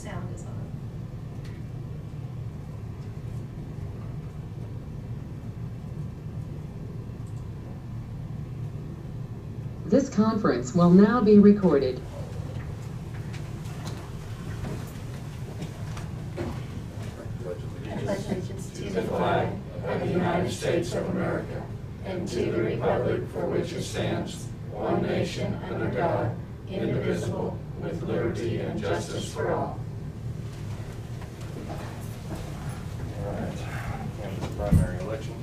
sound is on. This conference will now be recorded. I pledge allegiance to the flag of the United States of America and to the republic for which it stands, one nation under God, indivisible, with liberty and justice for all. All right, and the primary election.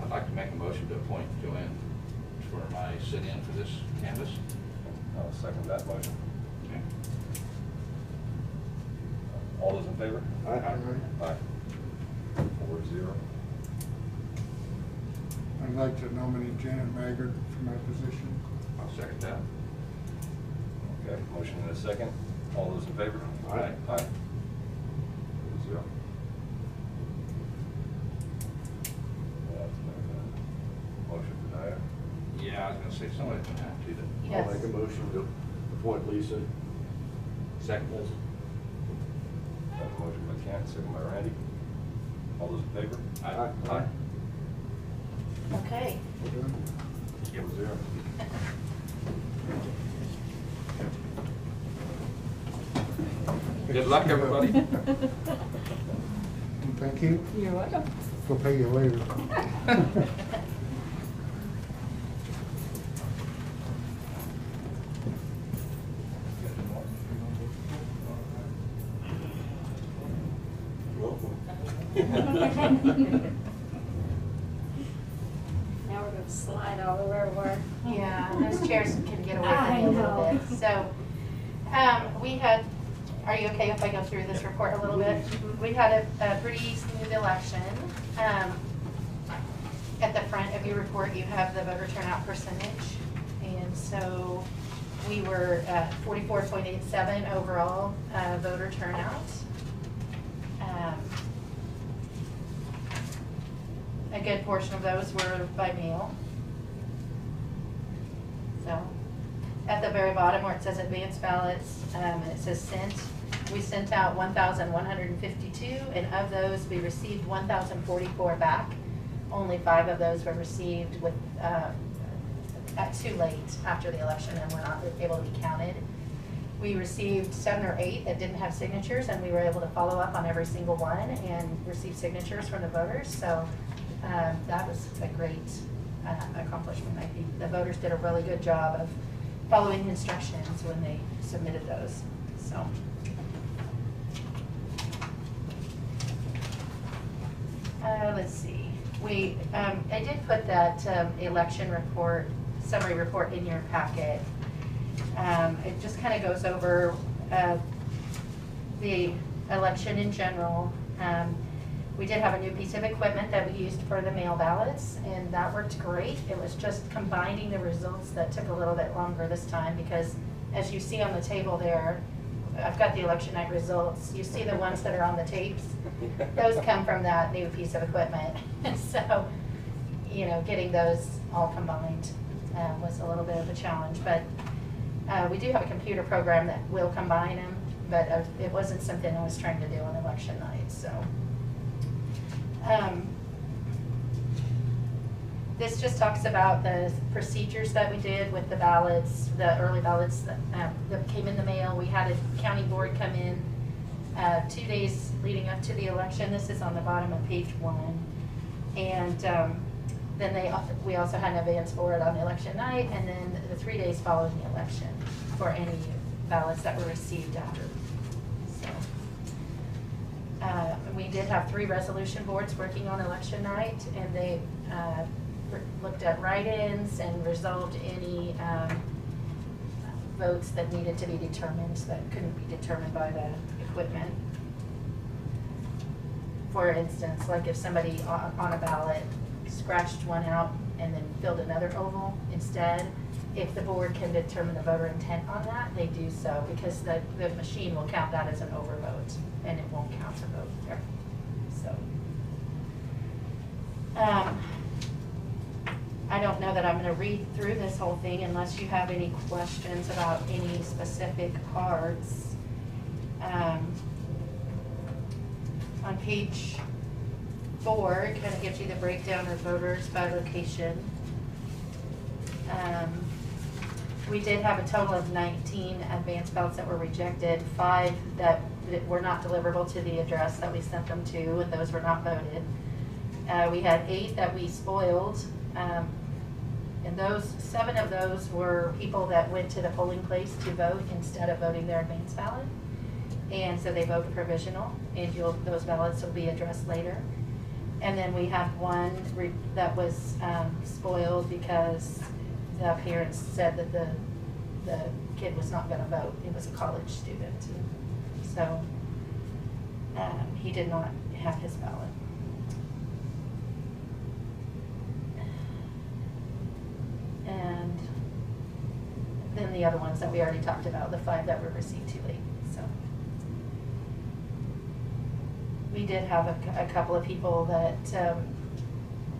I'd like to make a motion to appoint Joanne for my sit-in for this canvass. I'll second that motion. Okay. All those in favor? Aye. 4-0. I'd like to nominate Janet Maggard for my position. I'll second that. Okay, motion and a second. All those in favor? Aye. Aye. 4-0. Motion for Dyer. Yeah, I was gonna say somebody's gonna have to do that. Yes. I'll make a motion to appoint Lisa. Second. Have a motion by Kent, second by Randy. All those in favor? Aye. Aye. Okay. We're done. 4-0. Good luck, everybody. Thank you. You're welcome. We'll pay you later. Now we're gonna slide all over where. Yeah, those chairs can get away I from you a little know. bit. So, we had, are you okay if I go through this report a little bit? We had a pretty smooth election. At the front of your report, you have the voter turnout percentage. And so we were at 44.87 overall voter turnout. A good portion of those were by mail. So, at the very bottom where it says advance ballots, and it says sent, we sent out 1,152, and of those, we received 1,044 back. Only 5 of those were received with, too late after the election and were not able to be counted. We received 7 or 8 that didn't have signatures, and we were able to follow up on every single one and receive signatures from the voters. So that was a great accomplishment. I think the voters did a really good job of following instructions when they submitted those. So. Let's see. I did put that election report, summary report in your packet. It just kind of goes over the election in general. We did have a new piece of equipment that we used for the mail ballots, and that worked great. It was just combining the results that took a little bit longer this time because, as you see on the table there, I've got the election night results. You see the ones that are on the tapes? Those come from that new piece of equipment. So, getting those all combined was a little bit of a challenge. But we do have a computer program that will combine them, but it wasn't something I was trying to do on election night. So. This just talks about the procedures that we did with the ballots, the early ballots that came in the mail. We had a county board come in 2 days leading up to the election. This is on the bottom of page 1. And then we also had an advance board on election night, and then the 3 days following the election for any ballots that were received after. We did have 3 resolution boards working on election night, and they looked at write-ins and resolved any votes that needed to be determined that couldn't be determined by the equipment. For instance, like if somebody on a ballot scratched one out and then filled another oval instead, if the board can determine the voter intent on that, they do so, because the machine will count that as an overvote, and it won't count a vote there. So, I don't know that I'm gonna read through this whole thing unless you have any questions about any specific cards. On page 4, it kind of gives you the breakdown of voters by location. We did have a total of 19 advance ballots that were rejected, 5 that were not deliverable to the address that we sent them to, and those were not voted. We had 8 that we spoiled, and 7 of those were people that went to the polling place to vote instead of voting their advance ballot. And so they voted provisional, and those ballots will be addressed later. And then we have 1 that was spoiled because the parents said that the kid was not going to vote. He was a college student. So he did not have his ballot. And then the other ones that we already talked about, the 5 that were received too late. So we did have a couple of people that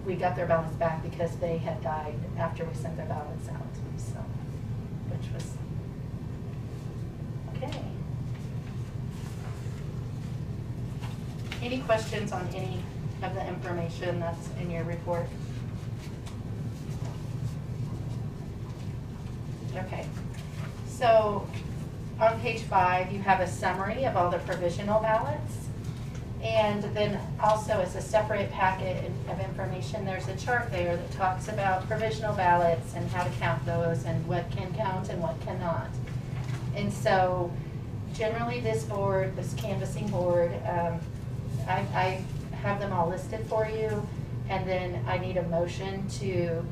we got their ballots back because they had died after we sent their ballots out. So, which was okay. Any questions on any of the information that's in your report? Okay, so on page 5, you have a summary of all the provisional ballots. And then also as a separate packet of information, there's a chart there that talks about provisional ballots and how to count those and what can count and what cannot. And so generally this board, this canvassing board, I have them all listed for you. And then I need a motion to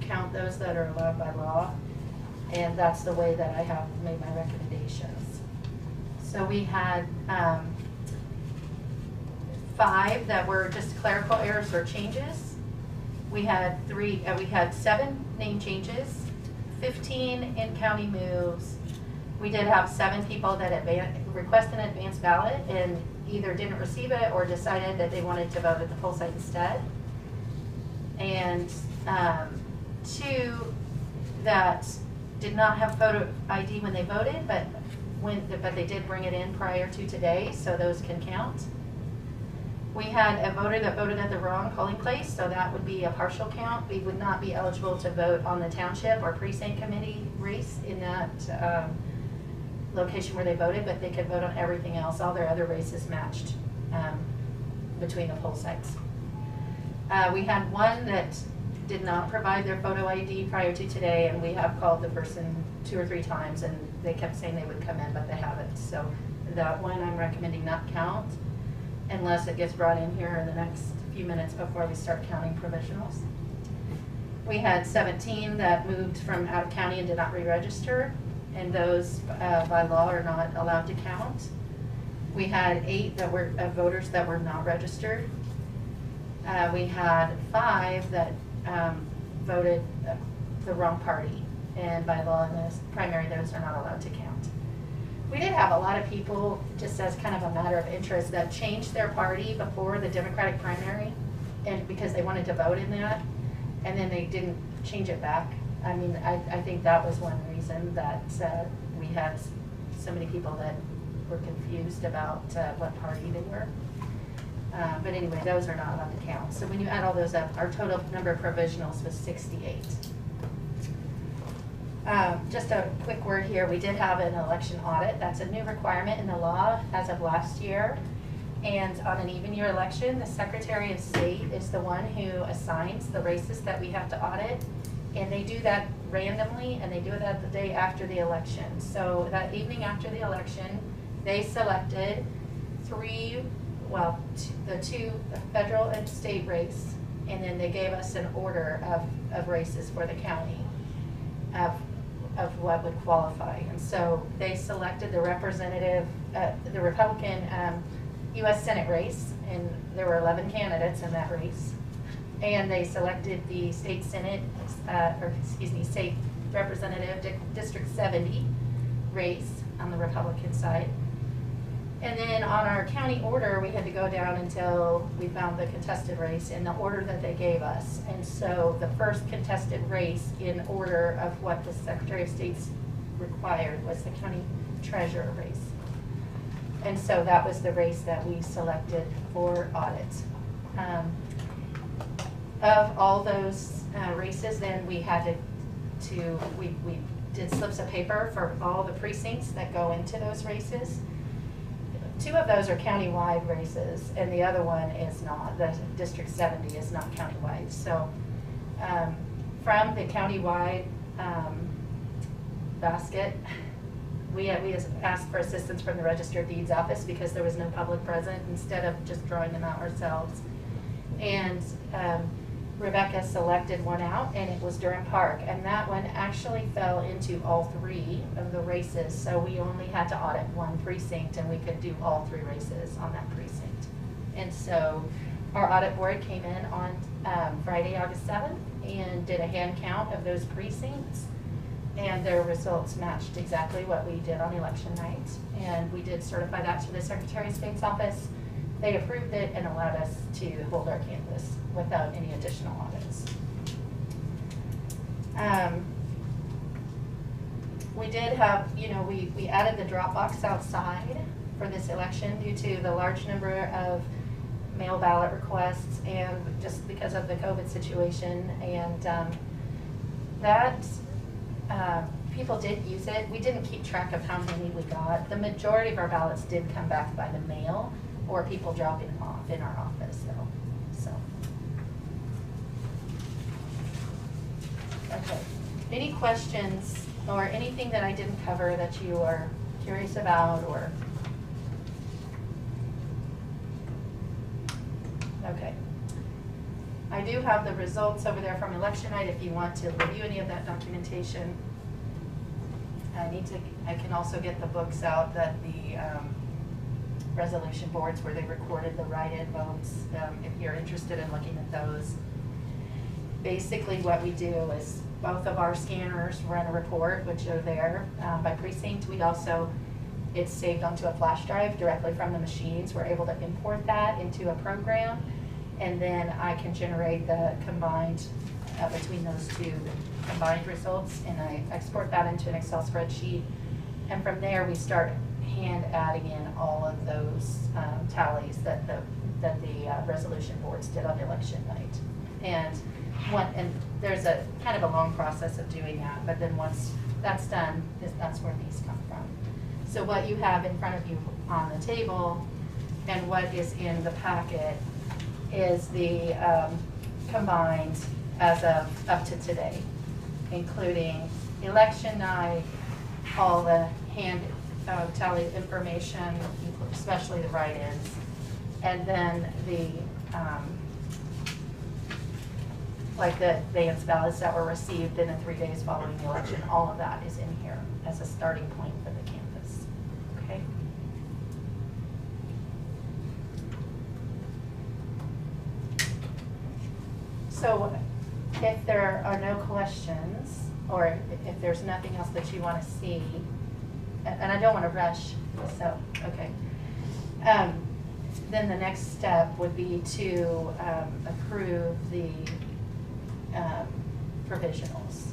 count those that are allowed by law. And that's the way that I have made my recommendations. So we had 5 that were just clerical errors or changes. We had 7 name changes, 15 in-county moves. We did have 7 people that requested an advance ballot and either didn't receive it or decided that they wanted to vote at the poll site instead. And 2 that did not have photo ID when they voted, but they did bring it in prior to today, so those can count. We had a voter that voted at the wrong polling place, so that would be a partial count. We would not be eligible to vote on the township or precinct committee race in that location where they voted, but they could vote on everything else. All their other races matched between the poll sites. We had 1 that did not provide their photo ID prior to today, and we have called the person 2 or 3 times, and they kept saying they would come in, but they haven't. So that one I'm recommending not count unless it gets brought in here in the next few minutes before we start counting provisionals. We had 17 that moved from out of county and did not re-register, and those by law are not allowed to count. We had 8 that were voters that were not registered. We had 5 that voted the wrong party, and by law in this primary, those are not allowed to count. We did have a lot of people, just as kind of a matter of interest, that changed their party before the Democratic primary, and because they wanted to vote in that, and then they didn't change it back. I mean, I think that was one reason that we had so many people that were confused about what party they were. But anyway, those are not allowed to count. So when you add all those up, our total number of provisionals was 68. Just a quick word here, we did have an election audit. That's a new requirement in the law as of last year. And on an even year election, the Secretary of State is the one who assigns the races that we have to audit. And they do that randomly, and they do that the day after the election. So that evening after the election, they selected the 2 federal and state race, and then they gave us an order of races for the county of what would qualify. And so they selected the representative, the Republican U.S. Senate race, and there were 11 candidates in that race. And they selected the state Senate, state representative District 70 race on the Republican side. And then on our county order, we had to go down until we found the contested race in the order that they gave us. And so the first contested race in order of what the Secretary of State's required was the county treasurer race. And so that was the race that we selected for audit. Of all those races, then we had we did slips of paper for all the precincts that go into those races. 2 of those are countywide races, and the other one is not. The District 70 is not countywide. So from the countywide basket, we asked for assistance from the Register of Deeds office because there was no public present, instead of just drawing them out ourselves. And Rebecca selected one out, and it was Durham Park, and that one actually fell into all 3 of the races, so we only had to audit 1 precinct, and we could do all 3 races on that precinct. And so our audit board came in on Friday, August 7th, and did a hand count of those precincts, and their results matched exactly what we did on election night, and we did certify that to the Secretary of State's office. They approved it and allowed us to hold our canvass without any additional audits. We did have, we added the drop box outside for this election due to the large number of mail ballot requests and just because of the COVID situation. And people did use it. We didn't keep track of how many we got. The majority of our ballots did come back by the mail or people dropping them off in our office, though. So, okay. Any questions or anything that I didn't cover that you are curious about, or? Okay. I do have the results over there from election night if you want to review any of that documentation. I can also get the books out that the resolution boards where they recorded the write-in votes, if you're interested in looking at those. Basically what we do is both of our scanners run a report, which are there by precinct. We also, it's saved onto a flash drive directly from the machines. We're able to import that into a program, and then I can generate the combined, between those 2 combined results, and I export that into an Excel spreadsheet. And from there we start hand adding in all of those tallies that the resolution boards did on election night. And there's a kind of a long process of doing that, but then once that's done, that's where these come from. So what you have in front of you on the table and what is in the packet is the combined as of up to today, including election night, all the hand tally information, especially the write-ins, and then the like the advance ballots that were received in the 3 days following the election. All of that is in here as a starting point for the canvas. Okay. So if there are no questions, or if there's nothing else that you want to see, and I don't want to rush, so, okay. Then the next step would be to approve the provisionals.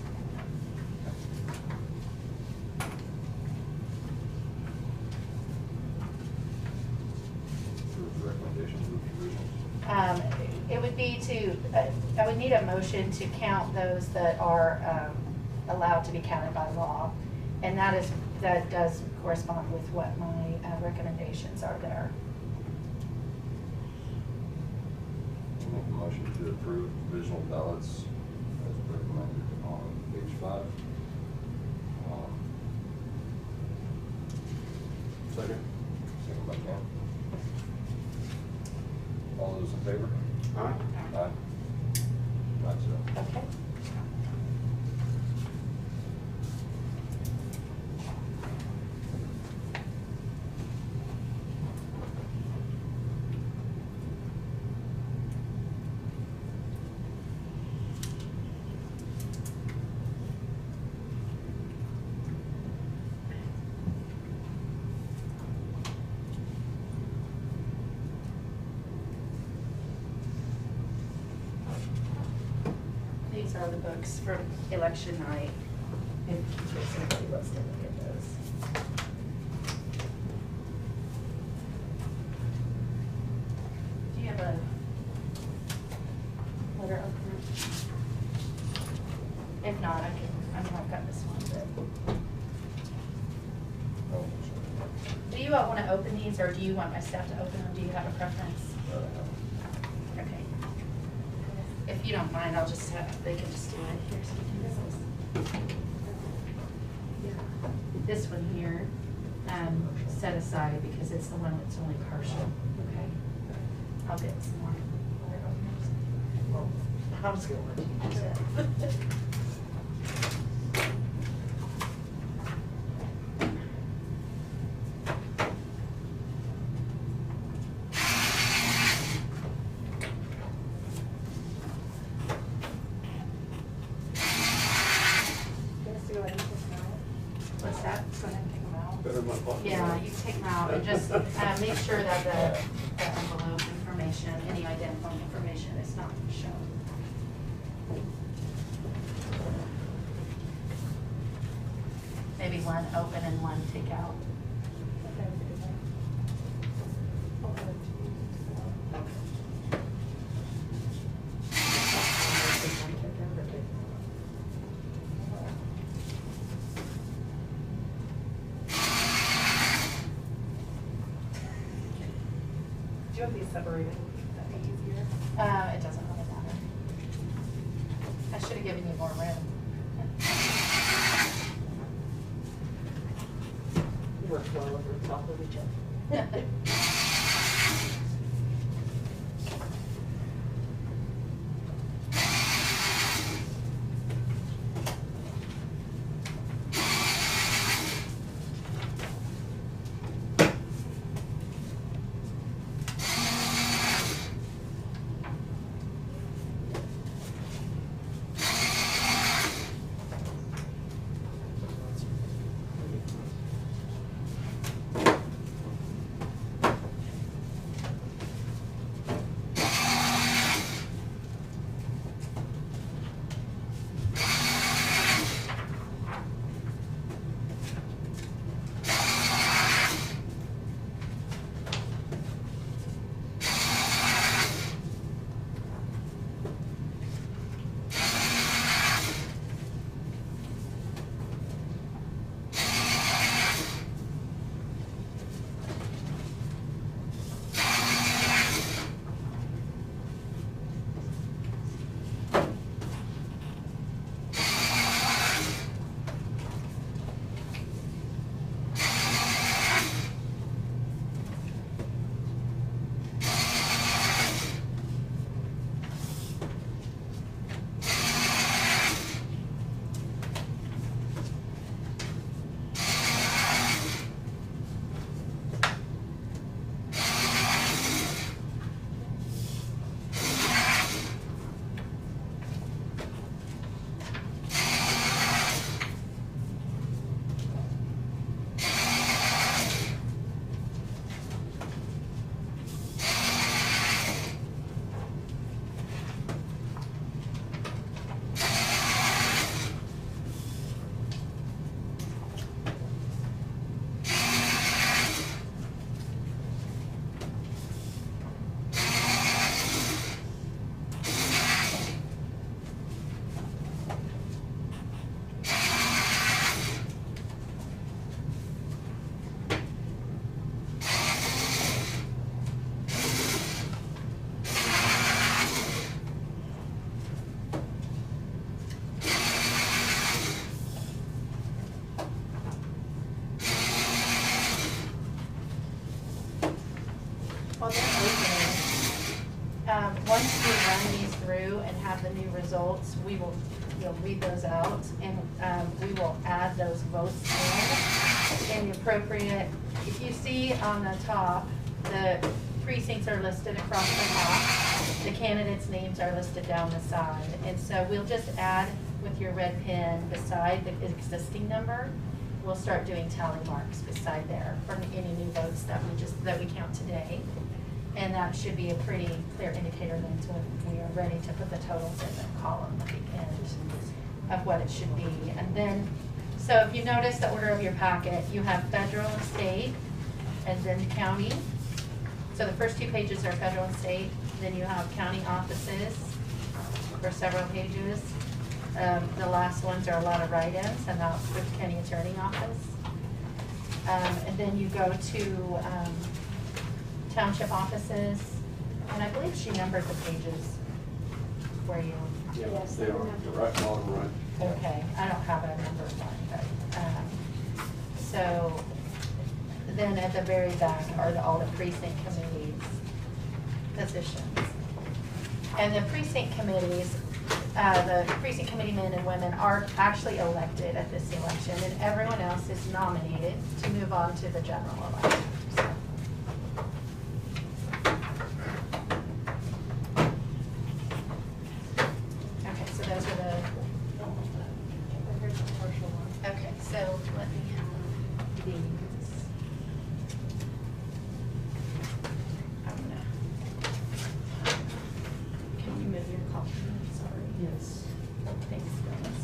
Recommendations of provisionals. It would be to, I would need a motion to count those that are allowed to be counted by law. And that does correspond with what my recommendations are there. I'll make a motion to approve provisional ballots as recommended on page 5. Second. Second by Cam. All those in favor? Aye. Aye. 5-0. Okay. are the books for election night. In case anybody wants to look at those. Do you have a letter opener? If not, I mean, I've got this one, but. Oh, sorry. Do you all want to open these, or do you want my staff to open them? Do you have a preference? Okay. If you don't mind, I'll just have, they can just do it. Here's some pencils. This one here, set aside because it's the one that's only partial, okay? I'll get some more. Well, I'm just gonna let you do that. What's that? Go ahead and take them out. Better in my pocket. Yeah, you take them out and just make sure that the envelope information, any identifying information is not shown. Maybe one open and one take out. Do you want these separated? Would that be easier? It doesn't really matter. I should have given you more room. Work well over top of each other. While they're opening, once we run these through and have the new results, we will, you'll read those out, and we will add those votes in the appropriate. If you see on the top, the precincts are listed across the top, the candidates' names are listed down the side, and so we'll just add with your red pen beside the existing number. We'll start doing tally marks beside there for any new votes that we count today. And that should be a pretty clear indicator then to when we are ready to put the totals in the column at the end of what it should be. And then, so if you notice the order of your packet, you have federal and state, and then county. So the first 2 pages are federal and state, then you have county offices for several pages. The last ones are a lot of write-ins, and that's with county attorney office. And then you go to township offices, and I believe she numbered the pages for you. Yeah, Yes, they are, you're right, bottom right. Okay, I don't have a number one, but, so, then at the very back are all the precinct committees positions. And the precinct committees, the precinct committee men and women are actually elected at this election, and everyone else is nominated to move on to the general election. So, okay, so those are the, Here's the partial one. okay, so let me have these. I'm gonna, can you move your copy? Sorry. Yes. Thanks, Dennis.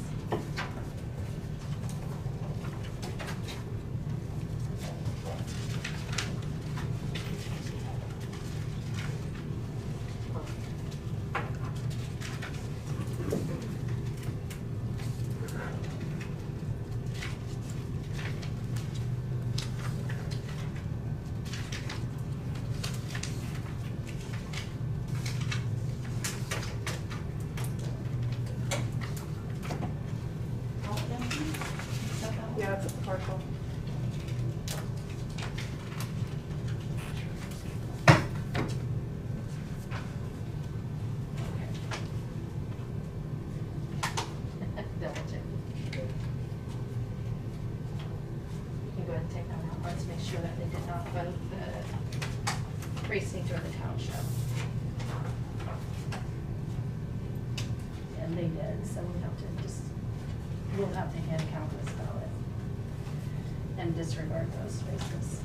Yeah, it's a partial. Double check. You can go ahead and take that out. Let's make sure that they did not vote the precinct or the township. And they did, so we'll have to hand count this ballot and disregard those spaces.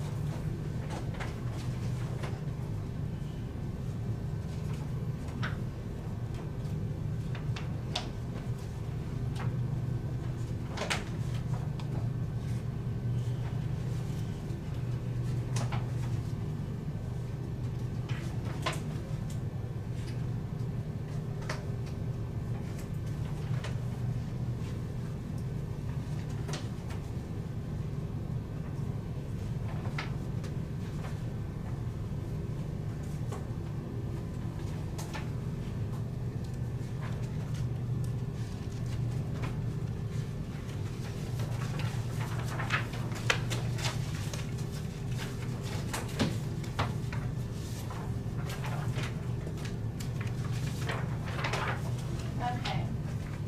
Okay,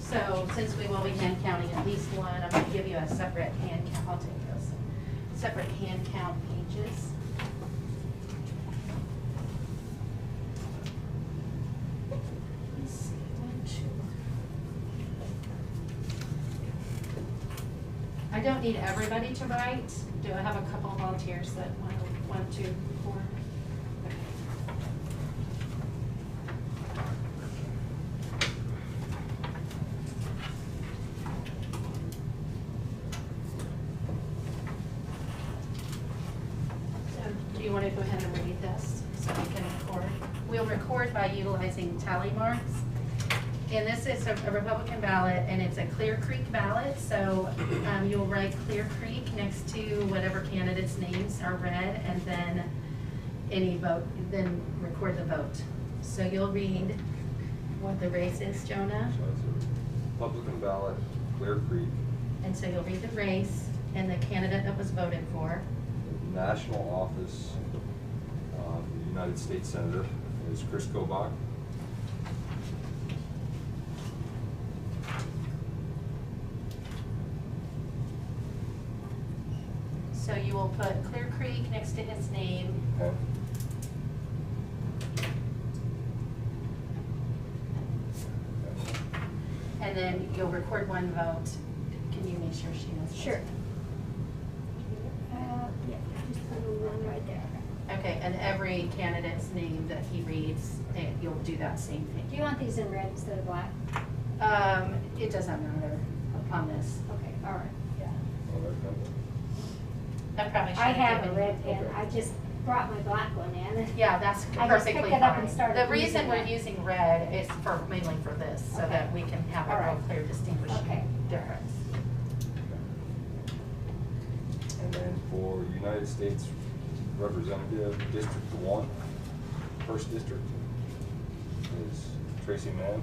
so since we will be hand counting at least one, I'm gonna give you a separate hand count, I'll take those, separate hand count pages. Let's see, 1, 2. I don't need everybody to write. Do I have a couple of volunteers that want to, 1, 2, 4? Okay. So, do you want to go ahead and read this so we can record? We'll record by utilizing tally marks. And this is a Republican ballot, and it's a Clear Creek ballot, so you'll write Clear Creek next to whatever candidates' names are read, and then any vote, then record the vote. So you'll read what the race is, Jonah, So it's a Republican ballot, Clear Creek. and so you'll read the race and the candidate that was voted for. The national office, the United States Senator is Chris Kobach. So you will put Clear Creek next to his name. Okay. And then you'll record one vote. Can you make sure she knows? Sure. Yeah, just put a one right there. Okay, and every candidate's name that he reads, you'll do that same Do thing. you want these in red instead of black? It doesn't matter on this, Okay, all right. yeah. Well, there comes I probably should I have have a given red you- pen, I just brought my black one in. Yeah, that's I just perfectly picked it up and fine. started The reason using we're it. using red is for, mainly for this, so Okay. that we can have a All real right. clear Okay. distinguishing difference. And then for United States Representative, District 1, First District, is Tracy Mann.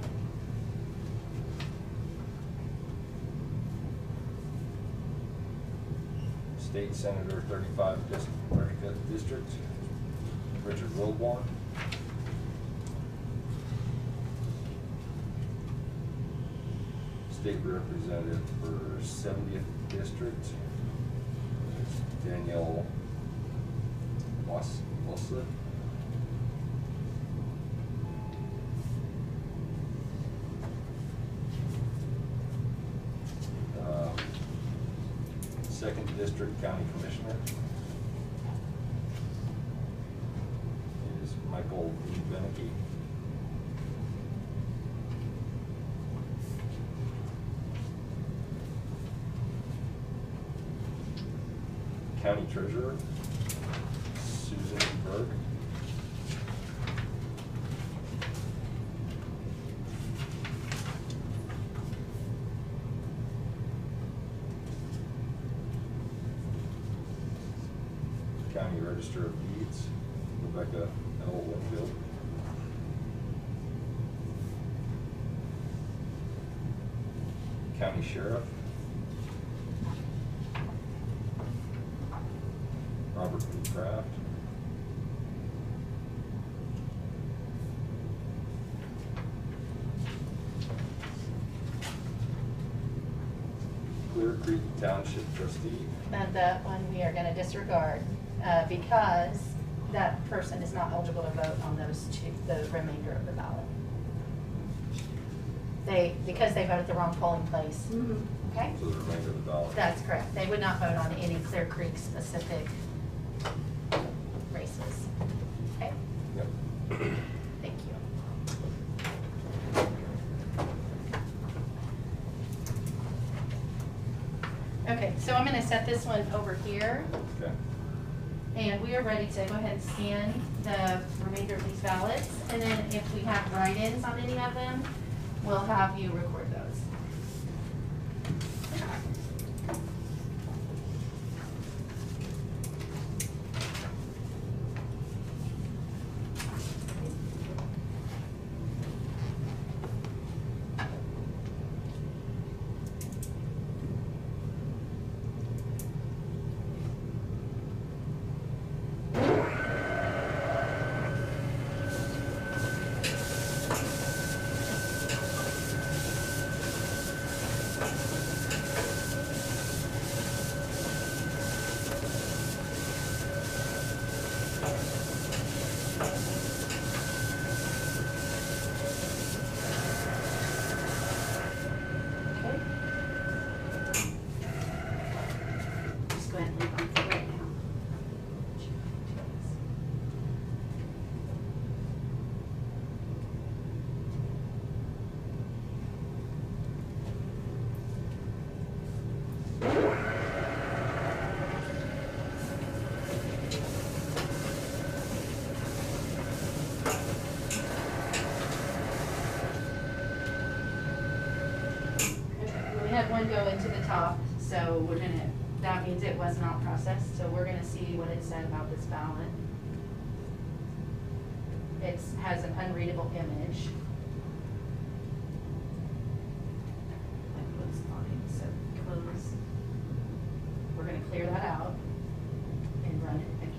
State Senator 35th District, Richard Wilborn. State Representative for 70th District, Danielle Wassett. Second District County Commissioner is Michael E. Beneke. County Treasurer, Susan Berg. County Register of Deeds, Rebecca L. Winfield. County Sheriff, Robert B. Kraft. Clear Creek Township Trustee, And that one we are gonna disregard, because that person is not eligible to vote on those two, the remainder of the ballot. Because they voted the wrong polling place, Mhm. okay? so the remainder of the ballot. That's correct. They would not vote on any Clear Creek specific races. Okay, Yep. thank you. Okay, so I'm gonna set this one over here, Okay. and we are ready to go ahead and scan the remainder of these ballots. And then if we have write-ins on any of them, we'll have you record those. Okay. Just go ahead and leave them for right now. We had one go into the top, so we're gonna, that means it was not processed, so we're gonna see what it said about this ballot. It has an unreadable image. That looks fine, so close. We're gonna clear that out and run it again.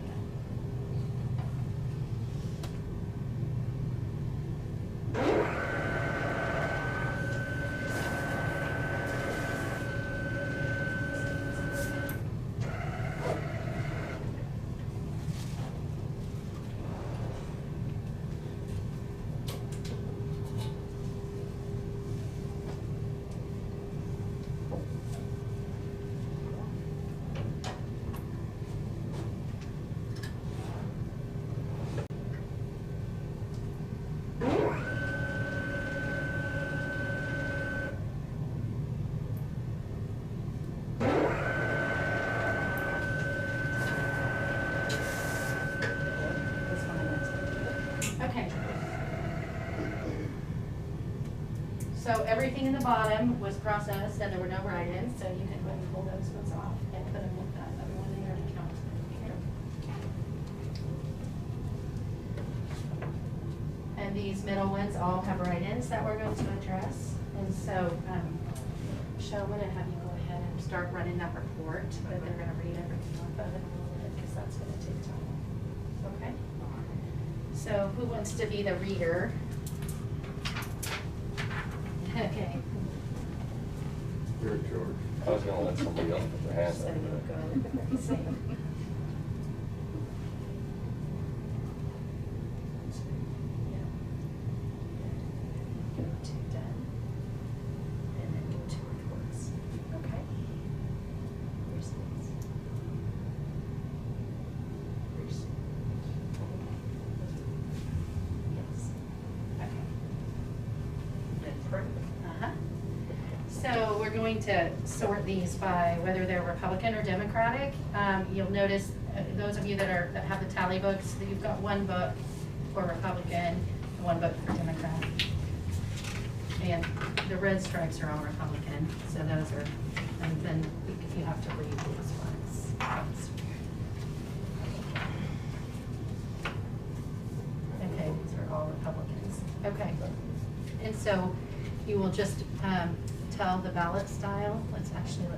So everything in the bottom was processed and there were no write-ins, so you can go ahead and pull those ones off and put them with that other one in your account. Here. And these middle ones all have write-ins that we're going to address. And so, Michelle, I'm gonna have you go ahead and start running that report, but they're gonna read everything off of it a little bit, because that's gonna take time. Okay? So who wants to be the reader? Okay. You're in charge. I was gonna let somebody else put their hands So up. you'll go ahead and say. Go to done. And then go to reports. Okay. Receipts. Receipts. Yes. Okay. Uh-huh. So we're going to sort these by whether they're Republican or Democratic. You'll notice, those of you that have the tally books, that you've got one book for Republican and one book for Democrat. And the red stripes are all Republican, so those are, and then you have to read these ones. Okay, these are all Republicans. Okay. And so you will just tell the ballot style. Let's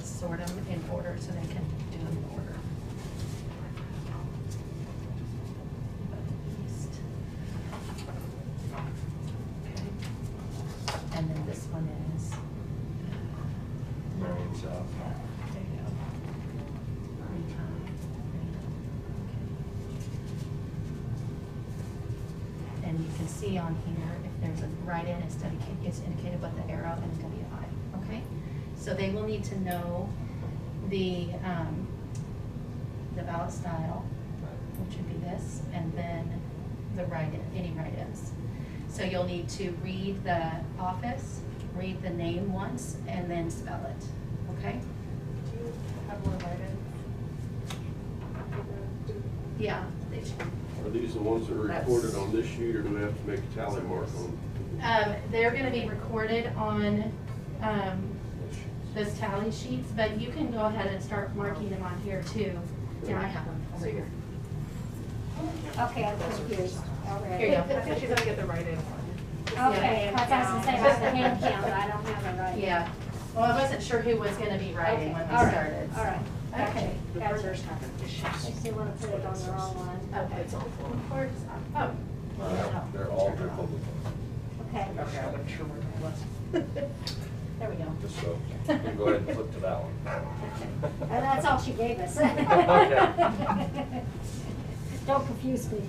sort them in order so they can do them in order. East. Okay. And then this one is Marion South. there you go. Okay. And you can see on here, if there's a write-in, it's indicated with the arrow and WI, okay? So they will need to know the ballot style, which would be this, and then the write-in, any write-ins. So you'll need to read the office, read the name once, and then spell it, okay? Do you have more write-in? Yeah, they should. Are these the ones that are recorded on this sheet, or do we have to make a tally mark on? They're gonna be recorded on, those tally sheets, but you can go ahead and start marking them on here too. Yeah, I have them over here. Okay, I'm confused already. Here you go. I think she's gonna get the write-in. Okay, I was gonna say about the hand count, I don't have it right. Yeah, well, I wasn't sure who was gonna be writing when we all right, started. all right. Okay. The Gotcha. printers haven't issued. I still wanna put it on the wrong one. Okay. It's all full. Reports, oh. Well, Yeah, no. they're all Republican, Okay, Okay, I wasn't sure where that was. There we go. just so, you can go ahead and flip to that one. and that's all she gave us. Okay. Don't confuse me.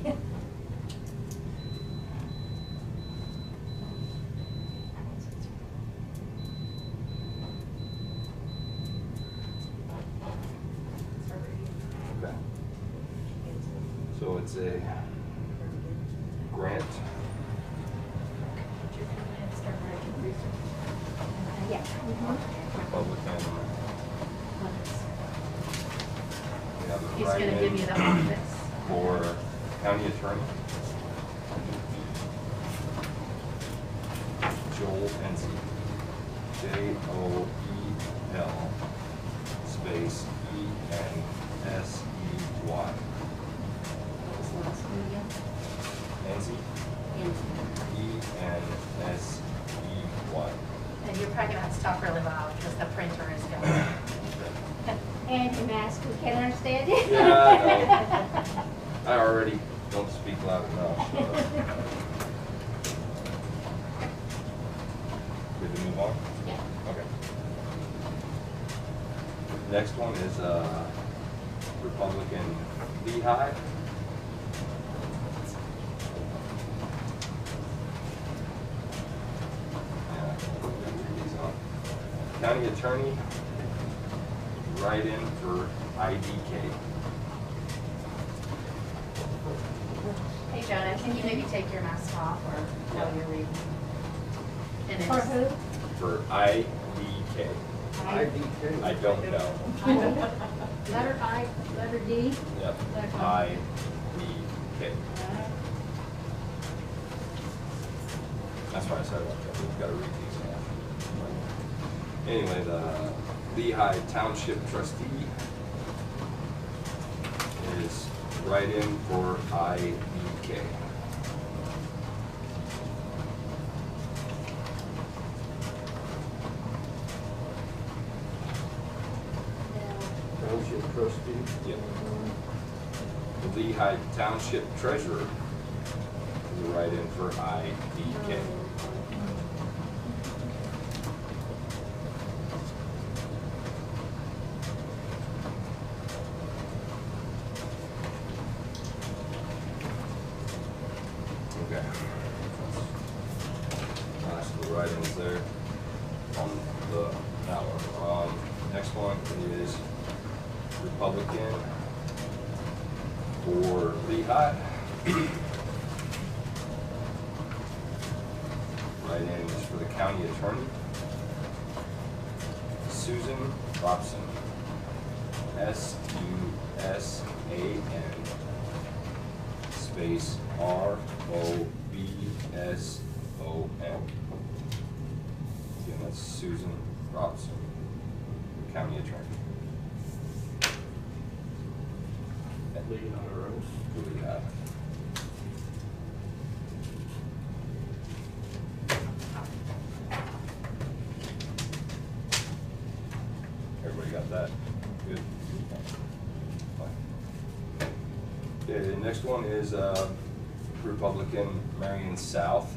Okay. So it's a grant. Yeah. Republican. We have a He's gonna give you the write-in office. for county attorney. Joel Enzi. Joel space Ensey. Enzi. Ensey. And you're probably gonna have to talk really loud because the printer is going. And your mask, we can't understand it. Yeah, I know. I already don't speak loud enough. So. Good to move on? Yeah. Okay. Next one is Republican Lehigh. Yeah, these on. County attorney, write-in for IDK. Hey, Jonah, can you maybe take your mask off or while you're reading? And For it's- who? For IDK. IDK. I don't know. Letter I, letter D? Yep. Okay. IDK. That's why I said that. We've got to read these now. Anyway, the Lehigh Township trustee is write-in for IBK. Township trustee. Yep. The Lehigh Township treasurer is a write-in for IBK. Okay. Last of the write-ins there on the, that one. Next one is Republican for Lehigh. Write-in is for the county attorney, Susan Robson, S-U-S-A-N space R-O-B-S-O-N. Again, that's Susan Robson, county attorney. Lehigh Rose. For Lehigh. Everybody got that? Good? Okay, the next one is Republican Marion South.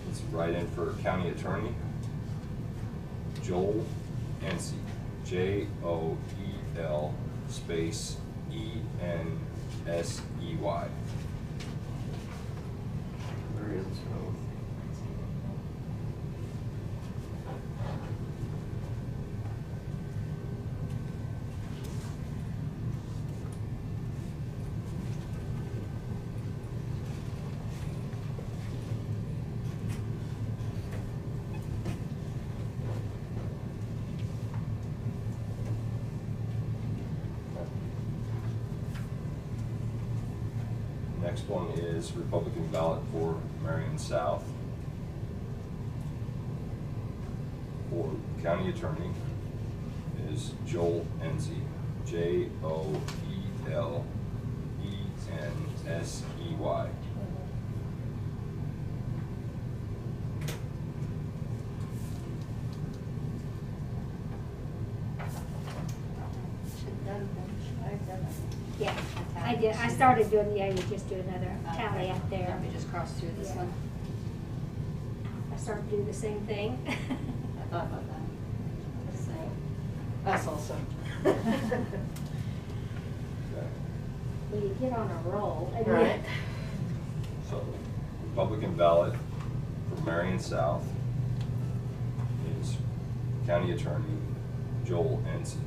It's write-in for county attorney, Joel Ensey, J-O-E-L space E-N-S-E-Y. Marion South. Next one is Republican ballot for Marion South. For county attorney is Joel Ensey, J-O-E-L-E-N-S-E-Y. Yeah, I did, I started doing, yeah, you just do another tally up there. Let me just cross through this Yeah. one. I started doing the same thing. I thought about that. The same. Us also. Okay. When you get on a roll. and Right. So, Republican ballot for Marion South is county attorney Joel Ensey,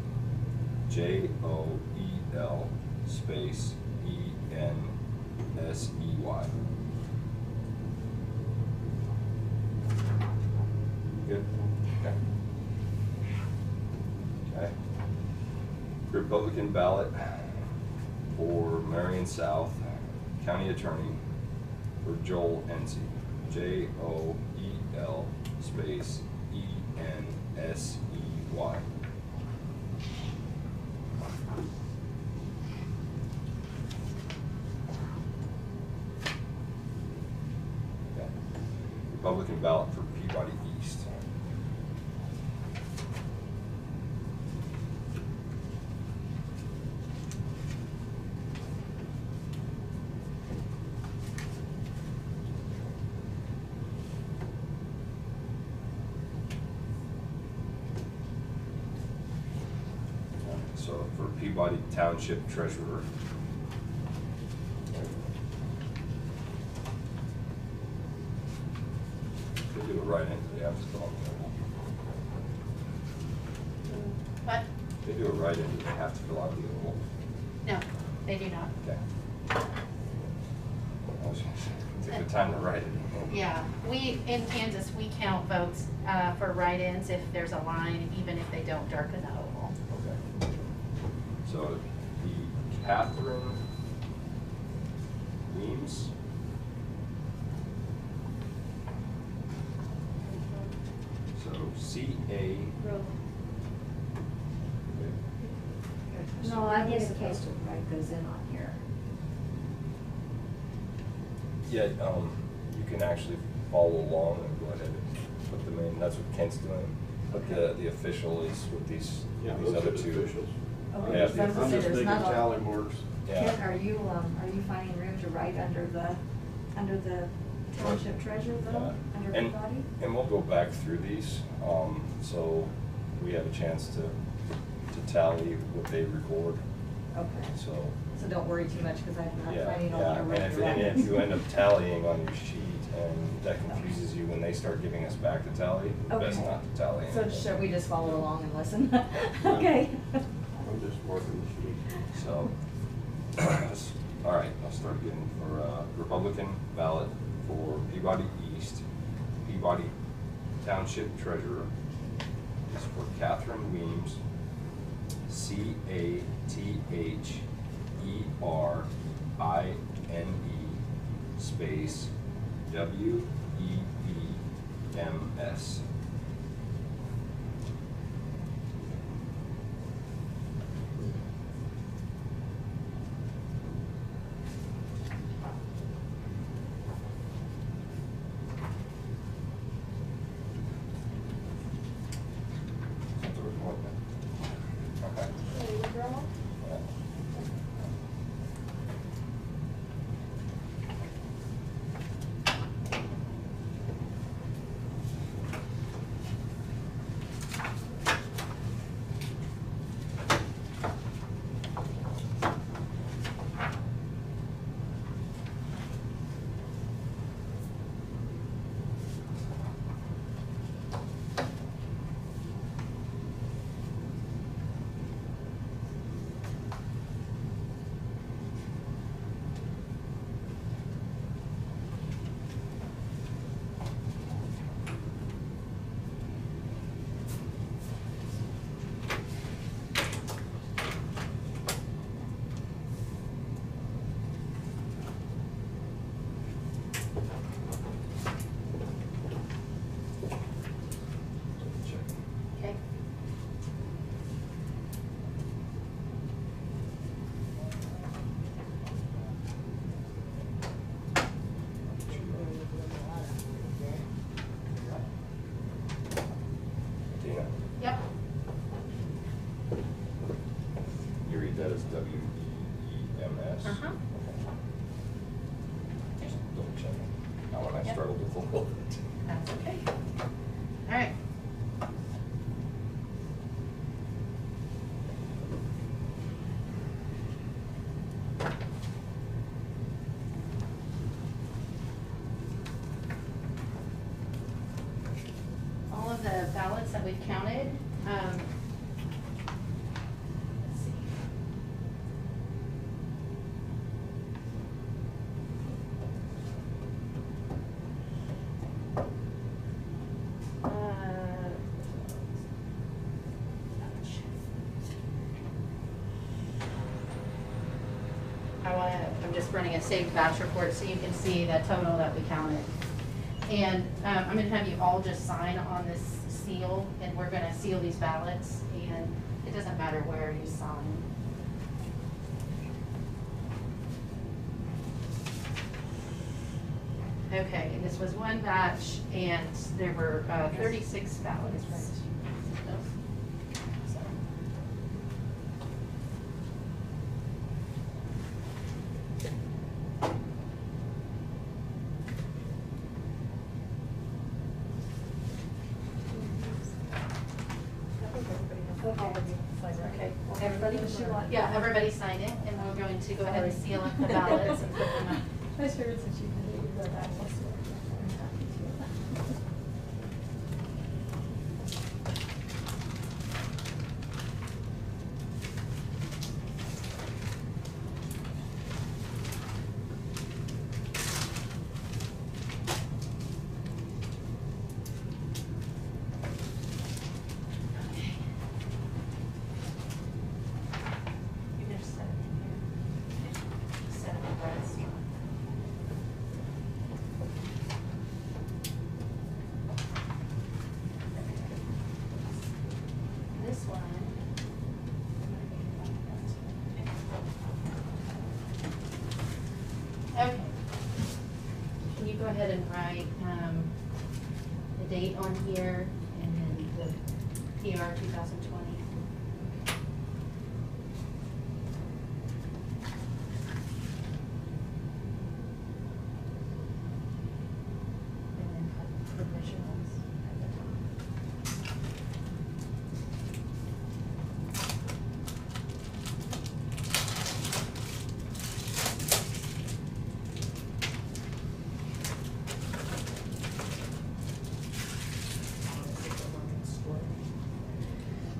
J-O-E-L space E-N-S-E-Y. Good? Okay. Okay. Republican ballot for Marion South, county attorney for Joel Ensey, J-O-E-L space E-N-S-E-Y. Okay. Republican ballot for Peabody East. So for Peabody Township Treasurer. They do it right in, they have to fill out the oval. What? They do it right in, they have to fill out the oval. No, they do not. Okay. I was gonna say, took the time to write it. Yeah, in Kansas, we count votes for write-ins if there's a line, even if they don't darken the oval. Okay. So the Catherine Weems. So C-A. No, I was supposed to write those in on here. Yeah, you can actually follow along and go ahead and put them in. That's what Kent's doing. But the official is with these Yeah, these those other are the two. officials. Okay, Yeah, so the I was gonna I'm say, just there's making not a- tally marks. Yeah. Ken, are you finding room to write under the township treasurer though, under And, Peabody? and we'll go back through these, so we have a chance to tally what they record, Okay, so. so don't worry too much, because I'm not Yeah, finding all yeah, your and if you end up tallying on your sheet and that confuses you when they start giving us back the tally, best Okay. not to tally So anything. should we just follow along and listen? Okay. I'm just marking the sheet. So, all right, I'll start again for Republican ballot for Peabody East. Peabody Township Treasurer is for Catherine Weems, C-A-T-H-E-R-I-N-E, space W-E-E-M-S. Okay. Yeah. Check. Okay. Dina, Yep. you read that as W-E-E-M-S? Uh-huh. Just double checking. Now when I Yep. struggled with the whole it. That's okay. All right. All of the ballots that we've counted, let's see. I'm just running a saved batch report so you can see the total that we counted. And I'm gonna have you all just sign on this seal, and we're gonna seal these ballots, and it doesn't matter where you sign. Okay, and this was one batch, and there were 36 ballots. Okay. Everybody, Yeah, everybody sign it, and we're going to go ahead and seal up the ballots and put them up. I figured since you can do that, I'm happy to. You can just set it in here. Set it right. go ahead and write, the date on here and then the PR 2020. And then put provisionals at the top.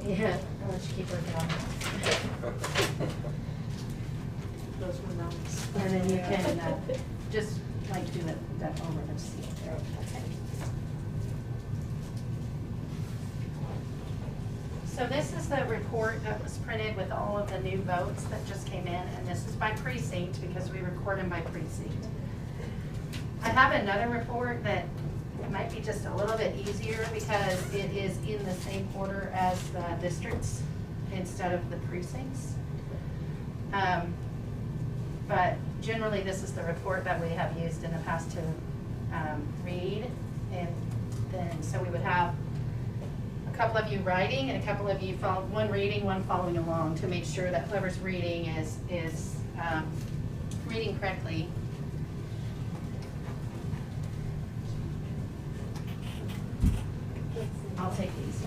Yeah, I'll let you keep working on it. Those were numbers. And then you can, just like do that over and see it there, okay? So this is the report that was printed with all of the new votes that just came in, and this is by precinct because we record them by precinct. I have another report that might be just a little bit easier because it is in the same order as the districts instead of the precincts. But generally, this is the report that we have used in the past to read. And then, so we would have a couple of you writing and a couple of you one reading, one following along to make sure that whoever's reading is reading correctly. I'll take these.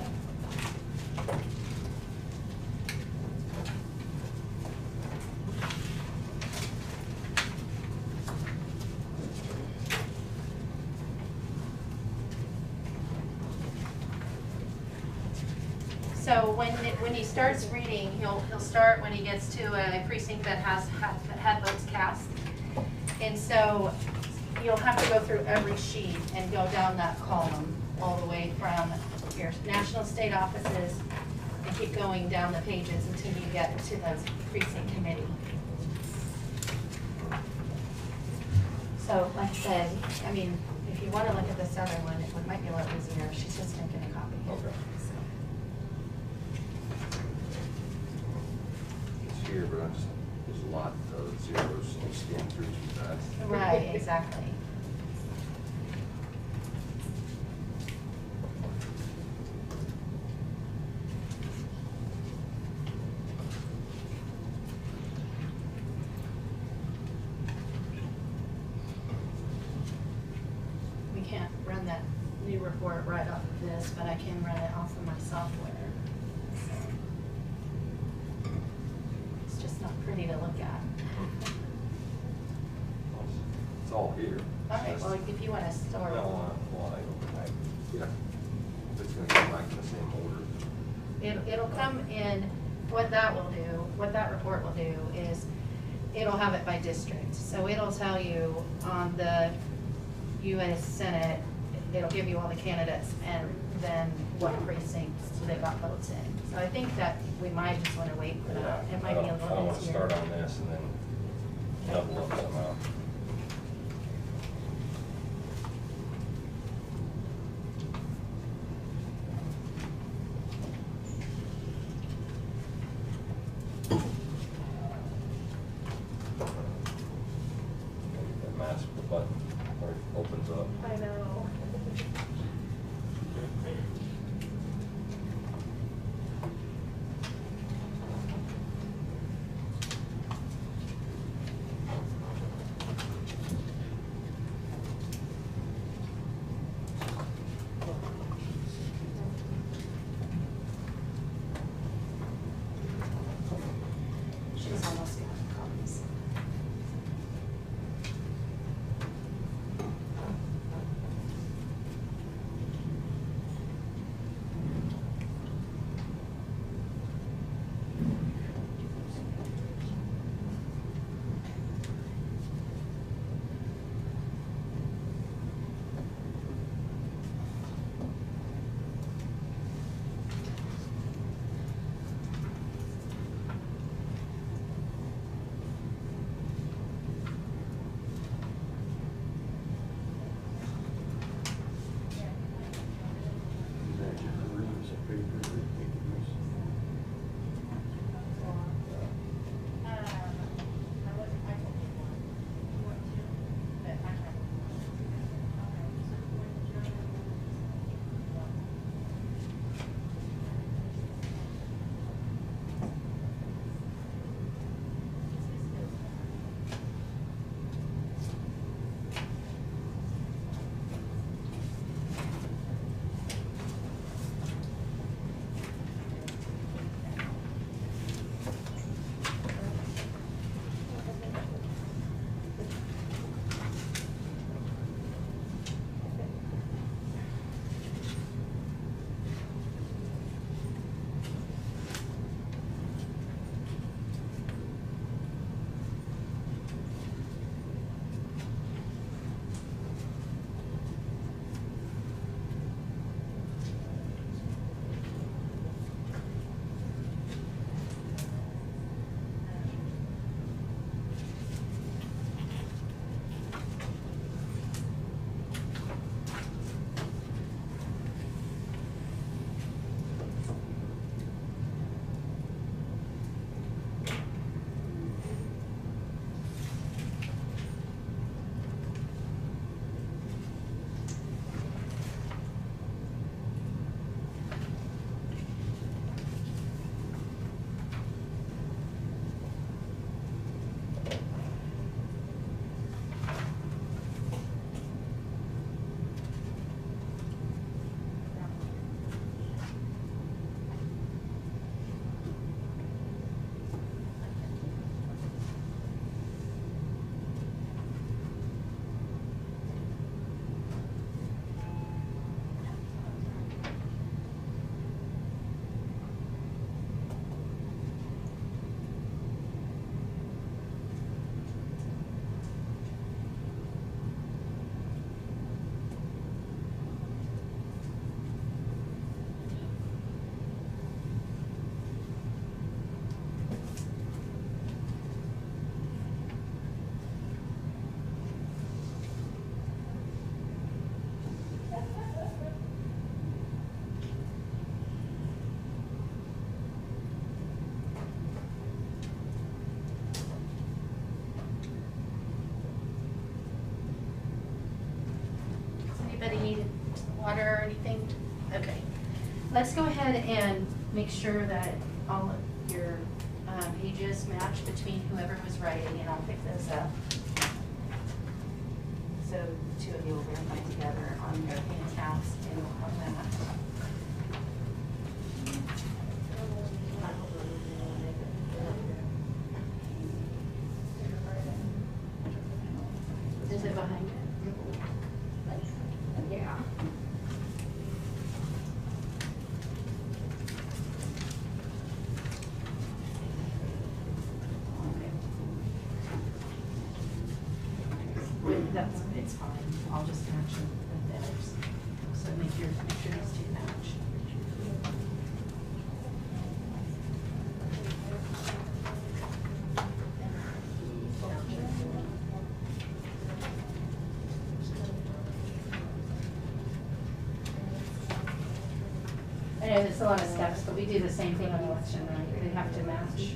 So when he starts reading, he'll start when he gets to a precinct that had votes cast. And so you'll have to go through every sheet and go down that column all the way from your national state offices and keep going down the pages until you get to the precinct committee. So like I said, I mean, if you want to look at this other one, it might be a lot easier. She's just making a copy. Okay. So. It's here, but there's a lot of zeros, I'll scan through too fast. Right, exactly. We can't run that new report right off of this, but I can run it off of my software. So it's just not pretty to look at. It's all here. All right, well, if you want to store it. Yeah. It's gonna come back in the same order. It'll come in, what that report will do is, it'll have it by district. So it'll tell you on the US Senate, it'll give you all the candidates and then what precincts they got votes in. So I think that we might just want to wait for that. It might be a I don't little wanna easier. start on this and then double up somehow. That mask button where it opens up. I know. She's almost got copies. Anybody need water or anything? Okay. Let's go ahead and make sure that all of your pages match between whoever was writing, and I'll pick those up. So two of you will verify together on your handouts and on that. Is it behind it? Yeah. That's, it's fine, I'll just match them with theirs. So make sure these two match. I know there's a lot of steps, but we do the same thing on election night, they have to match.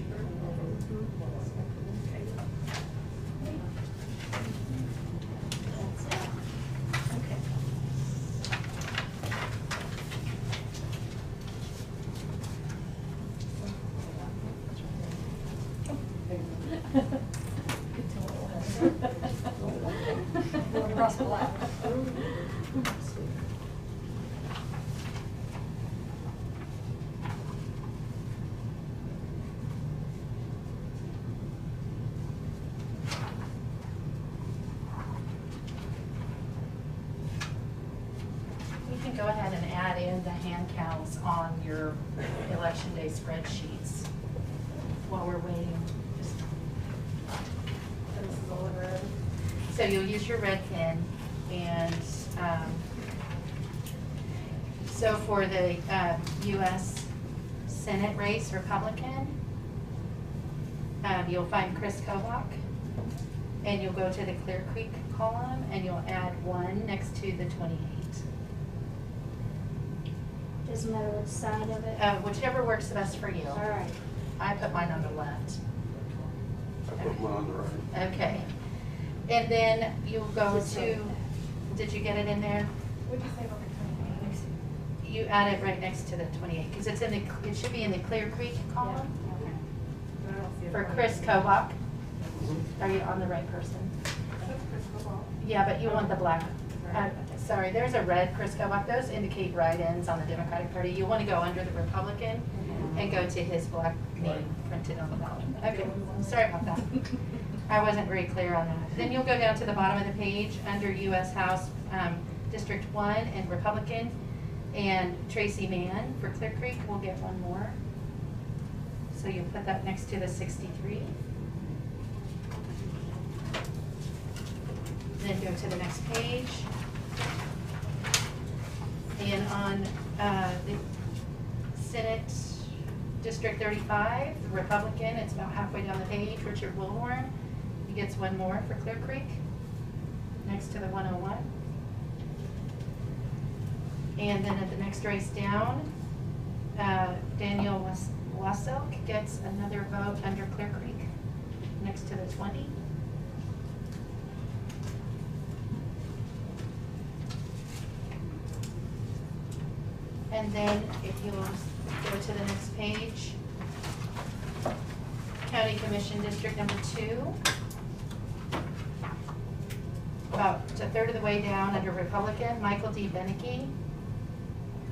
You can go ahead and add in the hand counts on your election day spreadsheets while we're waiting. Just- This is all in red. So you'll use your red pen, and so for the US Senate race Republican, you'll find Chris Kovach, and you'll go to the Clear Creek column, and you'll add 1 next to the 28. Doesn't matter which side of it. Whichever works the best for you. All right. I put mine on the left. I put mine on the right. Okay. And then you'll go to, did you get it in there? What'd you say about the 28? You add it right next to the 28, because it's in the, it should be in the Clear Creek column. But I don't see it. For Chris Kovach. Are you on the right person? Yeah, but you want the black. Sorry, there's a red Chris Kovach. Those indicate write-ins on the Democratic Party. You want to go under the Republican and go to his black name printed on the ballot. Okay, sorry about that. I wasn't very clear on that. Then you'll go down to the bottom of the page under U.S. House District 1 and Republican, and Tracy Mann for Clear Creek will get 1 more. So you'll put that next to the 63. Then go to the next page. And on the Senate District 35, the Republican, it's about halfway down the page, Richard Wilhorn, he gets 1 more for Clear Creek, next to the 101. And then at the next race down, Daniel Wasilk gets another vote under Clear Creek, next to the 20. And then if you'll go to the next page, County Commission District number 2. About a third of the way down under Republican, Michael D. Beneke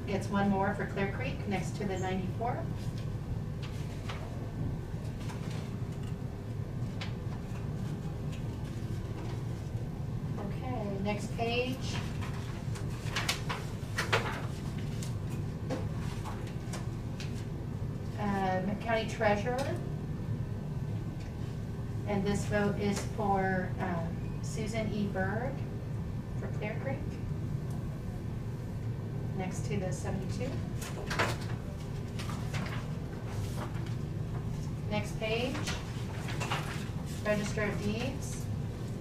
gets 1 more for Clear Creek, next to the 94. Okay, next page. County Treasurer. And this vote is for Susan E. Berg for Clear Creek, next to the 72. Next page, Register of Deeds,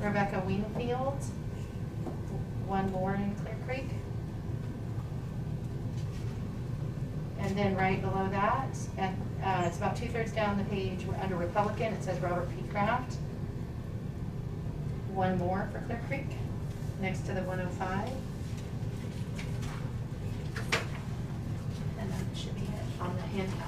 Rebecca Wingfield, 1 more in Clear Creek. And then right below that, and it's about 2/3 down the page, under Republican, it says Robert P. Kraft. 1 more for Clear Creek, next to the 105. hand count.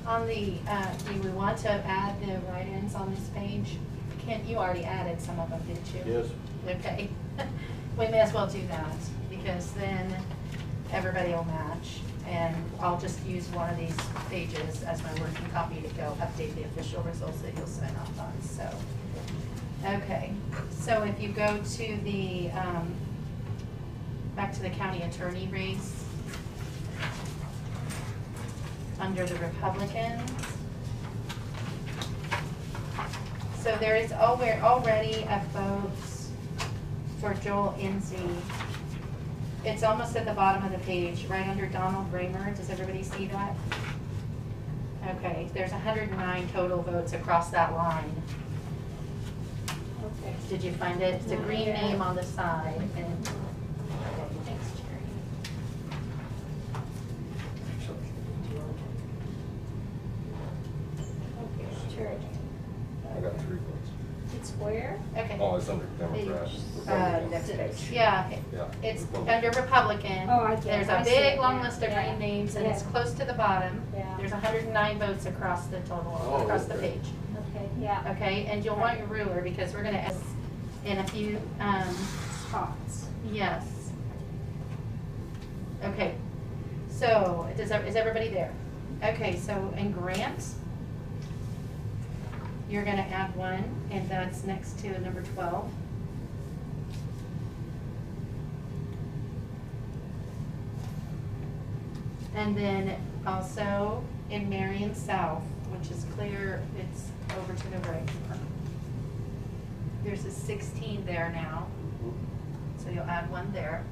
On the, do we want to add the write-ins on this page? Kent, you already added some of them, didn't you? Yes. Okay. We may as well do that, because then everybody will match. And I'll just use one of these pages as my working copy to go update the official results that you'll sign off on, so. Okay, so if you go to the, back to the county attorney race, under the Republicans. So there is already a vote for Joel Enzi. It's almost at the bottom of the page, right under Donald Raymer. Does everybody see that? Okay, there's 109 total votes across that line. Okay. Did you find it? It's a green Yeah. name on the side. And Thanks, Jerry. Okay, I got 3 votes. It's where? okay. Oh, it's under Democrat. Republican. Next page. Yeah, Yeah. it's Republican. under Republican. Oh, I get it. There's I a see big, it, long yeah, list of yeah. green names, and it's Yeah. close to the bottom. Yeah. There's 109 votes across the total, Oh, across the okay. page. Okay, yeah. Okay, and you'll want your ruler, because we're gonna ask in a few, Spots. yes. Okay, so, is everybody there? Okay, so in Grant, you're gonna add 1, and that's next to number 12. And then also in Marion South, which is clear, it's over to the right. There's a 16 there now, so you'll add 1 there.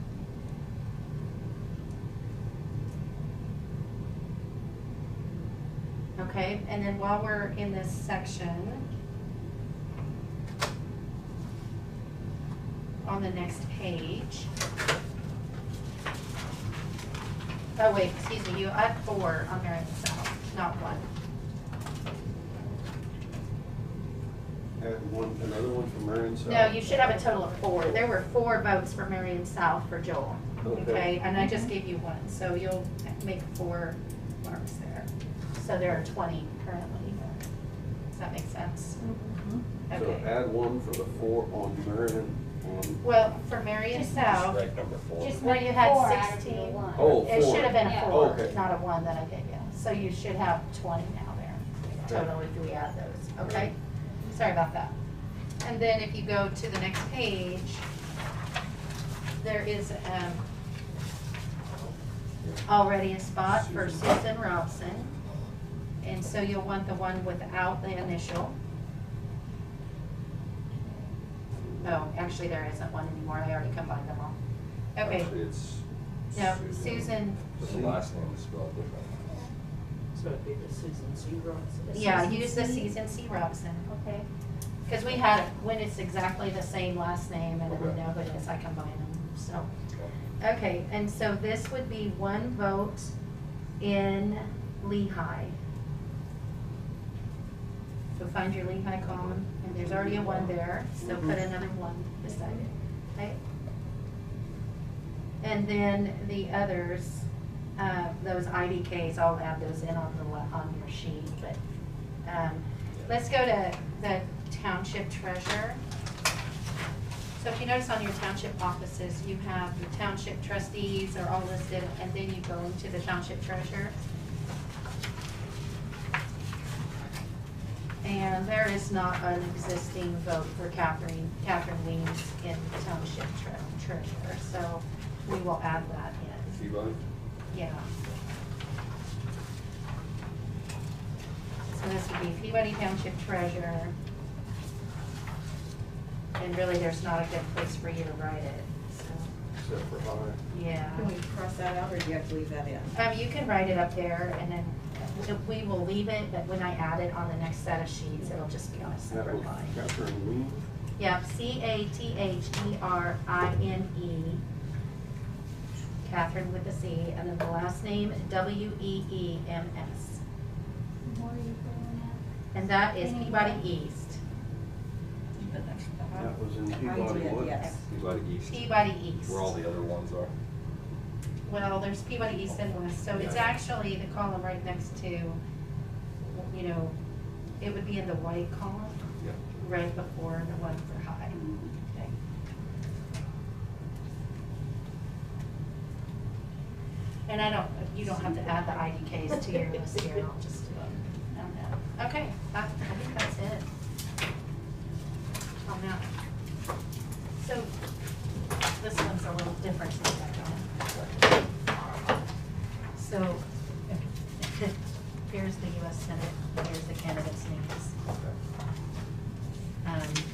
Okay, and then while we're in this section, on the next page. Oh, wait, excuse me, you add 4 on Marion South, not 1. Add one, another one for Marion South? No, you should have a total of 4. There were 4 votes for Marion South for Joel. Okay. Okay, and I just gave you 1, so you'll make 4 marks there. So there are 20 currently. Does that make sense? So Okay. add one for the 4 on Marion, on, Well, for Marion Just South, Strike number 4. Just where make you had 4 out of the 16. 1. oh, it 4. should have been a Yeah. 4, Okay. not a 1 that I gave you. So you should have 20 now there, total if we add those, okay? Sorry about that. And then if you go to the next page, there is already a spot for Susan Robson. And so you'll want the one without the initial. Oh, actually there isn't one anymore, I already combined them all. Okay, Actually, it's no, Susan, But the last name is spelled different. So it'd be the Susan C. Robinson. yeah, use the Susan C. Robson. Okay. Because we had, when it's exactly the same last name and then we Okay. know who it is, I combine them, so. Okay. Okay, and so this would be 1 vote in Lehigh. So find your Lehigh column, and there's already a 1 there, so put another 1 beside it, okay? And then the others, those IDKs, I'll add those in on on your sheet, but, let's go to the township treasurer. So if you notice on your township offices, you have the township trustees are all listed, and then you go into the township treasurer. And there is not an existing vote for Catherine Weems in township treasurer, so we will add that in. Peabody? Yeah. So this would be Peabody Township Treasurer. And really, there's not a good place for you to write it, so, except for I. yeah. Can we cross that out, or do you have to leave that in? You can write it up there, and then we will leave it, but when I add it on the next set of sheets, it'll just be on a That separate was line. Catherine Weems. Yep, Catherine, Catherine with a C, and then the last name, W-E-E-M-S. Where are you putting And that is Peabody East. That was in I Peabody did, what? yes. Peabody East. Peabody East. Where all the other ones are. Well, there's Peabody East and West, so it's Yeah. actually the column right next to, you know, it would be in the white column, Yeah. right before the one for high. Okay. And you don't have to add the IDKs to your list here, I'll just do them on that. Okay, I think that's it. On that. So, this one's a little different than that one. So, here's the US Senate, here's the candidates' names.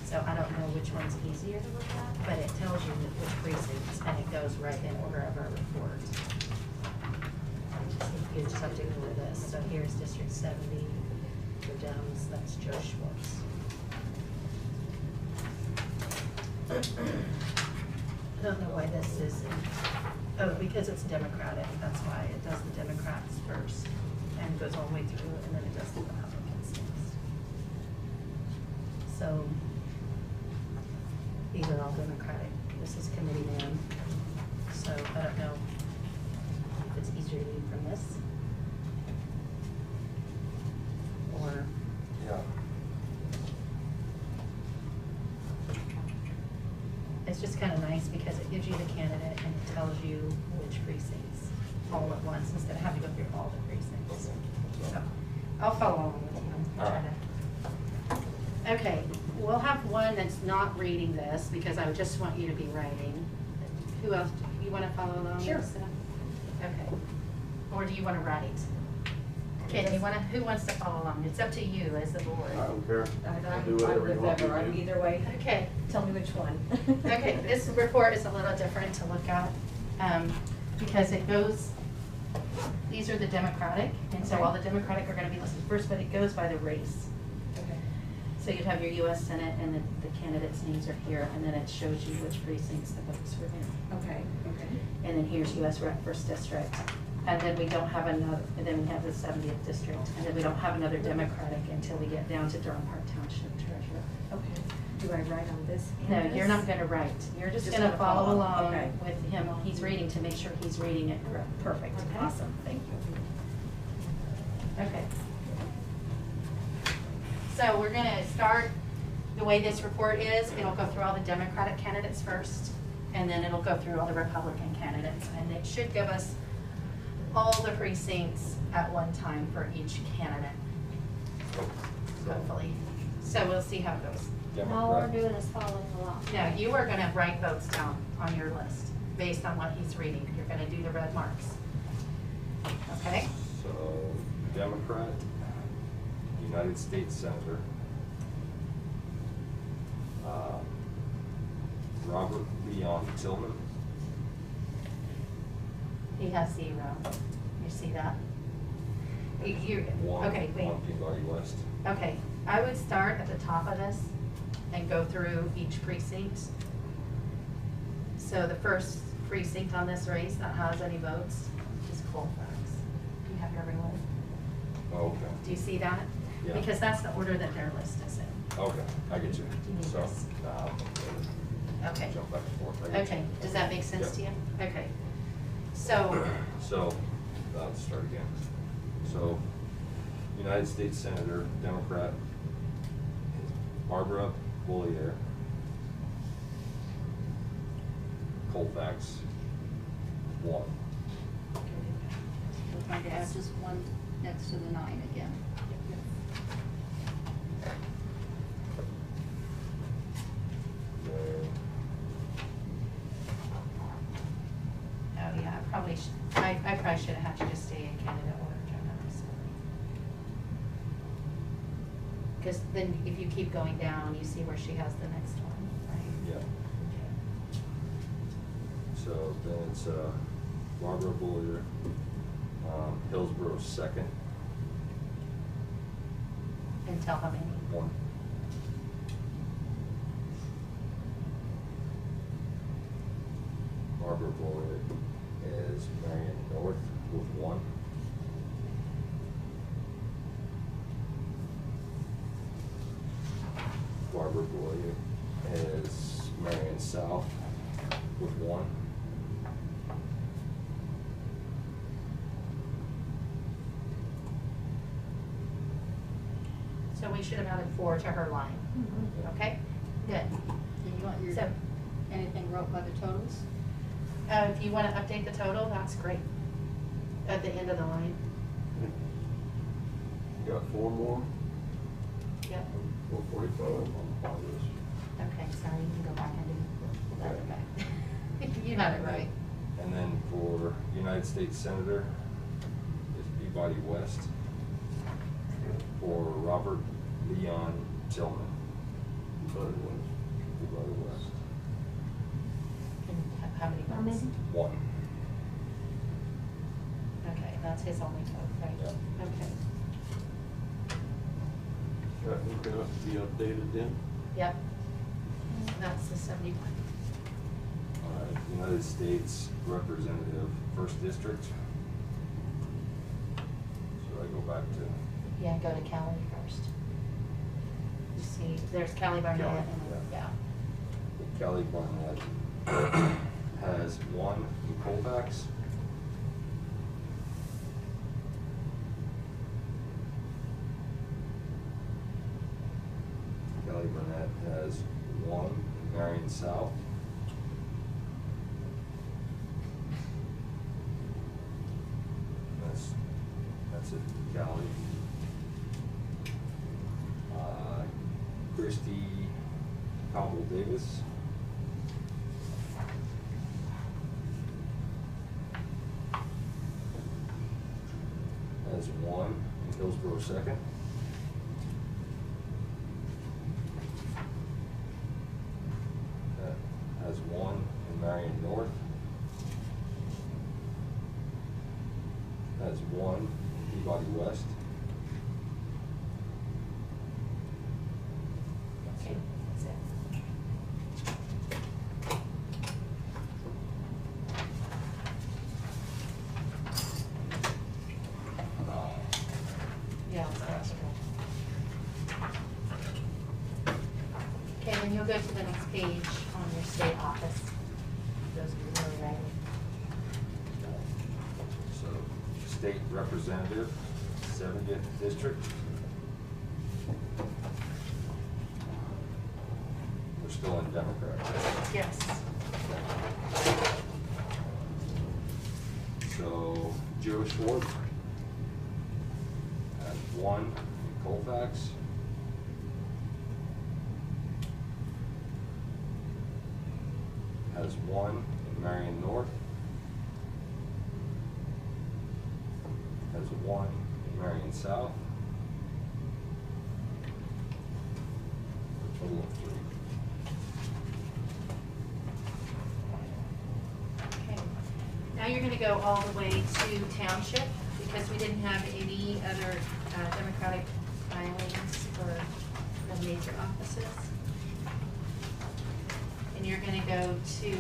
So I don't know which one's easier to look at, but it tells you which precincts, and it goes right in order of our report. You just have to ignore this. So here's District 70, for Dems, that's Joe Schwartz. I don't know why this is, oh, because it's Democratic, that's why it does the Democrats first, and goes all the way through, and then it does the Republicans next. So, these are all Democratic, this is committee man, so I don't know if it's easier to read from this. Or, Yeah. it's just kind of nice because it gives you the candidate and it tells you which precincts all at once instead of having to go through all the precincts. So, I'll follow along with you. I'll try to- Okay, we'll have one that's not reading this because I just want you to be writing. Who else, you want to follow along? Sure. Lisa? Okay. Or do you want to write? Okay, who wants to follow along? It's up to you as the board. I don't care. I'm I'll do whatever you want me I'm to do. either way. Okay. Tell me which one. Okay, this report is a little different to look at, because it goes, these are the Democratic, and so all the Democratic are gonna be listed first, but it goes by the race. Okay. So you'd have your US Senate and the candidates' names are here, and then it shows you which precincts the votes were in. Okay, okay. And then here's US Rep first district. And then we don't have another, and then we have the 70th district, and then we don't have another Democratic until we get down to Durham Park Township Treasurer. Okay. Do I write on this? No, and you're this? not gonna write. You're just Just gonna gonna follow follow. along Okay. with him while he's reading to make sure he's reading it correct. Perfect. Okay. Awesome, thank you. Okay. So we're gonna start, the way this report is, it'll go through all the Democratic candidates first, and then it'll go through all the Republican candidates, and it should give us all the precincts at one time for each candidate, hopefully. So we'll see how it goes. All we're doing is following along. No, you are gonna write votes down on your list based on what he's reading. You're gonna do the red marks. Okay? So, Democrat, United States Senator, Robert Leon Tillman, He has 0. You see that? You, one, okay, wait. one Peabody West. Okay, I would start at the top of this and go through each precinct. So the first precinct on this race that has any votes is Colfax. Do you have everyone? Okay, Do you see that? Yeah. Because that's the order that their list is in. okay, I get you. you need So, this? Okay. jump back and forth. I get Okay, you. does that make sense to you? Yeah. Okay. So, So, let's start again. So, United States Senator, Democrat, is Barbara Bollier. Colfax, 1. We're trying to add just one next to the 9 again. oh yeah, I probably should have had you just stay in candidate order, Jenna, I'm sorry. Because then if you keep going down, you see where she has the next one, right? Yeah. So then it's Barbara Bollier, Hillsborough 2nd, And tell how many. 1. Barbara Bollier is has Marion North with 1. Barbara Boyer has Marion South with 1. So we should have added 4 to her line. Okay, good. Do you want your, So, anything wrote by the totals? if you want to update the total, that's great. At the end of the line. You got 4 more? Yep. 445 on this. Okay, sorry, you can go back and do that. Okay. You have it right. And then for United States Senator is Peabody West for Robert Leon Tillman. Peabody West. Peabody West. And how many How votes? many? 1. Okay, that's his only vote, right? Yeah. Okay. That one's gonna have to be updated then? Yep. That's the 71. All right, United States Representative, 1st District. Should I go back to? Yeah, go to Kelly first. You see, there's Kelly Barnett. Kelly, And yeah. Kelly Barnett has 1 in Colfax. Kelly Barnett has 1 in Marion South. That's it, Kelly. Christy Cobble Davis. Has 1 in Hillsborough 2nd. Has 1 in Marion North. Has 1 in Peabody West. Okay, that's it. Yeah, that's right. Okay, then you'll go to the next page on your state office. Those are really ready. So, State Representative, 70th District. We're still in Democrat. Yes. So, Joe Schwartz has 1 in Colfax. Has 1 in Marion North. Has 1 in Marion South. A total of 3. Okay. Now you're gonna go all the way to township, because we didn't have any other Democratic filings for the major offices. And you're gonna go to,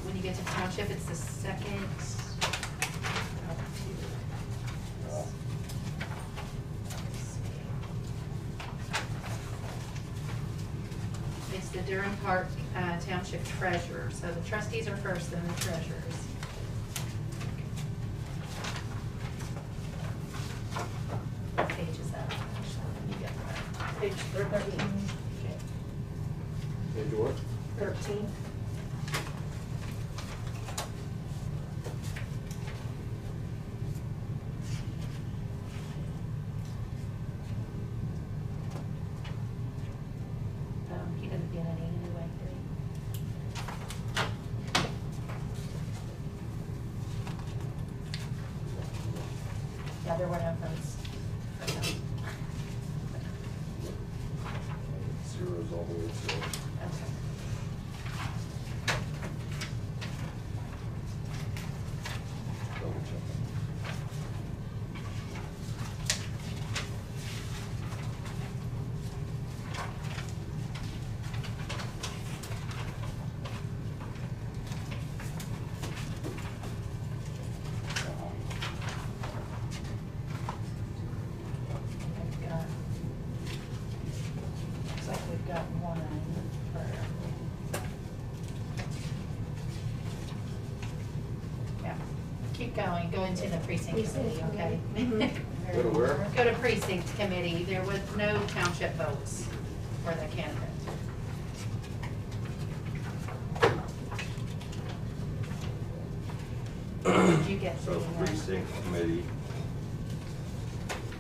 when you get to township, it's the second. It's the Durham Park Township Treasurer. So the trustees are first, then the treasurers. What page is that? Actually, you get that. Page 13. Page what? 13. He doesn't get any anyway, do he? Yeah, there were no votes. Zeros all the way to. Okay. Double check. going, go into the precinct committee, okay? Go to where? Go to precinct committee. There was no township votes for the candidate. Did you get So the, precinct committee,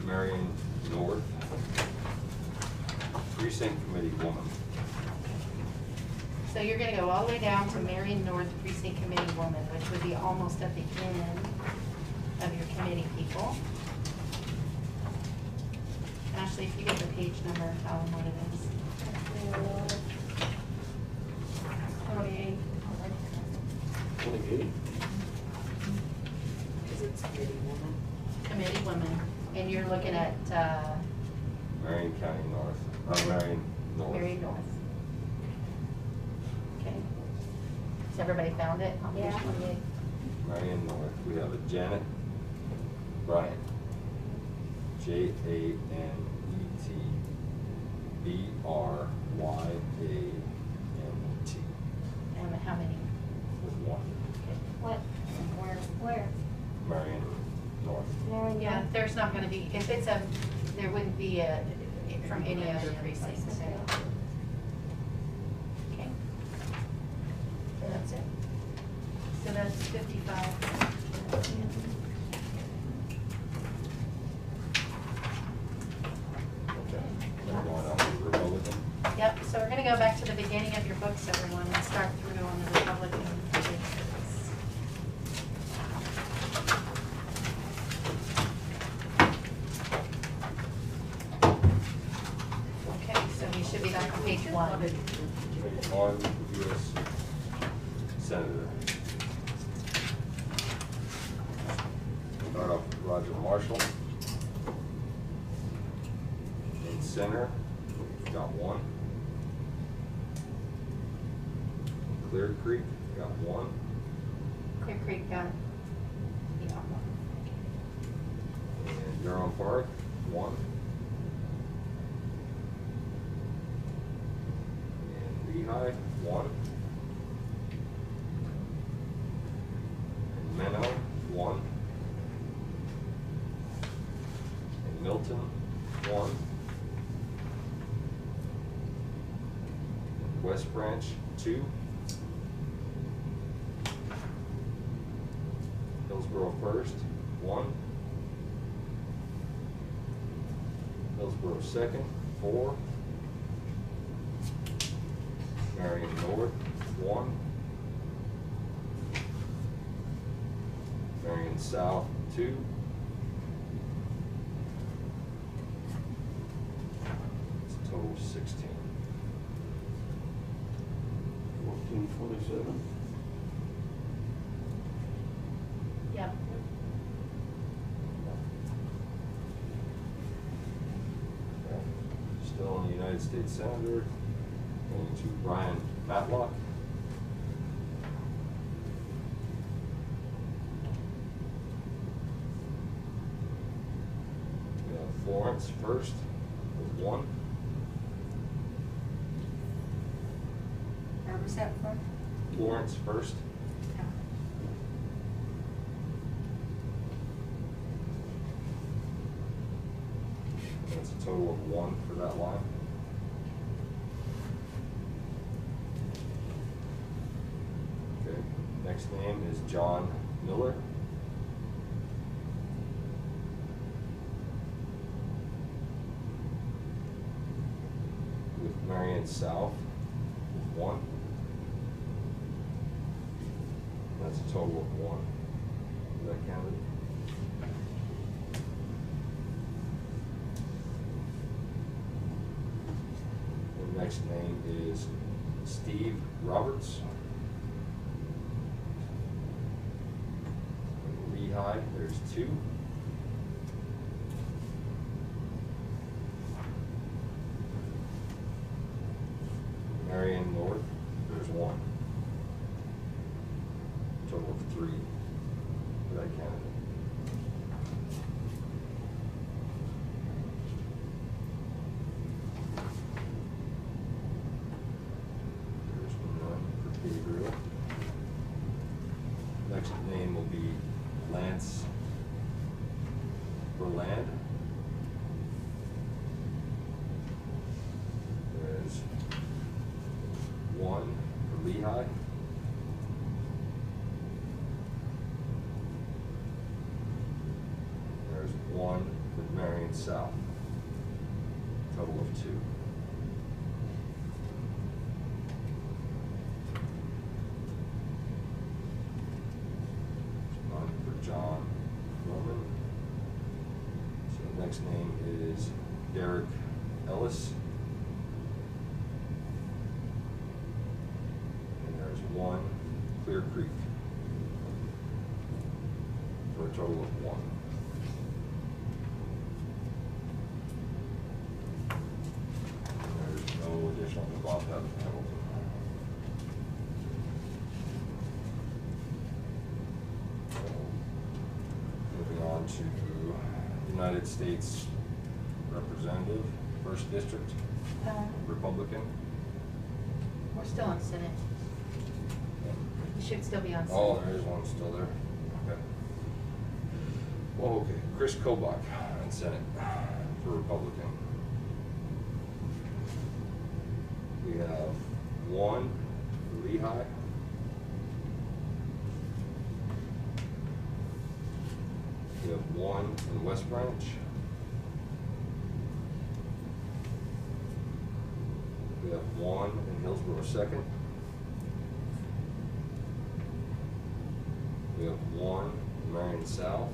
Marion North. Precinct committee woman. So you're gonna go all the way down to Marion North Precinct Committee woman, which would be almost at the end of your committee people. Ashley, if you get the page number, tell them what it is. 28. 28. Because it's committee woman. Committee woman, and you're looking at, Marion County North, Marion North. Marion North. Okay. Has everybody found it on page Yeah. 28? Marion North, we have a Janet Bryant. JANET BRYANT And how many? with one. What? Where? Marion North. Marion. Yeah, there's not gonna be, if it's a, there wouldn't be a, from any other precinct. Okay. So that's it. So that's 55. Okay. Then going on to Republican. Yep, so we're gonna go back to the beginning of your books, everyone, and start through on the Republican pages. Okay, so we should be back on page 1. Page 1, U.S. Senator. Start off with Roger Marshall. In center, got 1. Clear Creek, got 1. Clear Creek got, yeah, 1. And Durham Park, 1. And Lehigh, 1. And Menno, 1. And Milton, 1. And West Branch, 2. Hillsborough First, 1. Hillsborough Second, 4. Marion North, 1. Marion South, 2. It's a total of 16. 1427. Yep. Okay. Still in the United States Senator, going to Brian Matlock. We have Florence First with 1. Where was that from? Florence First. That's a total of 1 for that line. Okay, next name is John Miller. With Marion South, with 1. That's a total of 1 for that candidate. The next name is Steve Roberts. In Lehigh, there's 2. Marion North, there's 1. Total of 3 for that candidate. There's 1 for Gabriel. Next name will be Lance Lehigh. There's one for Marion South. Total of 2. None for John Roman. So the next name is Derek Ellis. And there's 1 Clear Creek. For a total of 1. There's no additional involved out of Hamilton. Moving on to United States Representative, 1st District, Republican. We're still on Senate. You should still be on Senate. Oh, there is one still there. Okay. Well, okay, Chris Kobach in Senate for Republican. We have 1 for Lehigh. We have 1 in West Branch. We have 1 in Hillsborough 2nd. We have 1 in Marion South.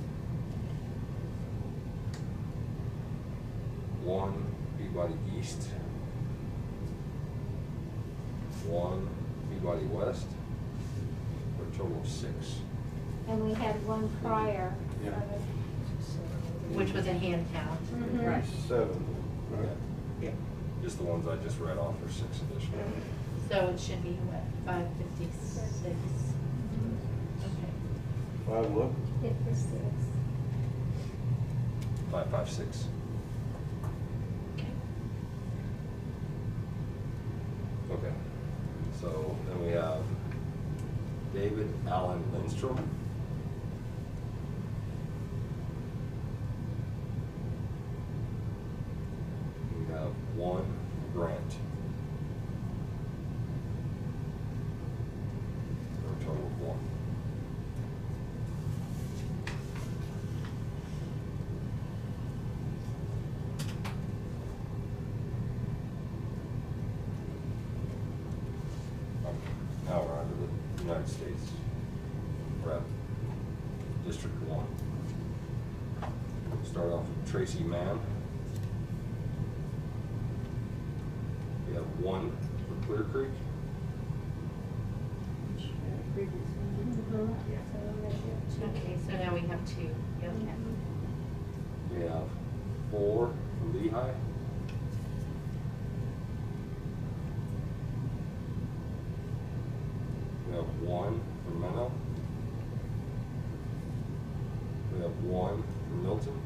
1 Peabody East. 1 Peabody West. For a total of 6. And we had one prior. Yeah. Which was in hand count. Mhm. Right. 7, right? Yeah. Just the ones I just read off are 6 additional. So it should be what, 556? Okay. 5 what? 56. 556. Okay. So then we have David Allen Lindstrom. We have 1 Grant. For a total of 1. Now we're on to the United States Rep, District 1. Start off with Tracy Mann. We have 1 for Clear Creek. Okay, so now we have 2. Yep. We have 4 for Lehigh. We have 1 for Menno. We have 1 for Milton.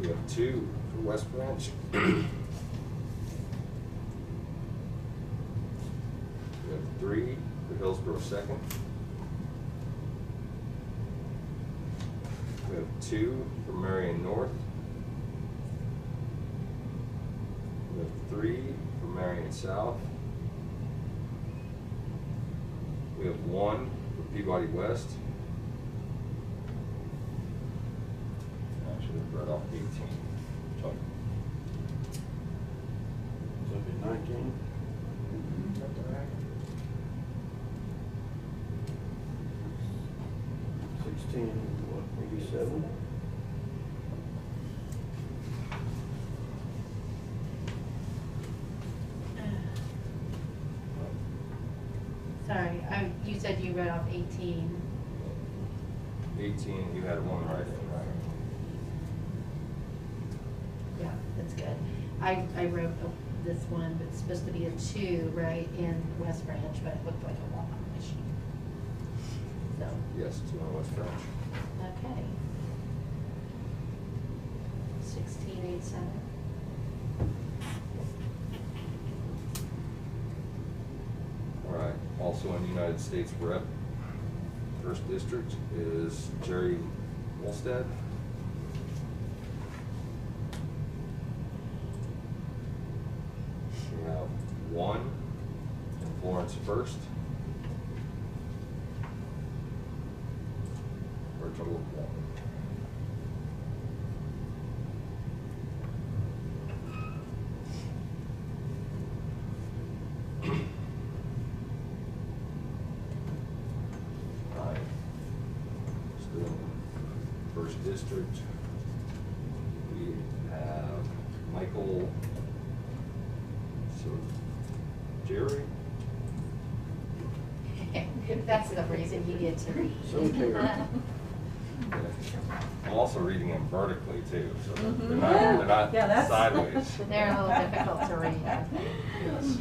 We have 2 for West Branch. We have 3 for Hillsborough 2nd. We have 2 for Marion North. We have 3 for Marion South. We have 1 for Peabody West. I should have read off 18. Sorry. So it'd be 19? 16, what, 87? Sorry, you said you read off 18. 18, you had 1 right. Yeah, that's good. I wrote this one, but it's supposed to be a 2, right, in West Branch, but it looked like a 1 on my sheet. So, Yes, 2 on West Branch. okay. 1687. All right, also in United States Rep, 1st District is Jerry Wolstad. We one in Florence First. For a total of one. Alright. Still in First District. We have Michael, so Jerry. That's the reason you get to read. So Terry. I'm also reading them vertically too, so they're Yeah, not that's- sideways. They're a little difficult to read. Yes.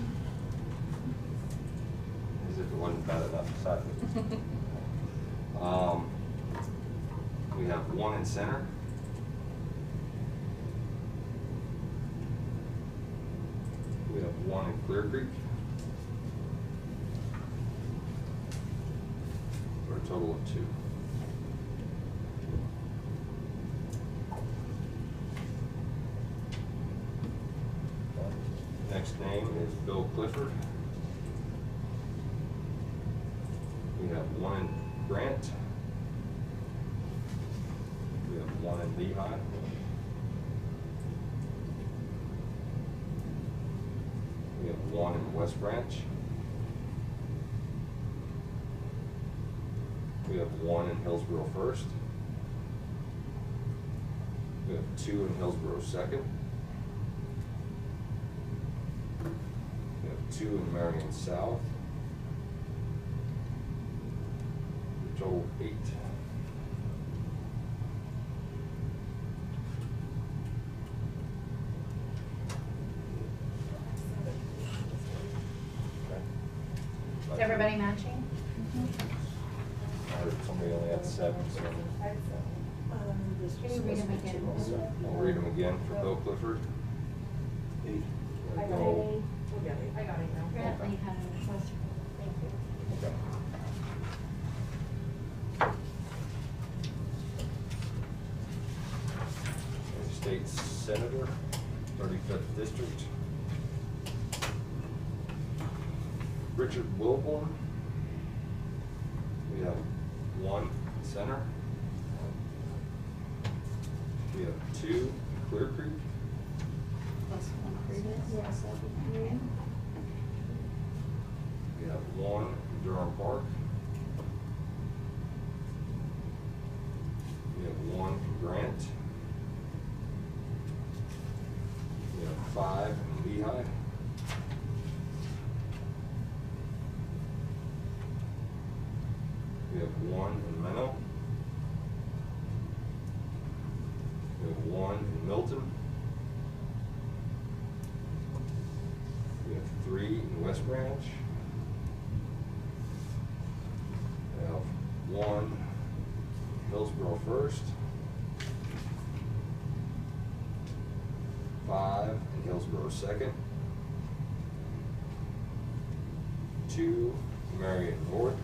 As if it wasn't bad enough sideways. We have one in center. We have one in Clear Creek. For a total of two. Next name is Bill Clifford. We have one in Grant. We have one in Lehigh. We have one in West Branch. We have one in Hillsborough First. We have two in Hillsborough Second. We have two in Marion South. Total 8. Is everybody matching? I heard somebody only had 7, so Can you read them again? I'll read them again for Bill Clifford. I got it. Go. I got it now. Grant Lehigh, West. Thank you. Okay. State Senator, 35th District. Richard Wilborn. We have one center. We have two Clear Creek. Plus one previous. Yes, that'd be great. We have one Durham Park. We have one Grant. We have 5 in Lehigh. We have one in Menno. We have one in Milton. We have 3 in West Branch. We have one Hillsborough First. 5 in Hillsborough Second. 2 Marion North.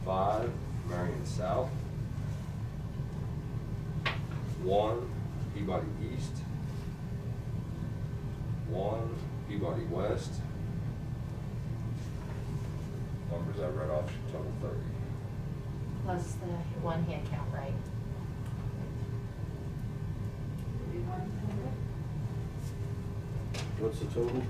5 Marion South. 1 Peabody East. 1 Peabody West. Numbers I read off should total 30. Plus the one hand count, right? What's the total?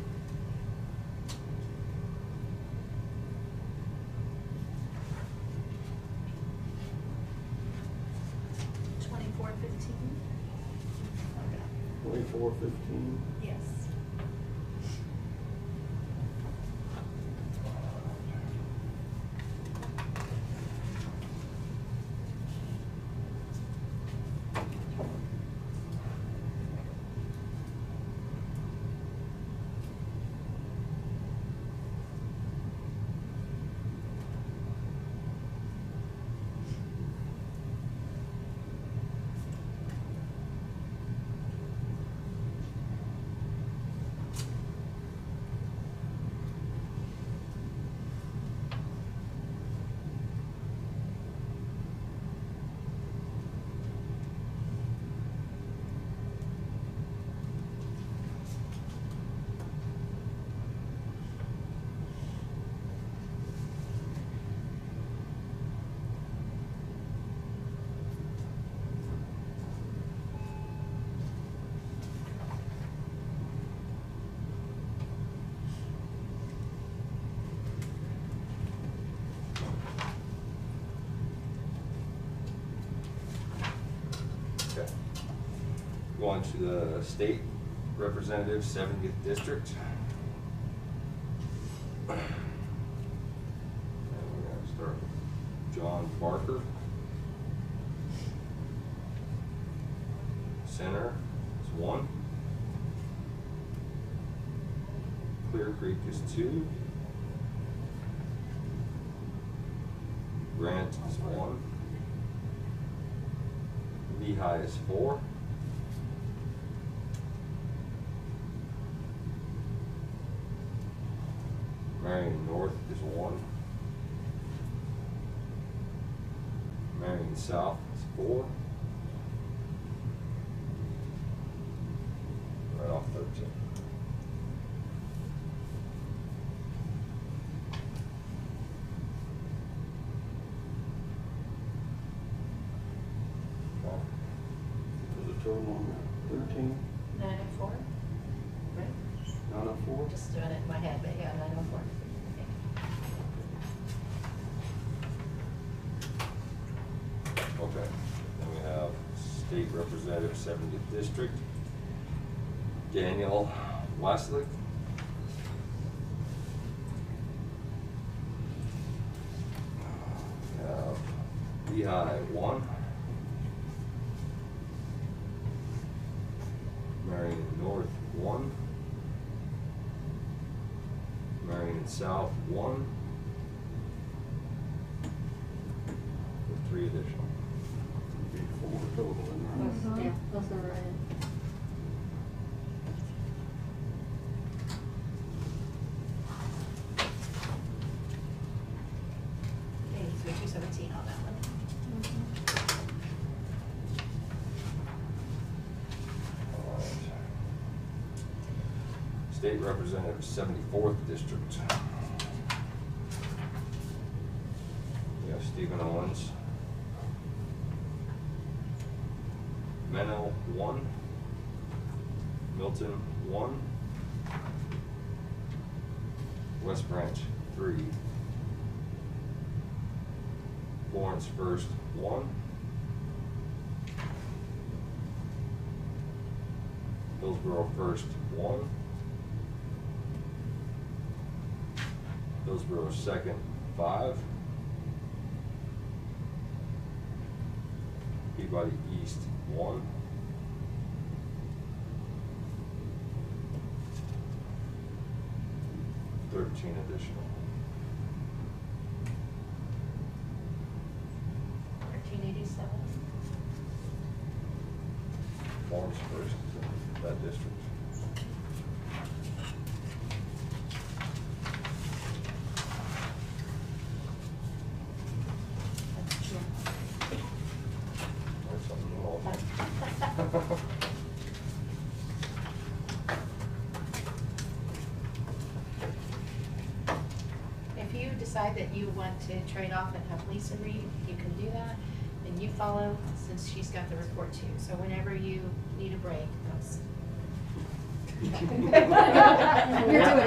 $24.15. Yes. on to the state representative, 70th district. And we're gonna start with John Barker. Center is 1. Clear Creek is 2. Grant is 1. Lehigh is 4. Marion North is 1. Marion South is 4. Right off 13. For the total on that, 13, 904, right? 904? Just doing it in my head, but yeah, 904. Okay, then we have State Representative 70th District, Daniel Westlick. We have Lehigh 1. Marion North 1. Marion South 1. With 3 additional. Be 4 total in there. Yeah, those are right. Okay, so 217 on that one. All right. State Representative 74th District. We have Stephen Owens. Mennel 1. Milton 1. West Branch 3. Florence First 1. Hillsborough First 1. Hillsborough Second 5. Peabody East 1. $13 additional. 1387. Florence First is in that district. That's true. There's something new all the time. If you decide that you want to trade off and have Lisa read, you can do that. And you follow, since she's got the report too. So whenever you need a break, that's. You're doing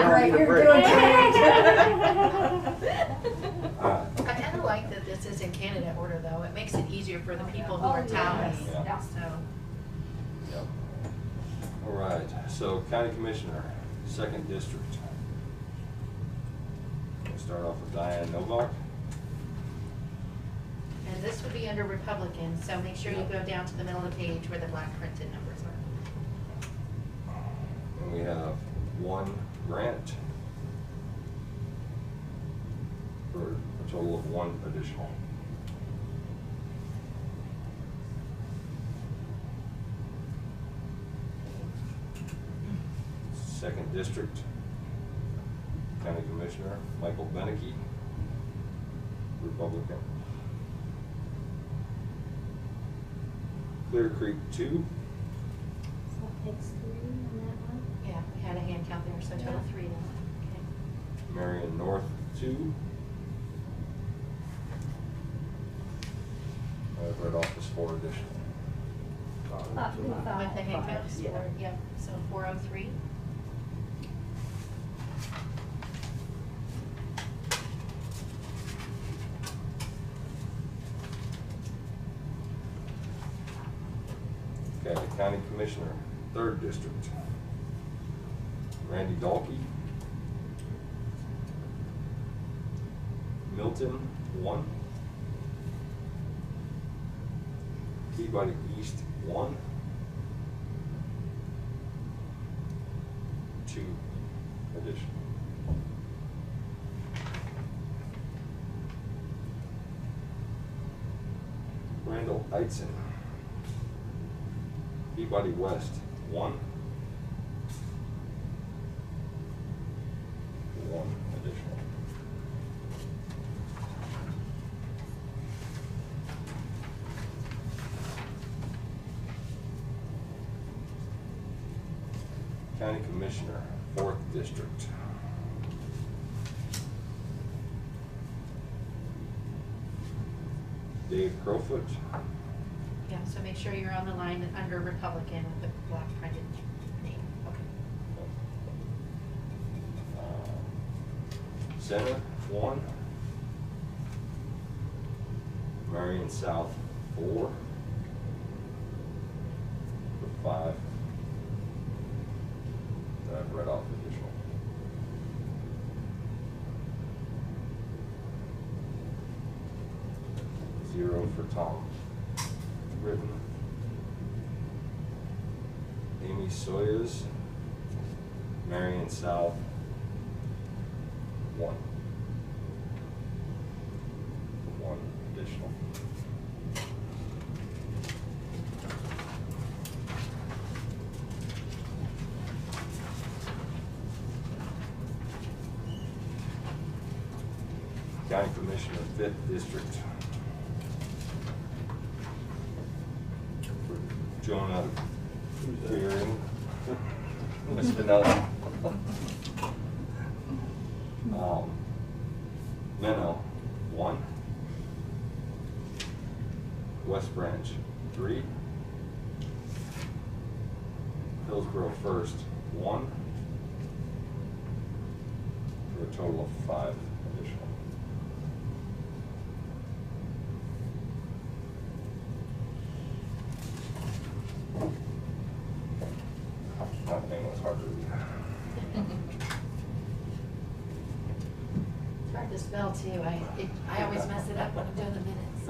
great, you're doing I kind of like that this is in candidate order, though. It makes it easier for the people who are tallying. Yeah. So, Yep. All right, so County Commissioner, 2nd District. We'll start off with Diane Novak. and this would be under Republican, so make sure you go down to the middle of the page where the black printed numbers are. And we have 1 grant for a total of 1 additional. Second District, County Commissioner Michael Beneke, Republican. Clear Creek 2, So it takes 3 on that one. Yeah, we had a hand count there, so total 3 now. Okay. Marion North 2. I've read off as 4 additional. With the hand counts, yeah, so 403. Okay, County Commissioner, 3rd District. Randy Dalkey. Milton, 1. Peabody East, 1. 2 additional. Randall Eitzen. Peabody West, 1. 1 additional. County Commissioner, 4th District. Dave Crowfoot. Yeah, so make sure you're on the line under Republican with the black printed name. Okay. Center, 1. Marion South, 4. 5. That I've read off additional. Zero for Tom Britton. Amy Sawyers, Marion South, 1. 1 additional. County Commissioner, 5th District. Jonah Fearing. Miss Vanilla. Minnow, 1. West Branch, 3. Hillsborough First, 1. For a total of 5 additional. That name was hard to read. It's hard to spell too. I always mess it up when I'm doing the minutes.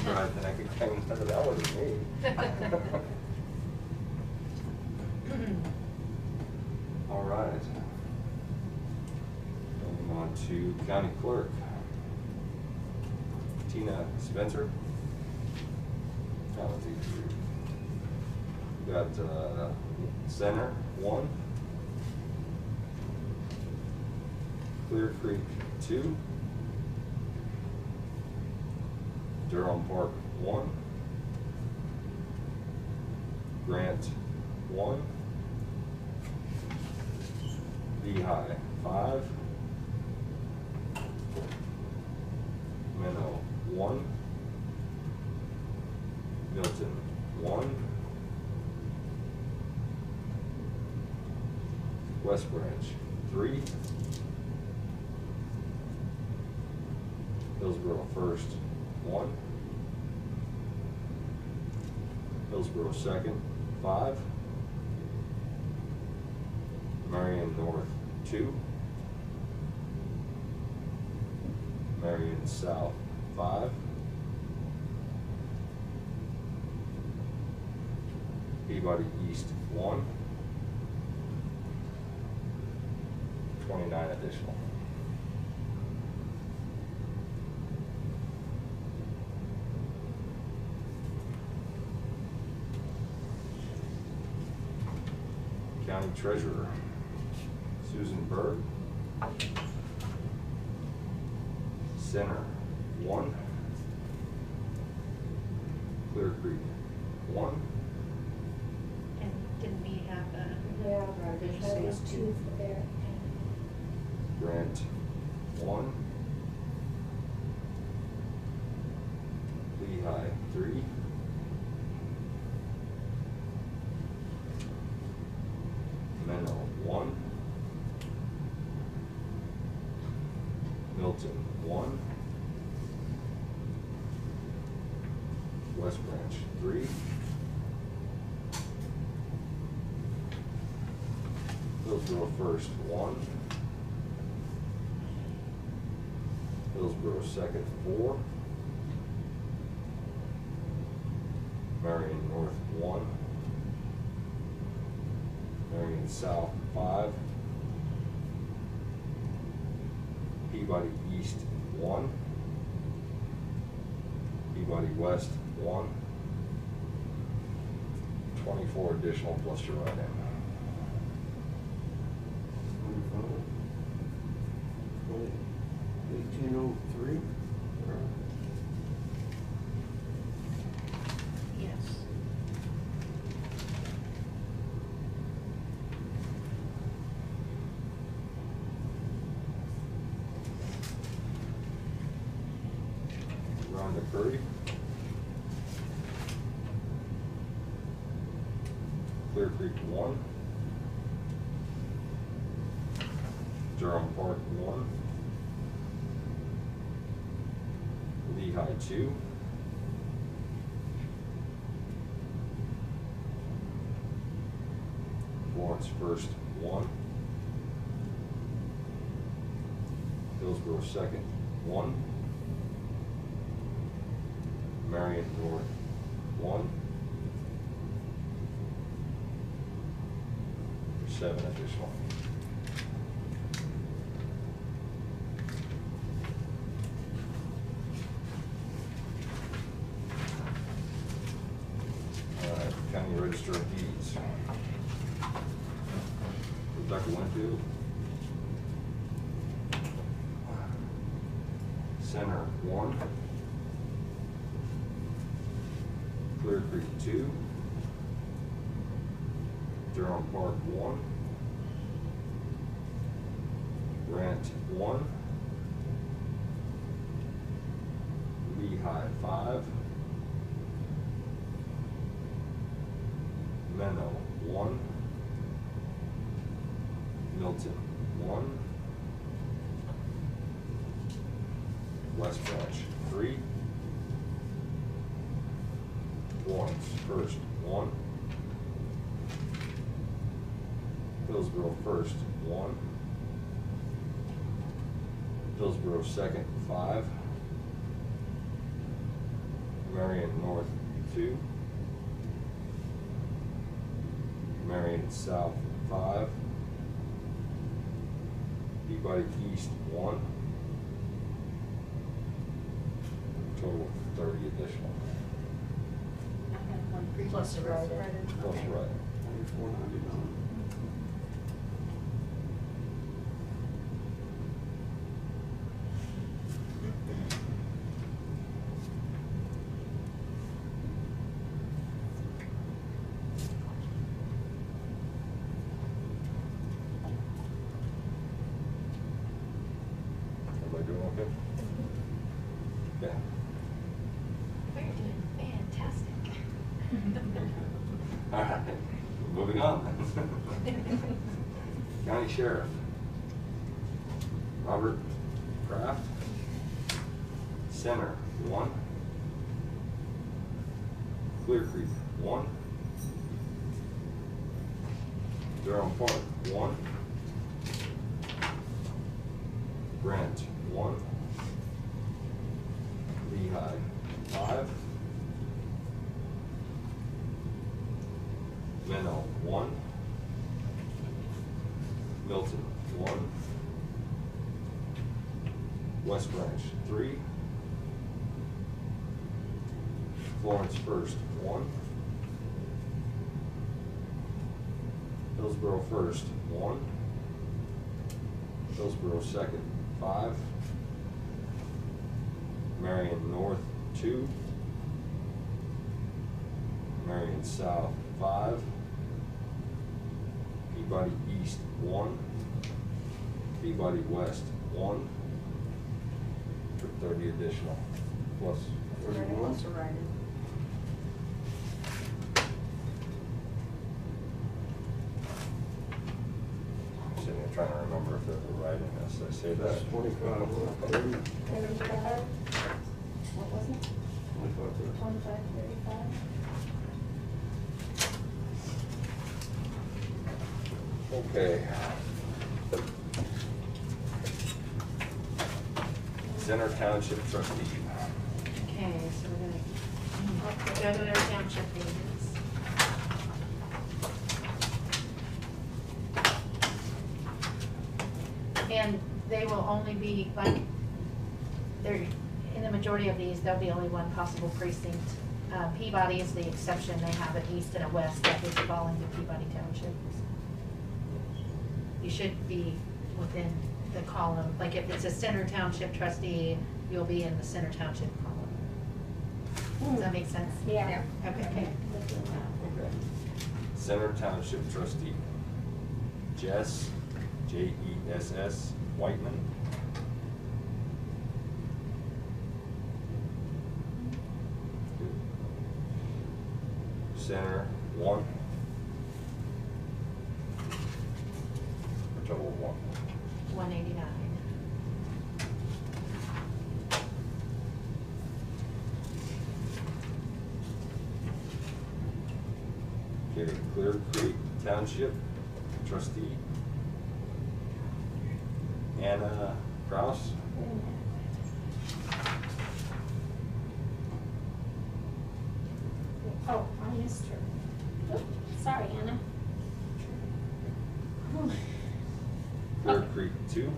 Right, then I could claim that wasn't me. All right. Moving on to County Clerk. Tina Spencer. Let's see. We got Center, 1. Clear Creek, 2. Durham Park, 1. Grant, 1. Lehigh, 5. Minnow, 1. Milton, 1. West Branch, 3. Hillsborough First, 1. Hillsborough Second, 5. Marion North, 2. Marion South, 5. Peabody East, 1. 29 additional. County Treasurer, Susan Berg. Center, 1. Clear Creek, 1. And didn't we have Yeah, there's 2 there. Grant, 1. Lehigh, 3. Menlo, 1. Milton, 1. West Branch, 3. Hillsborough First, 1. Hillsborough Second, 4. Marion North, 1. Marion South, 5. Peabody East, 1. Peabody West, 1. 24 additional plus your write-in. 1803? Yes. Rhonda Curry. Clear Creek, 1. Durham Park, 1. Lehigh, 2. Florence First, 1. Hillsborough Second, 1. Marion North, 1. 7 additional. County Register of Deeds. Rebecca Winfield. Center, 1. Clear Creek, 2. Durham Park, 1. Grant, 1. Lehigh, 5. Menno, 1. Milton, 1. West Branch, 3. Florence First, 1. Hillsborough First, 1. Hillsborough Second, 5. Marion North, 2. Marion South, 5. Peabody East, 1. Total of 30 additional. Plus the write-in. Plus right. 2499. Everybody doing okay? Yeah. We're doing fantastic. All right, moving on. County Sheriff. Robert Kraft. Center, 1. Clear Creek, 1. Durham Park, 1. Grant, 1. Lehigh, 5. Menno, 1. Milton, 1. West Branch, 3. Florence First, 1. Hillsborough First, 1. Hillsborough Second, 5. Marion North, 2. Marion South, 5. Peabody East, 1. Peabody West, 1. For 30 additional, plus 31. Plus the write-in. sitting here trying to remember if there's a right in this. Did I say that? That's 25, 30. 35, what was it? 25, 30. 25, 35? Okay. Center Township Trustee. Okay, so we're gonna go to our township meetings. And they will only be, like, they're, in the majority of these, there'll be only one possible precinct. Peabody is the exception. They have an east and a west that would fall into Peabody Township. You should be within the column, like if it's a Center Township trustee, you'll be in the Center Township column. Does that make sense? Yeah. Okay. Okay. Center Township Trustee. Jess, Jess Whiteman. Center, 1. A total of 1. 189. Okay, Clear Creek Township Trustee. Anna Kraus. Oh, I missed her. Oop, sorry, Anna. Clear Creek 2.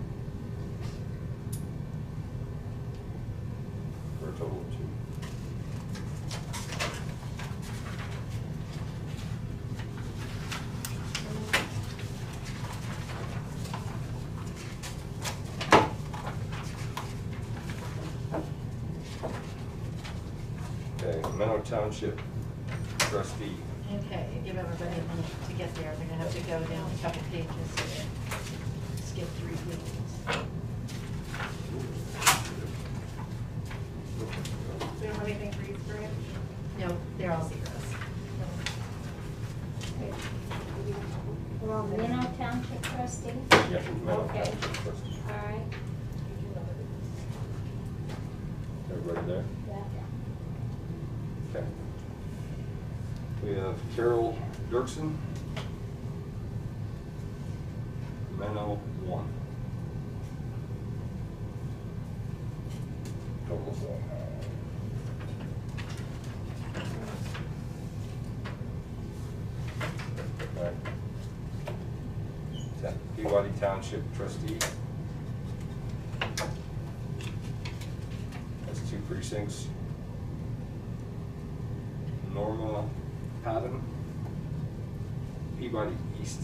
For a total of 2. Okay, Menno Township Trustee. Okay, give everybody a minute to get there. They're gonna have to go down a couple pages here. Skip 3 meetings. We don't have anything for East Branch? No, they're all zeros. We're on Minnow Township trustee? Yep, Menno Okay. Township Trustee. All right. Everybody there? Yeah. Okay. We have Carol Dirksen. Menno 1. Total of 1. Okay. Peabody Township Trustee. That's 2 precincts. Norma Patton. Peabody East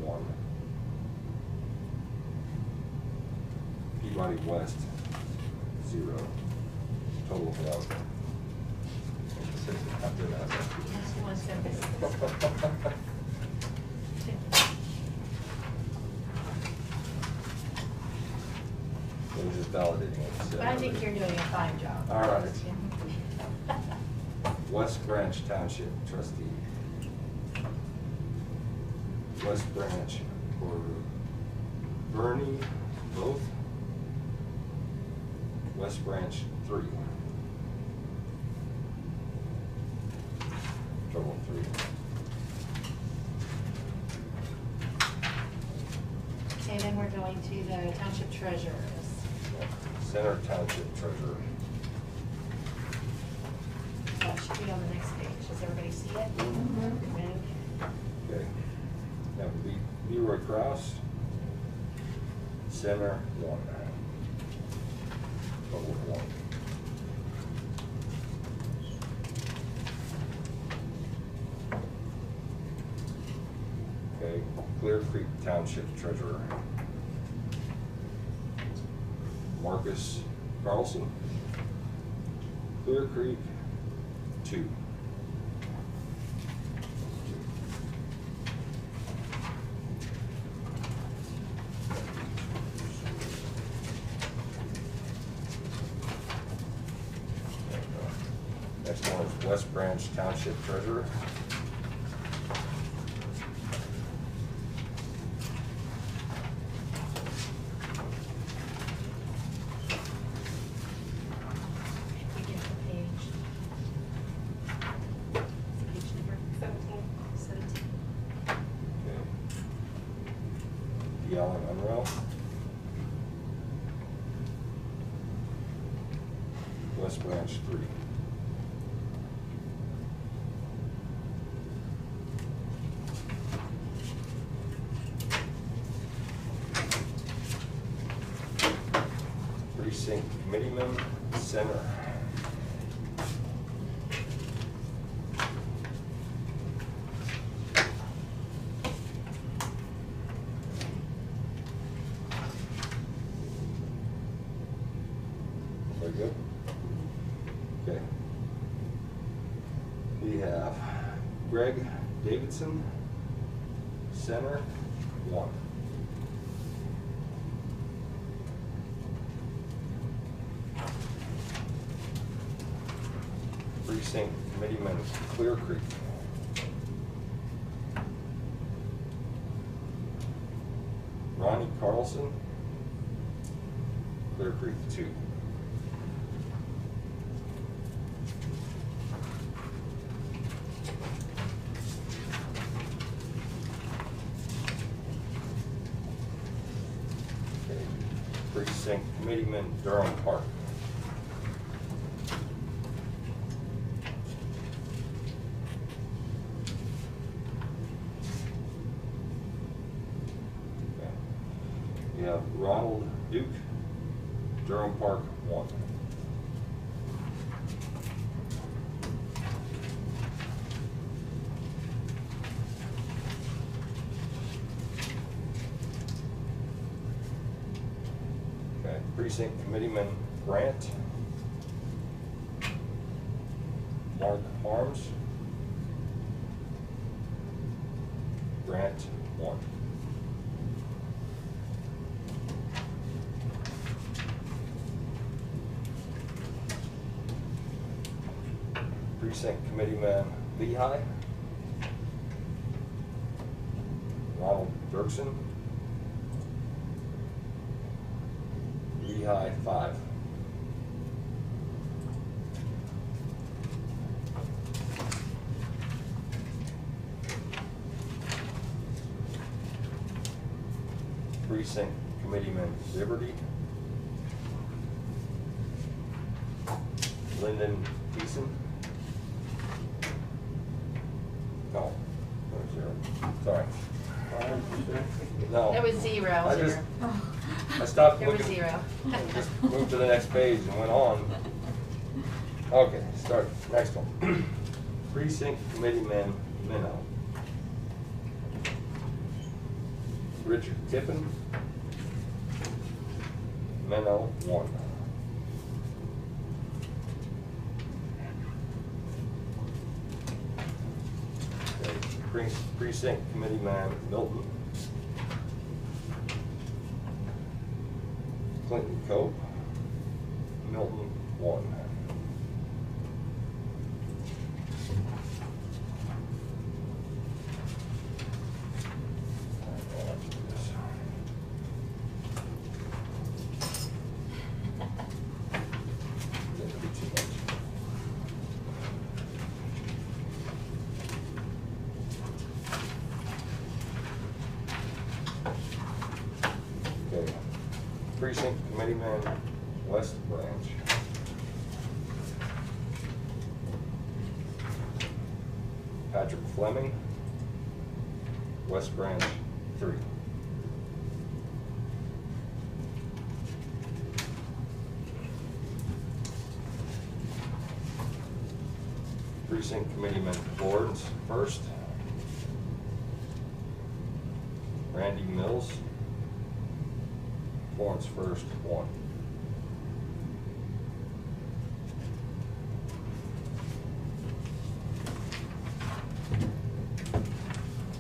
1. Peabody West 0. Total of 1. Yes, who wants to- We're just validating it. so- I think you're doing a fine job. All right. West Branch Township Trustee. West Branch for Bernie both. West Branch 3. Total of 3. Okay, then we're going to the township treasurers. Center Township Treasurer. That should be on the next page. Does everybody see it? Mhm. Okay. Now Leroy Kraus. Center 1. Total of 1. Okay, Clear Creek Township Treasurer. Marcus Carlson. Clear Creek 2. Next one is West Branch Township Treasurer. We get the page. Page number 17. 17. Okay. P. Allen Unruh. West Branch 3. Precinct Committeeman, Center. Very good. Okay. We have Greg Davidson, Center 1. Precinct Committeeman, Clear Creek. Ronnie Carlson, Clear Creek 2. Okay. Precinct Committeeman, Durham Park. We have Ronald Duke, Durham Park 1. Okay, Precinct Committeeman Grant, Mark Harms, Grant 1. Precinct Committeeman Lehigh, Ronald Dirksen, Lehigh 5. Precinct Committeeman Liberty, Lyndon Thiessen. No, no, 0. Sorry. 5%. No. There was 0. I just, I stopped There was looking. 0. Just moved to the next page and went on. Okay, start, next one. Precinct Committeeman Minnow. Richard Tippin, Minnow 1. Okay, Precinct Committeeman Milton, Clinton Cope, Milton 1. Okay, Precinct Committeeman West Branch. Patrick Fleming, West Branch 3. Precinct Committeeman Florence First, Randy Mills, Florence First 1.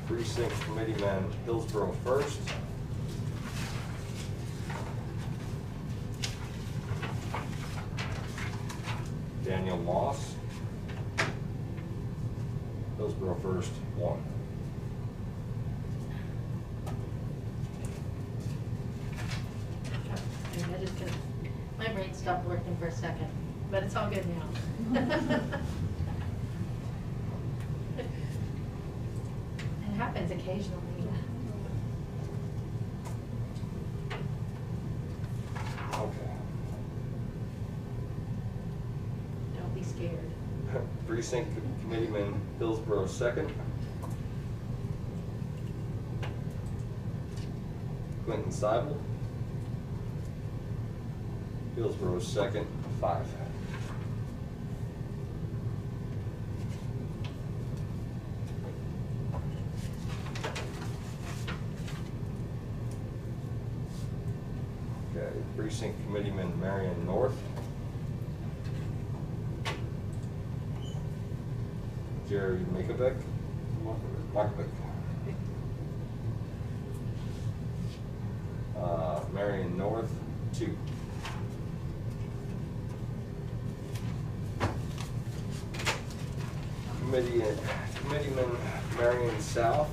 Precinct Committeeman Hillsborough First, Daniel Moss, Hillsborough First 1. I just couldn't, my brain stopped working for a second, but it's all good now. It happens occasionally. Precinct Committeeman Hillsborough second. Quentin Seibel. Hillsborough second, 5. Okay, Precinct Committeeman Marion North. Jerry Makovic. Marion North, 2. Committeeman Marion South.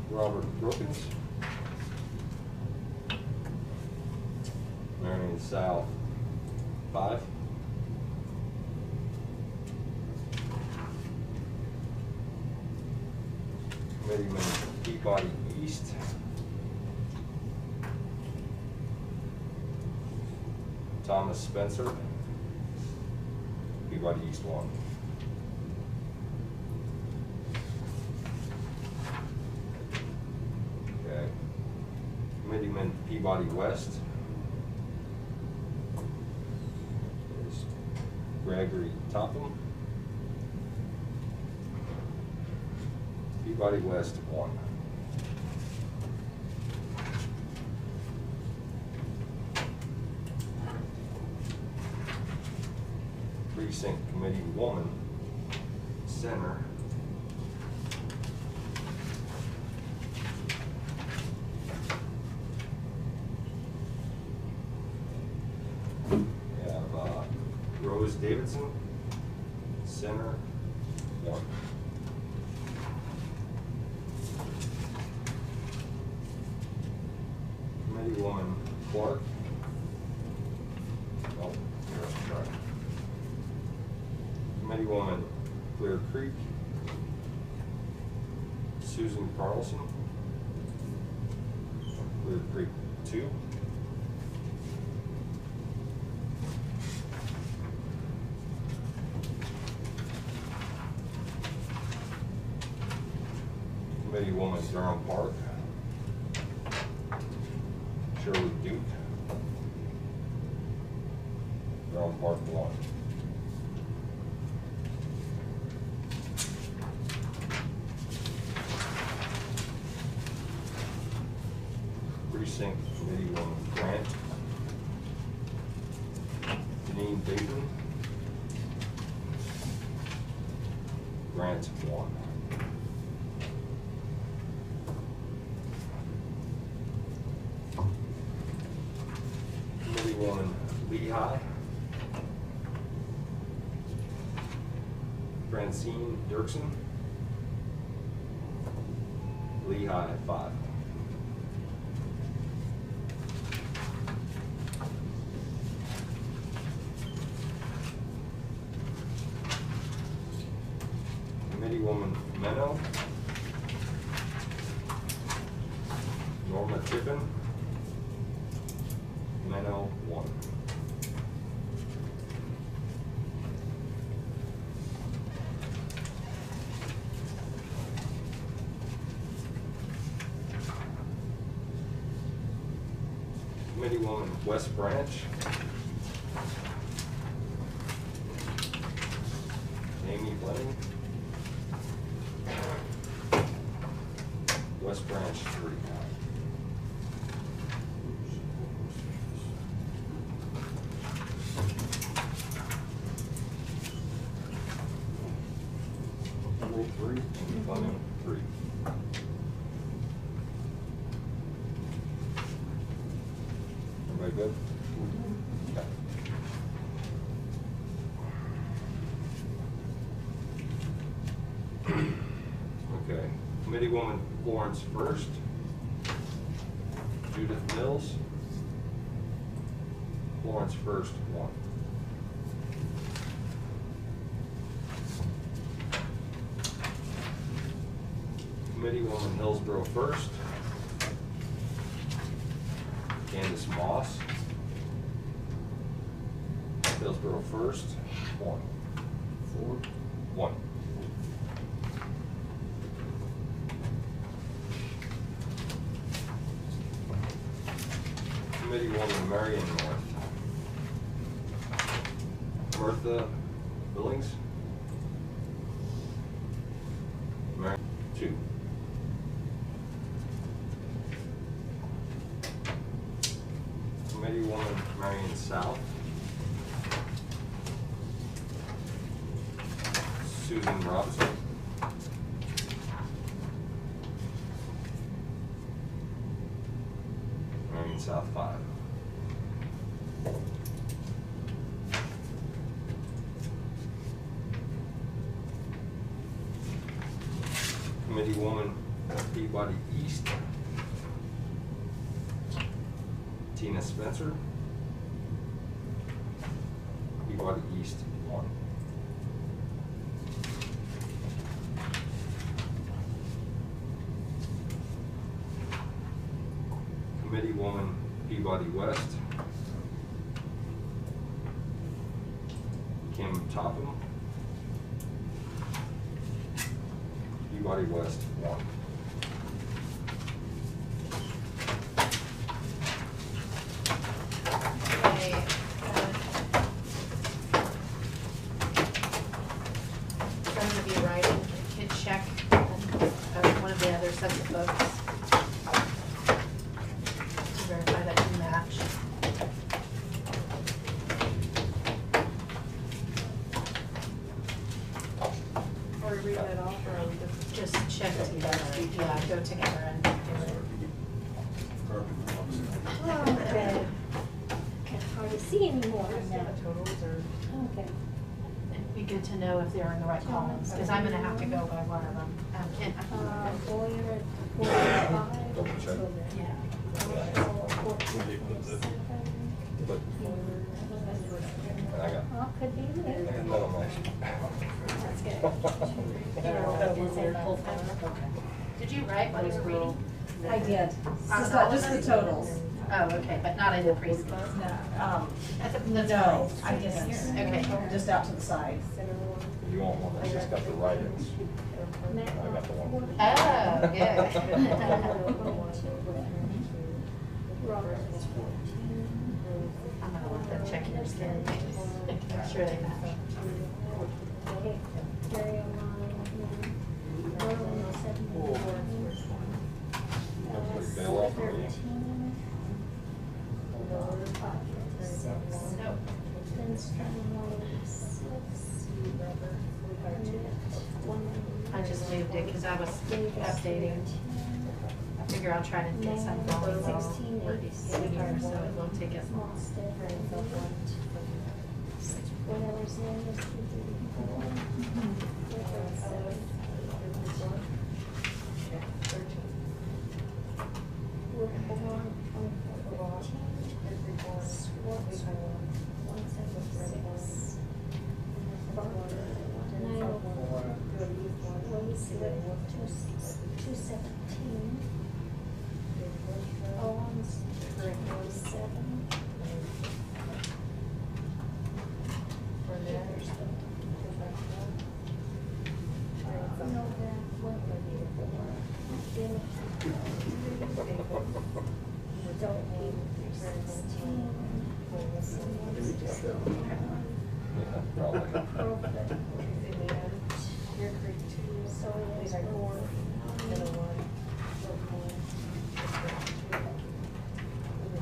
Robert Brookins. Marion South, 5. Committeeman Peabody East. Thomas Spencer. Peabody East 1. Okay. Committeeman Peabody West is Gregory Topham. Peabody West 1. Precinct Committee Woman Center. We have Rose Davidson, Center 1. Committee Woman Clark. Oh, here, sorry. Committee Woman Clear Creek. Susan Carlson. Clear Creek 2. Committee Woman Durham Park. Shirley Duke. Durham Park 1. Precinct Committee Woman Grant. Janine Dayton. Grant 1. Committee Woman Lehigh. Francine Dirksen. Lehigh 5. Committee Woman Meno. Norma Tippin. Meno 1. Committee Woman West Branch. Amy Fleming. West Branch 3. Fleming 3. Everybody good? Okay. Okay. Committee Woman Florence First. Judith Mills. Florence First 1. Committee Woman Hillsborough First. Candace Moss. Hillsborough First, 1. 1. Committee Woman Marion North. Bertha Billings? Marion, 2. Committee Woman Marion South. Susan Robinson. Marion South 5. Committee Woman Peabody East. Tina Spencer. Peabody East 1. Committee Woman Peabody West. Kim Topham. Peabody West 1. Okay, those of you writing, could check one of the other sets of books to verify that you match. Are we reading it off, or are we just? Just check together, yeah, go together and do it. Okay. Can't hardly see anymore Just now. the totals, or? Okay. It'd be good to know if they're in the right columns, because I'm gonna have to go by one of them. Boyer at 45. Double check. Yeah. But I got, Well, could be I me. got none of my. That's good. Did you write what you were reading? I did. On Just all of just the them? totals. Oh, okay, but not in the preschool. That's No, fine. I didn't. Okay. Just out to the side. You want one that's just got the write-ins? I got the one. Oh, good. Robert is 14. I'm gonna let them check your skin. Make sure they match. Okay, Gary O'Malley, Merlin, 74. Hopefully bail off for me. 13. 556. Nope. Lindstrom, 186. I just moved it because I was updating. I figure I'll try to get some going while we're here, so it won't take us long. Whatever's in is 334. Swartz, 176. Barker, 904. Weasley, 217. Owens, 347. Yeah, probably.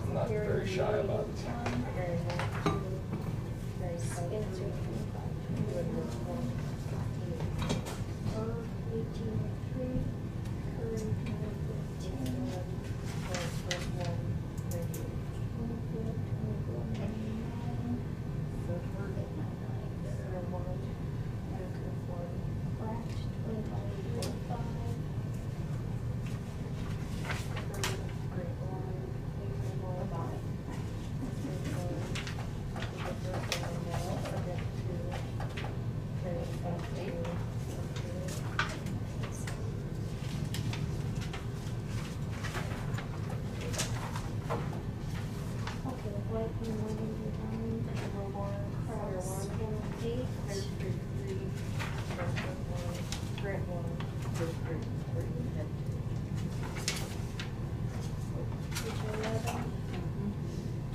I'm not very shy about it.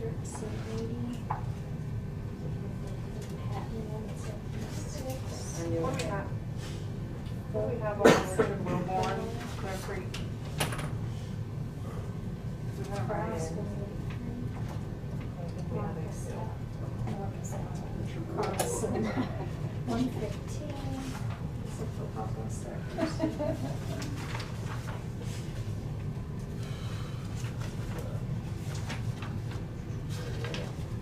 Dirksen 80. What we have on there, Wilborn, Clear Creek. We have our Carlson. Carlson. 115. Papa Circus.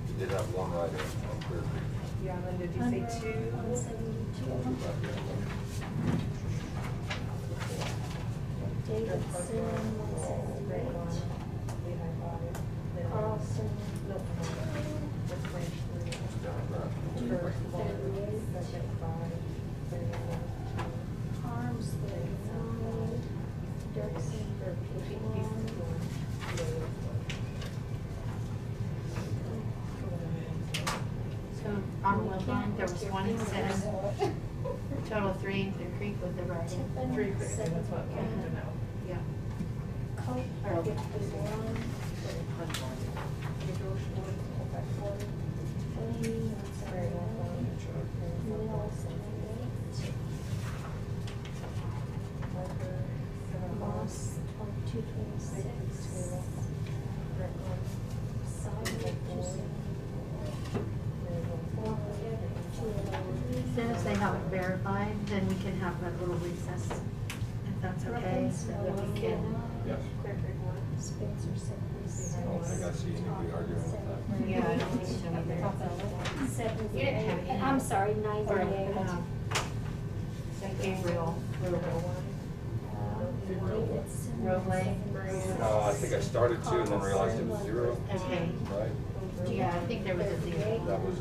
You did have one right on Clear Creek. Yeah, and then did you say two? 172. Davidson, 178. Carlson, 38. Harms, 39. Dirksen, 51. So on one line, there was 27, total 3 in Clear Creek with the writing. Three Creek, that's what we wanted to know. Yeah. Cope, 51. Clean, 171. Mills, 78. Moss, 2226. As soon as they have it verified, then we can have a little recess, if that's okay, so that we can. Yes. Spencer, I don't think I see anybody arguing with that. Yeah, I don't think so either. 78. You didn't have any. I'm sorry, Or, 98. Gabriel, Davidson. Robley. I think I started 2 and then realized it was 0, Okay, right? yeah, I think there was a 0. That was,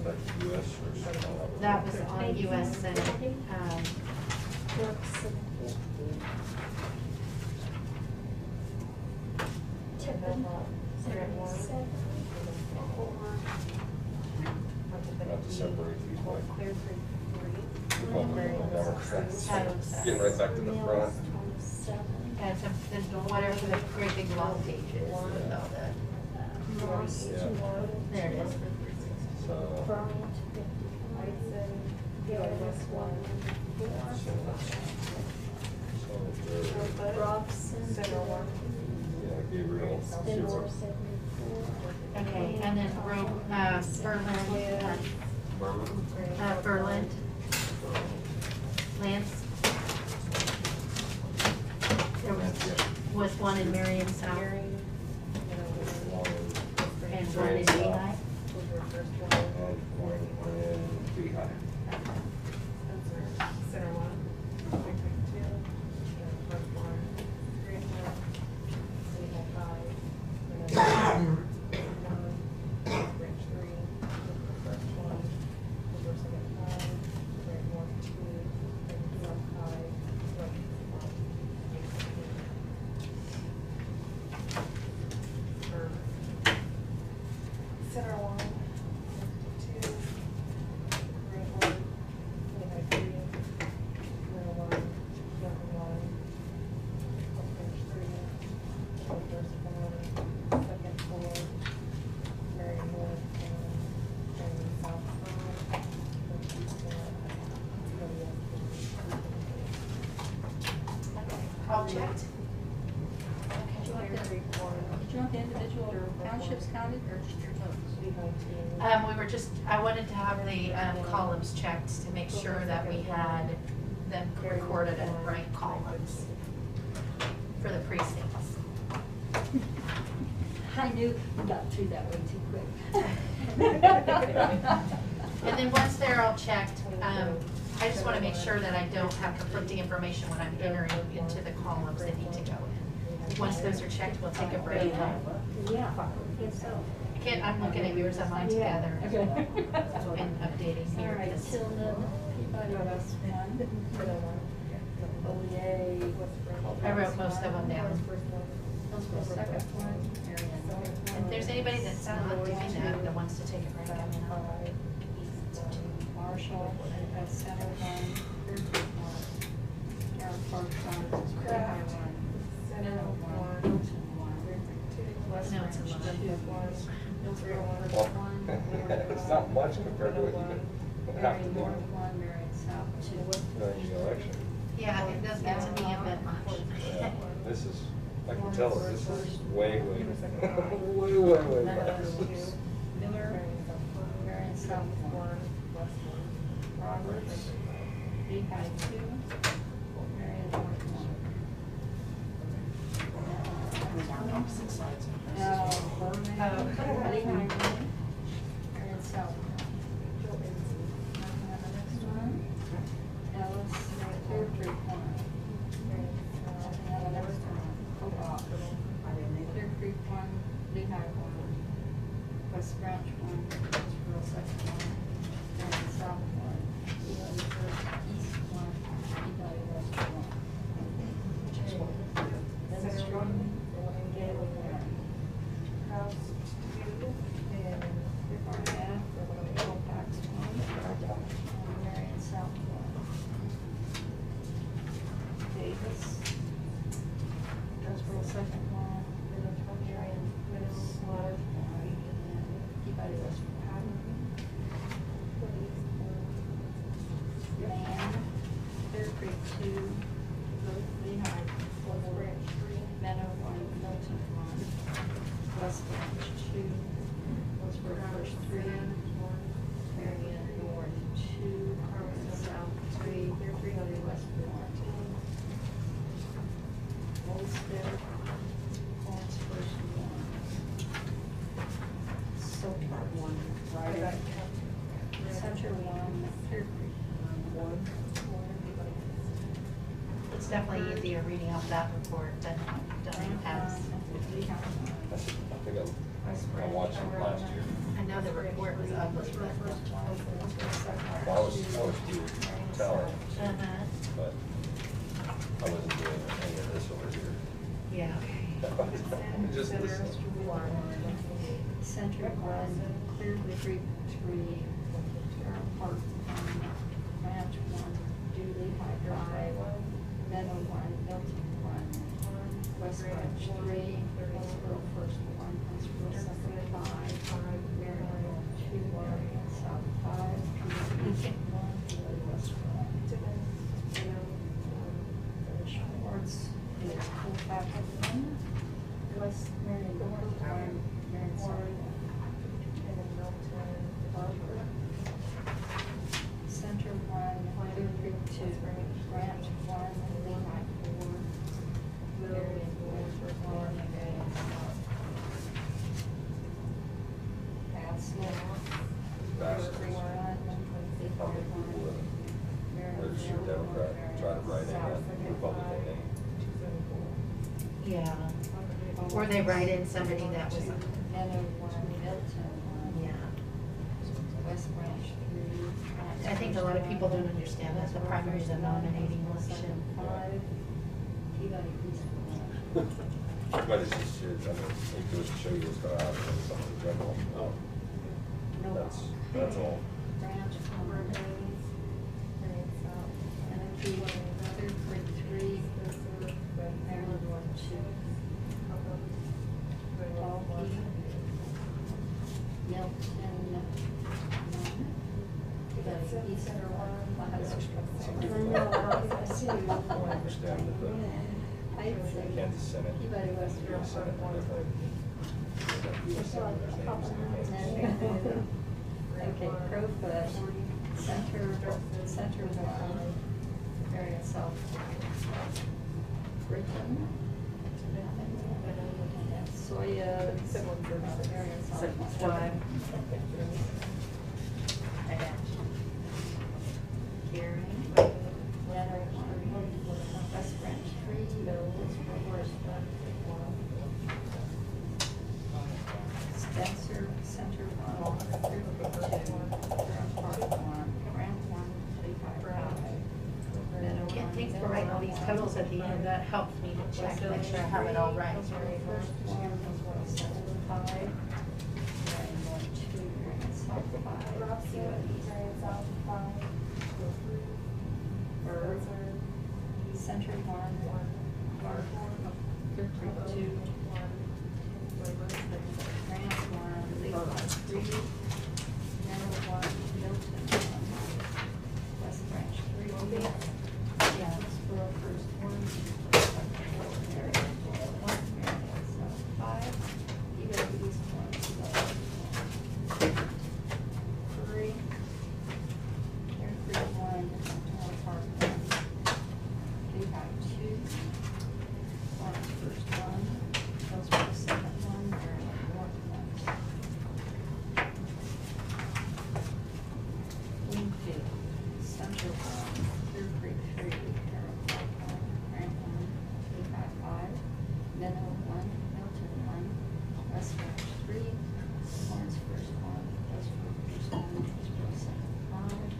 like US or something. That was on US Senate, Dirksen, 50. Tippin, 77. Not to separate these, but Clear Creek, 3. Republican and Democrats. Getting right back to the front. Mills, 27. yeah, so there's whatever the great big long pages with all the, Moss, Yeah. 200. there it is. So, Bryant, 55. Gillis, 104. Robson, Center one. yeah, Gabriel, Spencer, 0. 74. Okay, and then Berlin, Lance. There was one in Marion South and one in Lehigh. And one in Lehigh. Center one. Clear Creek, 2. Wilborn, Green Hill, Lehigh, 5. Bridge 3. First one. Wilbur, second 5. Great North 2. Great North 5. North 1. Center one. 2. Great one. Lehigh 3. Middle 1. Young 1. Bridge 3. First 1. Second 4. Marion North 1. Marion South 5. All checked? Clear Creek 1. Do you want the individual townships counted or just your votes? Lehigh 2. We were just, I wanted to have the columns checked to make sure that we had them recorded in right columns for the precincts. I knew you got through that way too quick. And then once they're all checked, I just want to make sure that I don't have conflicting information when I'm entering into the columns that need to go in. Once those are checked, we'll take a break. Yeah, I guess so. I can't, I'm looking at yours and mine together and updating All here. right, because- Tilden, Peabody West 1. I wrote most of them down. Those were the second one. If there's anybody that's not doing that, that wants to take a break, I mean, Marshall, Center 1. Well, it's not much compared to what you would have to do North one, Marion South two. during the election. Yeah, it does get to be a bit much. Yeah, this is, I can tell that this is way, way, way Meadows less. two. Miller, Marion South one. Roberts, Lehigh two. Marion North one. Lehigh one. Marion South one. Next one. Ellis, Clear Creek one. Clear Creek one, Lehigh one. West Branch one, Westboro second one. Marion South one. East one, Peabody West one. Central, Gateway one. House two, and Barnett, Colfax one. Marion South one. Davis, Westboro second one. Marion Middle one. Peabody West one. Land, Clear Creek two, Lehigh, West Branch three, Meadow one, Milton one, West Branch two, Westboro First three, Marion North two, Marion South three, Peabody West one, Olmsted, Lawrence First one, Soapart one, Ryder, Center one, Clear Creek one. It's definitely easier reading off that report than Pat's. I think I watched it last year. I know the report was ugly, but. Well, I was due to tell her, Uh-huh. but I wasn't doing any of this over here. Yeah, okay. Just this. Center one, Clear Creek three, Park one, Ranch one, Dooley High Drive, Meadow one, Milton one, West Branch three, Westboro First one, Westboro Second five, Marion two, Marion South five, Peabody one, Peabody West one. Schwartz is Colfax one, West Marion North one, Marion South one. Barber. Center one, Clear Creek two, Branch one, Lehigh four, Marion North one, Marion South. Bassett. Bassett. One, Lehigh Probably people one, that Marion registered Democrat try to write in that Republican name. Yeah. Or they write in somebody that was, Meadow one, Milton one. yeah. West Branch three. I think a lot of people don't understand that the primary is a nominating election. Five, Peabody East one. But it's just, I mean, it goes to show you what's going to happen in some of the general. No. That's all. Branch one. Menifee, Clear Creek three, Maryland one two. Dalkey, Milton none. Peabody East one, I understand that the Kansas Senate. Peabody West U.S. Senate, one. U.S. Senators' names in the campaign. Okay, Crowfoot, Center one, Marion South. Britain. Soya, Marion South. One. I got you. Karen. Leonard one, West Branch three, Forest Spencer, Center one, Clear Creek two, Park one, Grant one, Lehigh five. Meadow Yeah, one, thanks for writing all these totals at the end. That helps me to check, make sure I have it all right. First one, 75. Marion one, two, Marion South five, Peabody East South five. Bird, Center one, Barb, Clear Creek two, Grant one, Lehigh three, Meadow one, Milton one, West Branch three, Hillsborough first one, Marion one, Marion South five, Peabody East one, three, Air Creek one, Tower Park one, Lehigh two, Lawrence first one, Hillsborough second one, Marion North one. Wingfield, Central one, Clear Creek three, Carroll Park one, Grant one, Lehigh five, Minnow one, Milton one, West Branch three, Lawrence first one, Hillsborough first one, Hillsborough second five,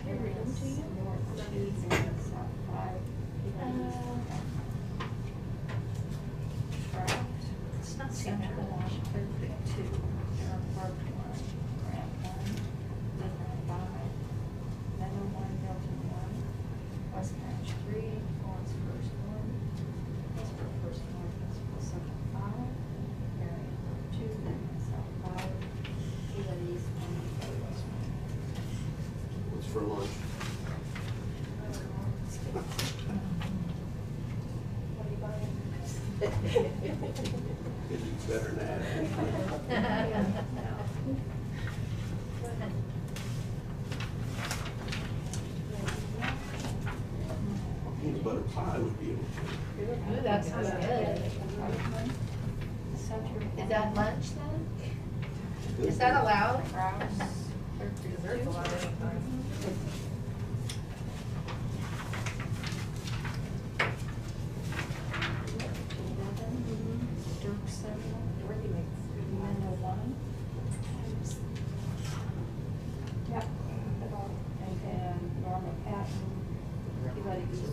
Marion North two, Marion South five, Peabody East one. Trout, It's not too Central bad. one, Clear Creek two, Carroll Park one, Grant one, Lehigh five, Meadow one, Milton one, West Branch three, Lawrence first one, Hillsborough first one, Hillsborough second five, Marion two, Marion South five, Peabody East one, Peabody West one. What's for lunch? What are you buying? It's better than that. Peanut butter pie would be okay. Ooh, that sounds good. Is that lunch then? Is that allowed? Dessert's allowed anytime. Dirksen, Dorothy makes good Minnow one. Yep. And then Norma Patton, Peabody East.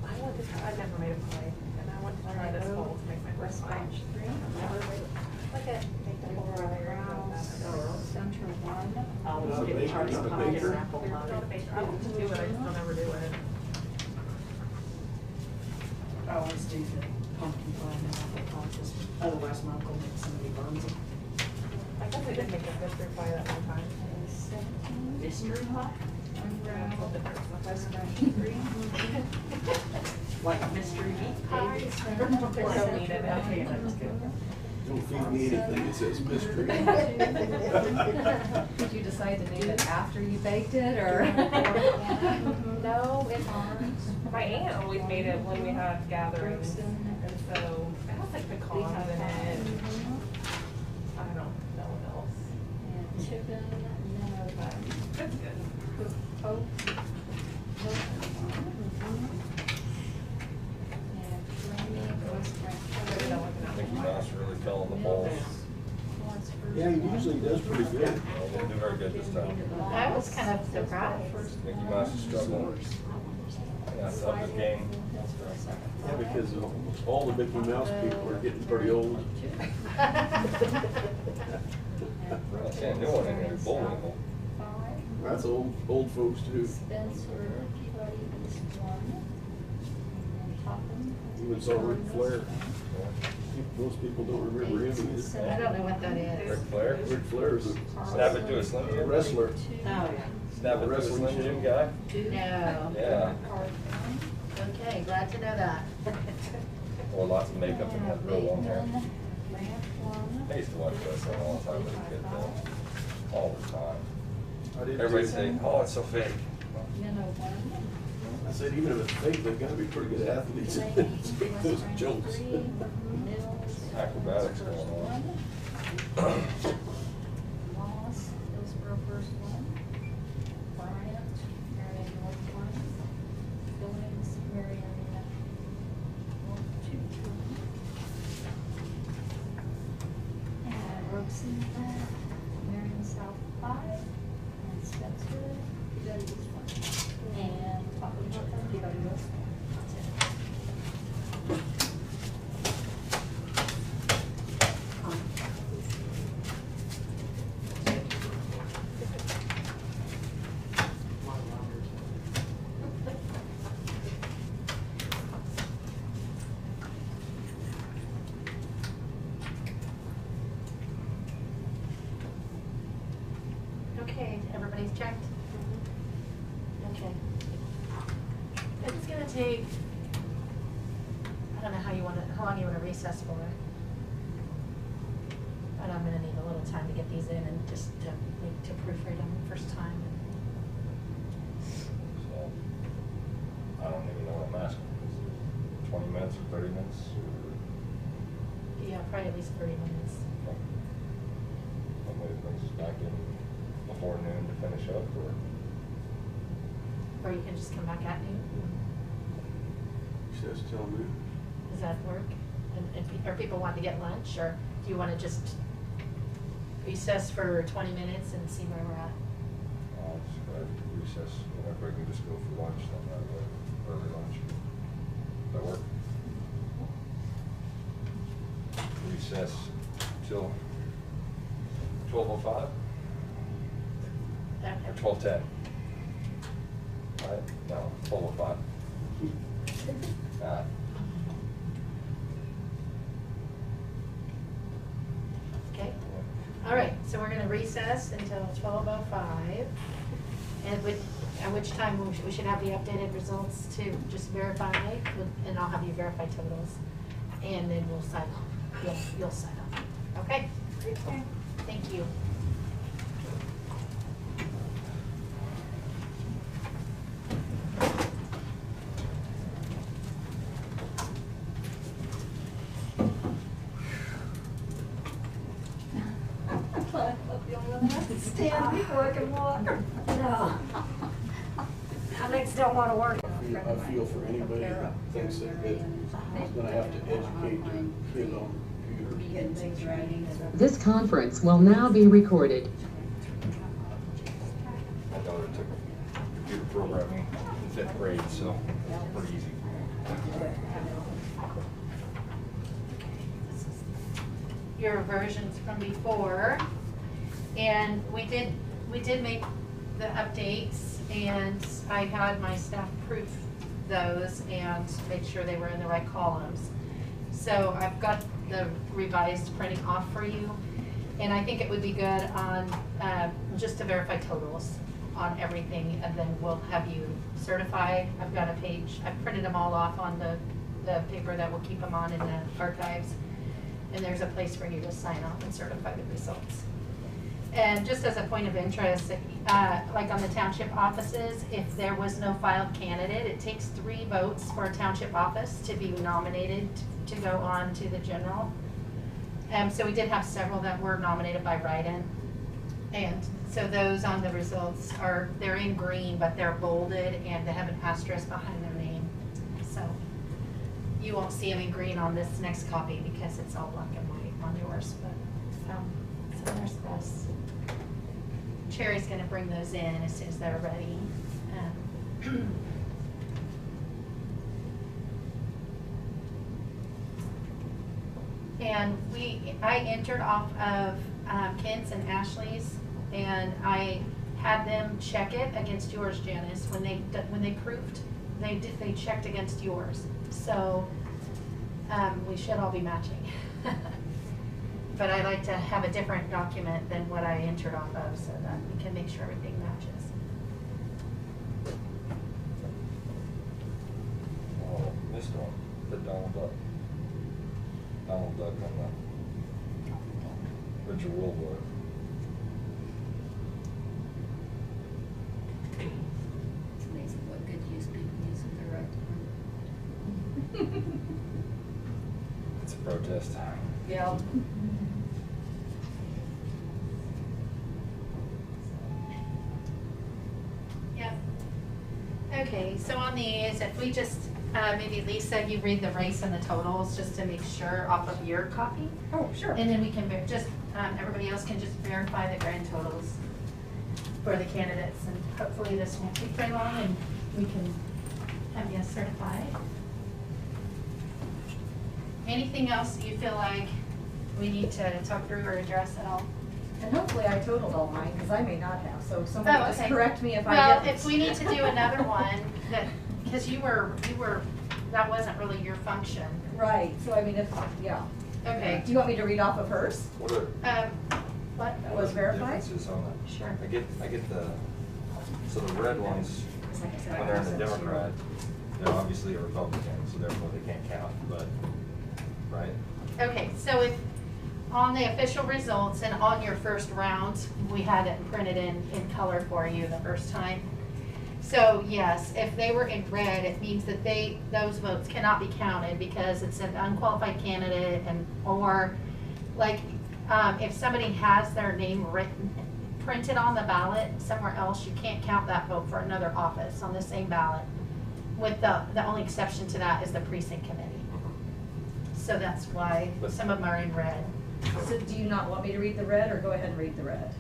I want to try, I've never made a pie, and I want to try this fall to make my first West pie. Branch three. Look at, make the whole Rouse, Center one. I'll Not a get baker, charged not a pie and baker. apple pie. Not a baker, I want to do it, I just don't ever do it. I always do the pumpkin pie and apple pie, just otherwise my uncle makes somebody burns them. I guess I did make a mystery pie that one time. 17. Mystery pie? Unraveled, West Branch three. Like mystery meat pie? Don't eat it, okay, I'm just kidding. Don't feed me anything that says mystery. Did you decide to name it after you baked it, or? No, it aren't. My aunt always made it when we had gatherings, Dirksen. and so it has like pecans in it. I don't know what else. And Tiffin, Nineveh. That's good. Hope, Milton one. And Flaming, West Branch I think Mouse really fell on the balls. Lawrence first. Yeah, he usually does pretty good. Well, didn't do very good this time. I was kind of surprised. Mickey Mouse is struggling. That's up his game. Yeah, because all the Mickey Mouse people are getting pretty old. Well, can't do one in here, bowling. That's old folks too. Spencer, Peabody East one. And then Topham. Even saw Ric Flair. Most people don't remember him either. I don't know what that is. Ric Flair? Ric Flair is Snap it to a Slim a Jim? wrestler. Oh, yeah. Snap it to a Slim Jim guy? No. Yeah. Okay, glad to know that. Or lots of makeup and have real long hair. Grant one. I used to watch wrestling all the time as a kid though. All the time. I did Everybody too. say, oh, it's so fake. Minnow one. I said, even if it's fake, they've gotta be pretty good athletes. Those jokes. Acrobatics going on. Moss, Hillsborough first one. Bryant, Marion North one. Billings, Marion North two. And Robeson, Marion South five. And Spencer, Peabody East one. And Topham, Peabody West one. That's it. checked? Okay. It's gonna take, I don't know how long you wanna recess for. But I'm gonna need a little time to get these in and just to proofread them first time. So, I don't even know what I'm asking. Is it 20 minutes or 30 minutes? Or Yeah, probably at least 30 minutes. somebody brings us back in before noon to finish up, or? Or you can just come back at noon. He says till noon. Does that work? And are people wanting to get lunch, or do you want to just recess for 20 minutes and see where we're at? Just go ahead and recess, whenever I can just go for lunch, then right away, early lunch. Does that work? Recess till 12:05 or 12:10? Right? No, 12:05. Okay. All right, so we're gonna recess until 12:05. And at which time we should have the updated results to just verify, and I'll have you verify totals. And then we'll sign off. You'll sign off. Okay? Okay. Thank you. I'm the only one that has to stand before I can walk. No. My legs don't want to work. I feel for anybody that thinks that is gonna have to educate their kid on computers. This conference will now be recorded. My daughter took computer programming in 5th grade, so pretty easy. Your versions from before, and we did make the updates, and I had my staff proof those and make sure they were in the right columns. So I've got the revised printing off for you, and I think it would be good on just to verify totals on everything, and then we'll have you certified. I've got a page, I've printed them all off on the paper that we'll keep them on in the archives. And there's a place for you to sign off and certify the results. And just as a point of interest, like on the township offices, if there was no filed candidate, it takes 3 votes for a township office to be nominated to go on to the general. So we did have several that were nominated by write-in. And so those on the results they're in green, but they're bolded and they have an asterisk behind their name. So you won't see them in green on this next copy because it's all black and white on yours, but, so there's this. Cherry's gonna bring those in as soon as they're ready. And I entered off of Kent's and Ashley's, and I had them check it against yours, Janice. When they proofed, they checked against yours. So we should all be matching. But I like to have a different document than what I entered off of so that we can make sure everything matches. Oh, missed one. The Donald Duck. Donald Duck on the Richard Woolwood. It's amazing what good use people use at the right time. It's a protest. Yeah. Yep. Okay, so on these, if we just, maybe Lisa, you read the race and the totals just to make sure off of your copy. Oh, sure. And then we can everybody else can just verify the grand totals for the candidates, and hopefully this won't take very long and we can have you certified. Anything else you feel like we need to talk through or address at all? And hopefully I totaled all mine, because I may not have, so somebody just okay. correct me if I Well, didn't. if we need to do another one, because you were, that wasn't really your function. Right, so I mean, yeah. Okay. Do you want me to read off of hers? What are What? That was verified? differences on that? Sure. I get the So the red ones, when they're in the Democrat, they're obviously a Republican, so therefore they can't count, but, right? Okay, so if, on the official results and on your first round, we had it printed in color for you the first time. So yes, if they were in red, it means that those votes cannot be counted because it's an unqualified candidate and, or like, if somebody has their name printed on the ballot somewhere else, you can't count that vote for another office on the same ballot. With the only exception to that is the precinct committee. So that's why some of them are in red. So do you not want me to read the red, or go ahead and read the red?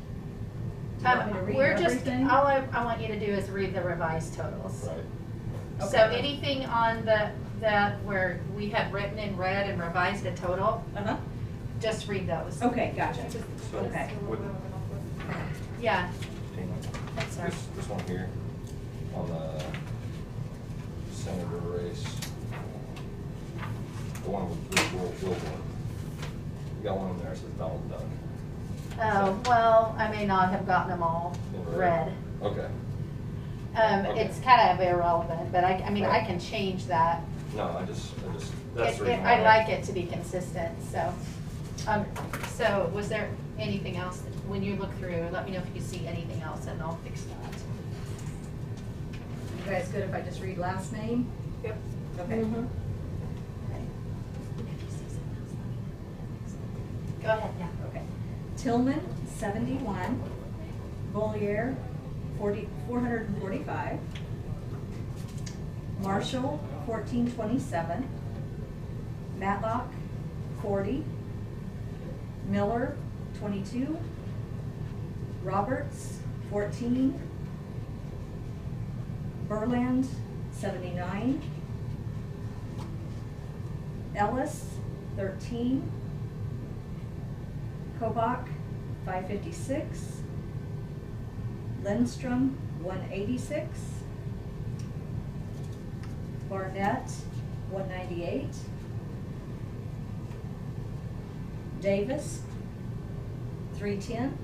Do you want me to read We're just, everything? all I want you to do is read the revised totals. Right. So anything on that where we had written in red and revised a total, Uh-huh. just read those. Okay, gotcha. So, Okay. would, Yeah, Tina, that's right. this one here, on the senator race, the one with the World Billboard, you got one in there that says Donald Duck. Oh, well, I may not have gotten them all In red. Okay. Okay. It's kind of irrelevant, but I mean, I can change that. No, I just, that's the reason I why. like it to be consistent, so. So was there anything else, when you look through, let me know if you see anything else and I'll fix that. You guys good if I just read last name? Yep. Okay. Okay. Go ahead, yeah. Okay. Tillman, 71. Bollier, 445. Marshall, 1427. Matlock, 40. Miller, 22. Roberts, 14. Berland, 79. Ellis, 13. Kobach, 556. Lindstrom, 186. Barnett, 198. Davis, 310.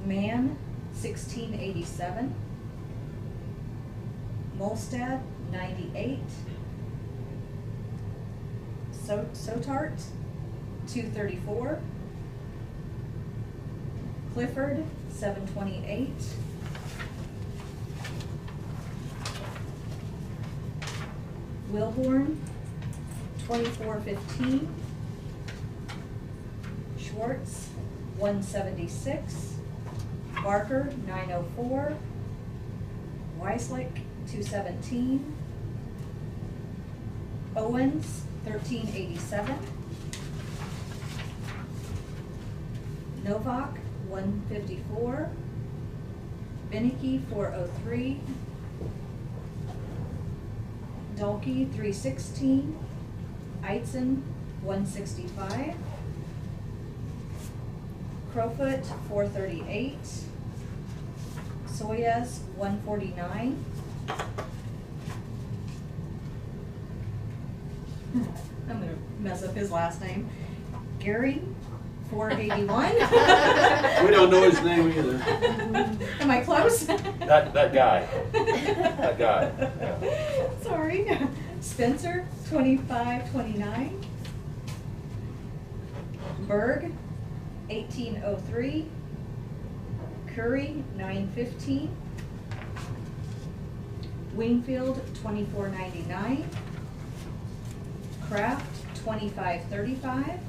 Mann, 1687. Molstad, 98. Sotart, 234. Clifford, 728. Wilborn, 2415. Schwartz, 176. Barker, 904. Weislick, 217. Owens, 1387. Novak, 154. Beneke, 403. Dalkey, 316. Eitzen, 165. Crowfoot, 438. Soyas, 149. I'm gonna mess up his last name. Gary, 481. We don't know his name either. Am I close? That guy. That guy, yeah. Sorry. Spencer, 2529. Berg, 1803. Curry, 915. Wingfield, 2499. Kraft, 2535.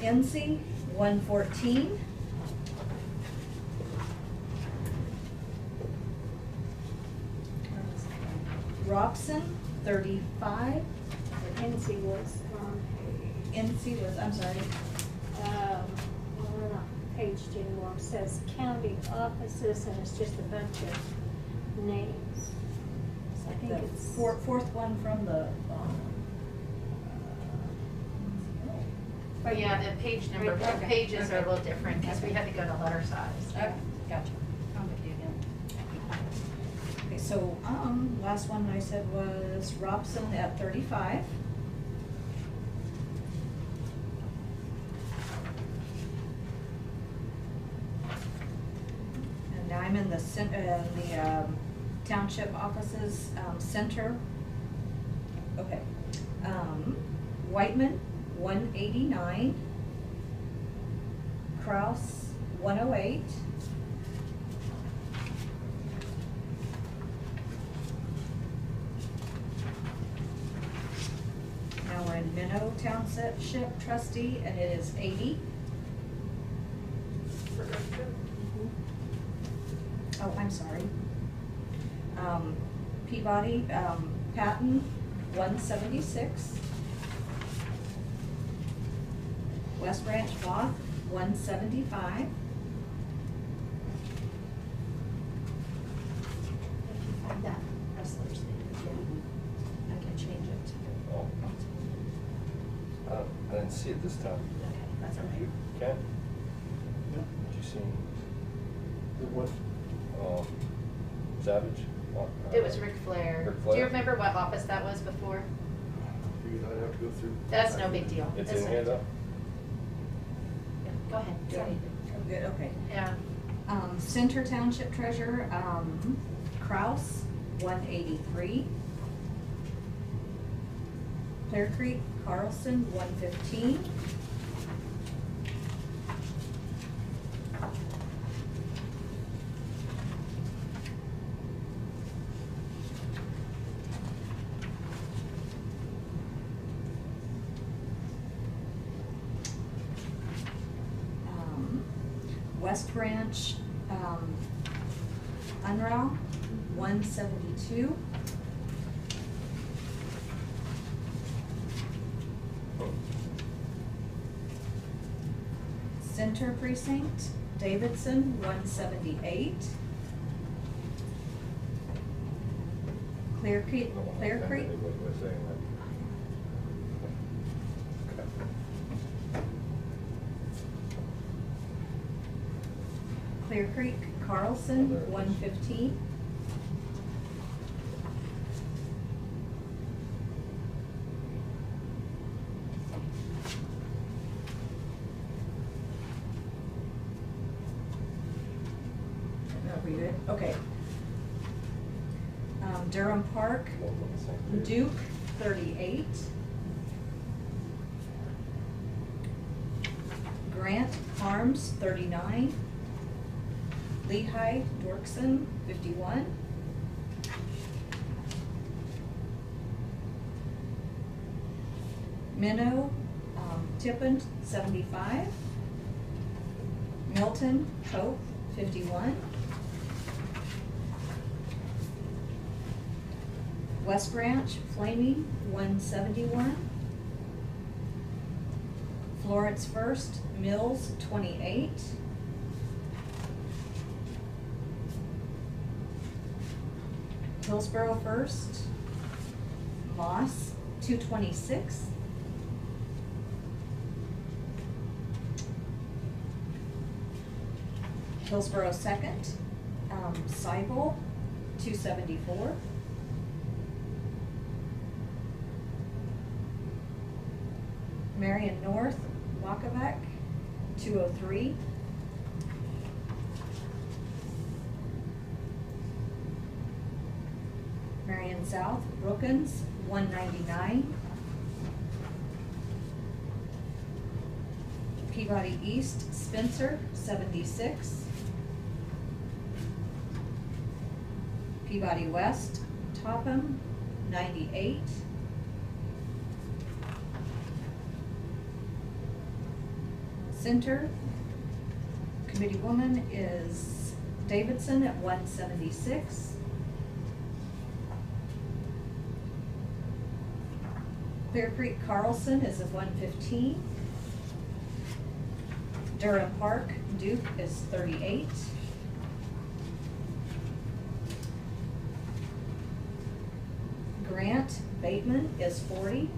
NC, 114. Robson, 35. NC was on NC was, I'm sorry. well, we're not paged anymore. It says county offices and it's just a bunch of names. So I think The it's. fourth one from the, Oh, yeah, the page number, Right, okay, pages are a okay. little different because we had to go to letter size. Okay, gotcha. I'm with you again. Okay, so, last one I said was Robson at 35. I'm in the township offices, center. Okay. Whiteman, 189. Kraus, 108. Now we're in Minnow Township trustee, and it is 80. Oh, I'm sorry. Peabody, Patton, 176. West Branch Voth, 175. If you find that wrestler's name again, I can change it. Oh, I didn't see it this time. Okay, that's all right. Ken, Yeah. did you see What? Savage? It was Ric Flair. Ric Do Flair? you remember what office that was before? Figured I'd have to go through. That's no big deal. It's That's in no here big deal. though? Yeah, go ahead. Sorry. Oh, good, okay. Yeah. Center Township Treasurer, Kraus, 183. Clear Creek, Carlson, 115. West Branch, Unruh, 172. Center Precinct, Davidson, 178. Clear Creek, Wait a second. Clear Creek, Carlson, 115. Are we good? Okay. Durham Park, Duke, 38. Grant Farms, 39. Lehigh Dorkson, 51. Minnow, Tippin, 75. Milton, Cope, 51. West Branch, Flaming, 171. Florence First, Mills, 28. Hillsborough First, Moss, 226. Hillsborough Second, Seibel, 274. Marion North, Wacabac, 203. Marion South, Brookins, 199. Peabody East, Spencer, 76. Peabody West, Topham, 98. Center, committee woman is Davidson at 176. Clear Creek Carlson is at 115. Durham Park, Duke is 38. Grant Bateman is 40.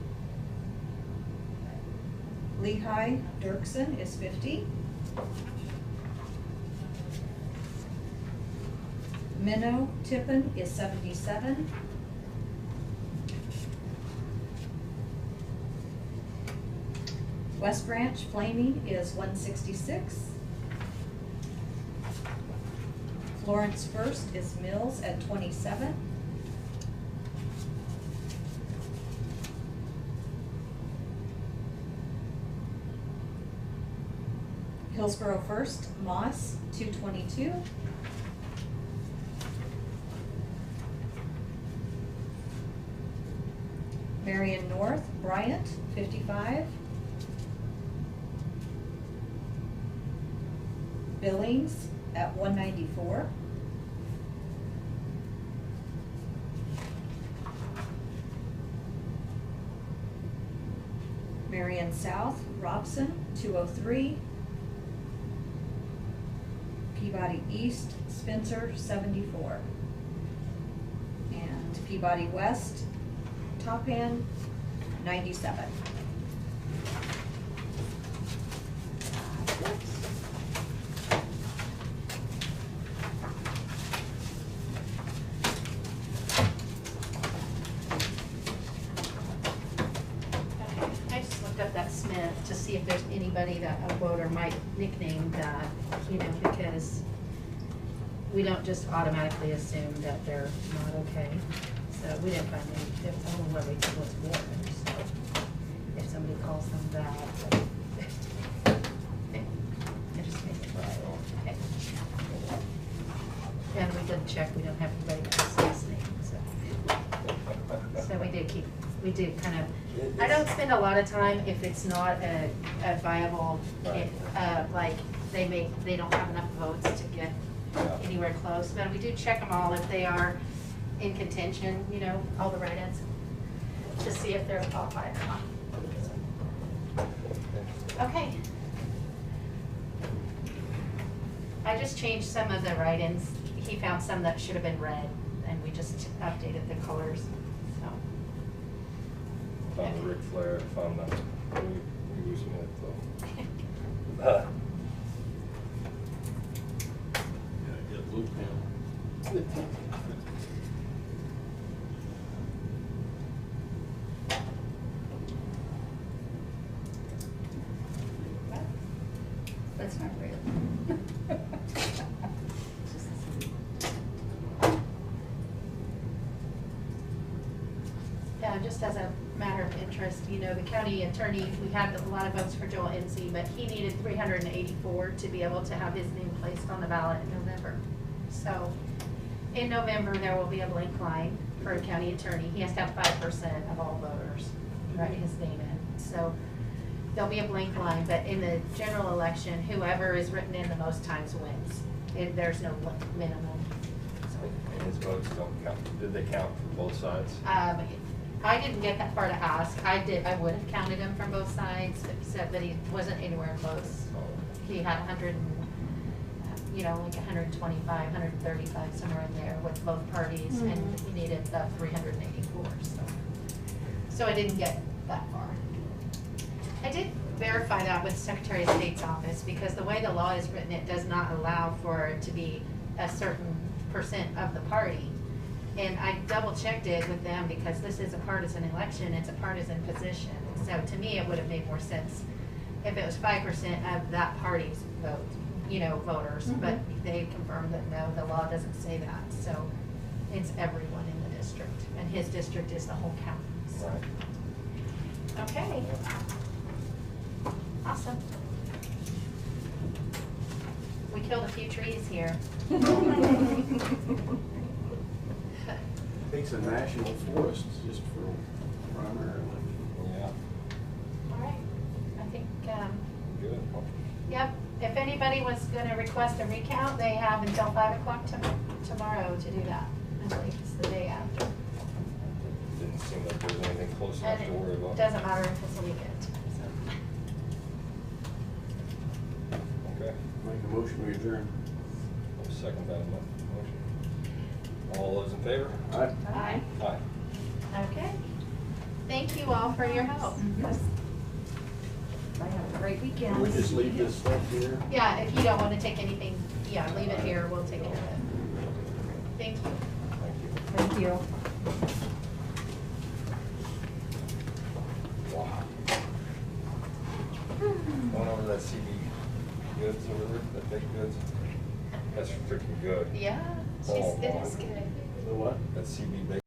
Lehigh Dirksen is 50. Minnow Tippin is 77. West Branch Flaming is 166. Florence First is Mills at 27. Hillsborough First, Moss, 222. Marion North, Bryant, 55. Billings at 194. Marion South, Robson, 203. Peabody East, Spencer, 74. And Peabody West, Topan, 97. I just looked up that Smith to see if there's anybody that a voter might nickname that, you know, because we don't just automatically assume that they're not okay. So we didn't find any, I don't know where we was born, so if somebody calls them that, I just make it right. Okay. And we did check, we don't have anybody else's last name, so. So we did kind of, I don't spend a lot of time if it's not a viable, Right. like they don't have enough votes to get Yeah. anywhere close, but we do check them all if they are in contention, you know, all the write-ins, to see if they're qualified or not. Okay. I just changed some of the write-ins. He found some that should have been red, and we just updated the colors, so. Found the Ric Flair, found the Louis Smith, so. Yeah, get Luke now. That's not real. Yeah, just as a matter of interest, you know, the county attorney, we had a lot of votes for Joel Enzi, but he needed 384 to be able to have his name placed on the ballot in November. So, in November, there will be a blank line for a county attorney. He has to have 5% of all voters write his name in. So, there'll be a blank line, but in the general election, whoever is written in the most times wins. There's no minimum. And his votes don't count, did they count for both sides? I didn't get that far to ask. I would have counted him from both sides, except that he wasn't anywhere close. He had 100, you know, like 125, 135, somewhere in there with both parties, and he needed 384, so I didn't get that far. I did verify that with Secretary of State's office, because the way the law is written, it does not allow for it to be a certain % of the party. And I double checked it with them, because this is a partisan election, it's a partisan position. So to me, it would have made more sense if it was 5% of that party's vote, you know, voters. But they confirmed that no, the law doesn't say that. So it's everyone in the district, and his district is the whole county. So. Right. Okay. Awesome. We killed a few trees here. Takes a national forest just for primarily. Yeah, All right. I think, good. yep, if anybody was gonna request a recount, they have until 5 o'clock tomorrow to do that. I believe it's the day after. Didn't seem like there was anything close enough to worry And about. it doesn't matter if it's a weekend, so. Okay, Make a motion, we adjourn. I'll second that motion. All those in favor? Aye. Aye. Aye. Okay. Thank you all for your help. Have a great weekend. Can we just leave this stuff here? Yeah, if you don't wanna take anything, yeah, leave it here, we'll take care of it. Thank you. Thank you. Thank you. Wow. Going over that CB goods over there, that baked goods. That's freaking good. Yeah, Oh, it my. is good. The what? That CB bacon.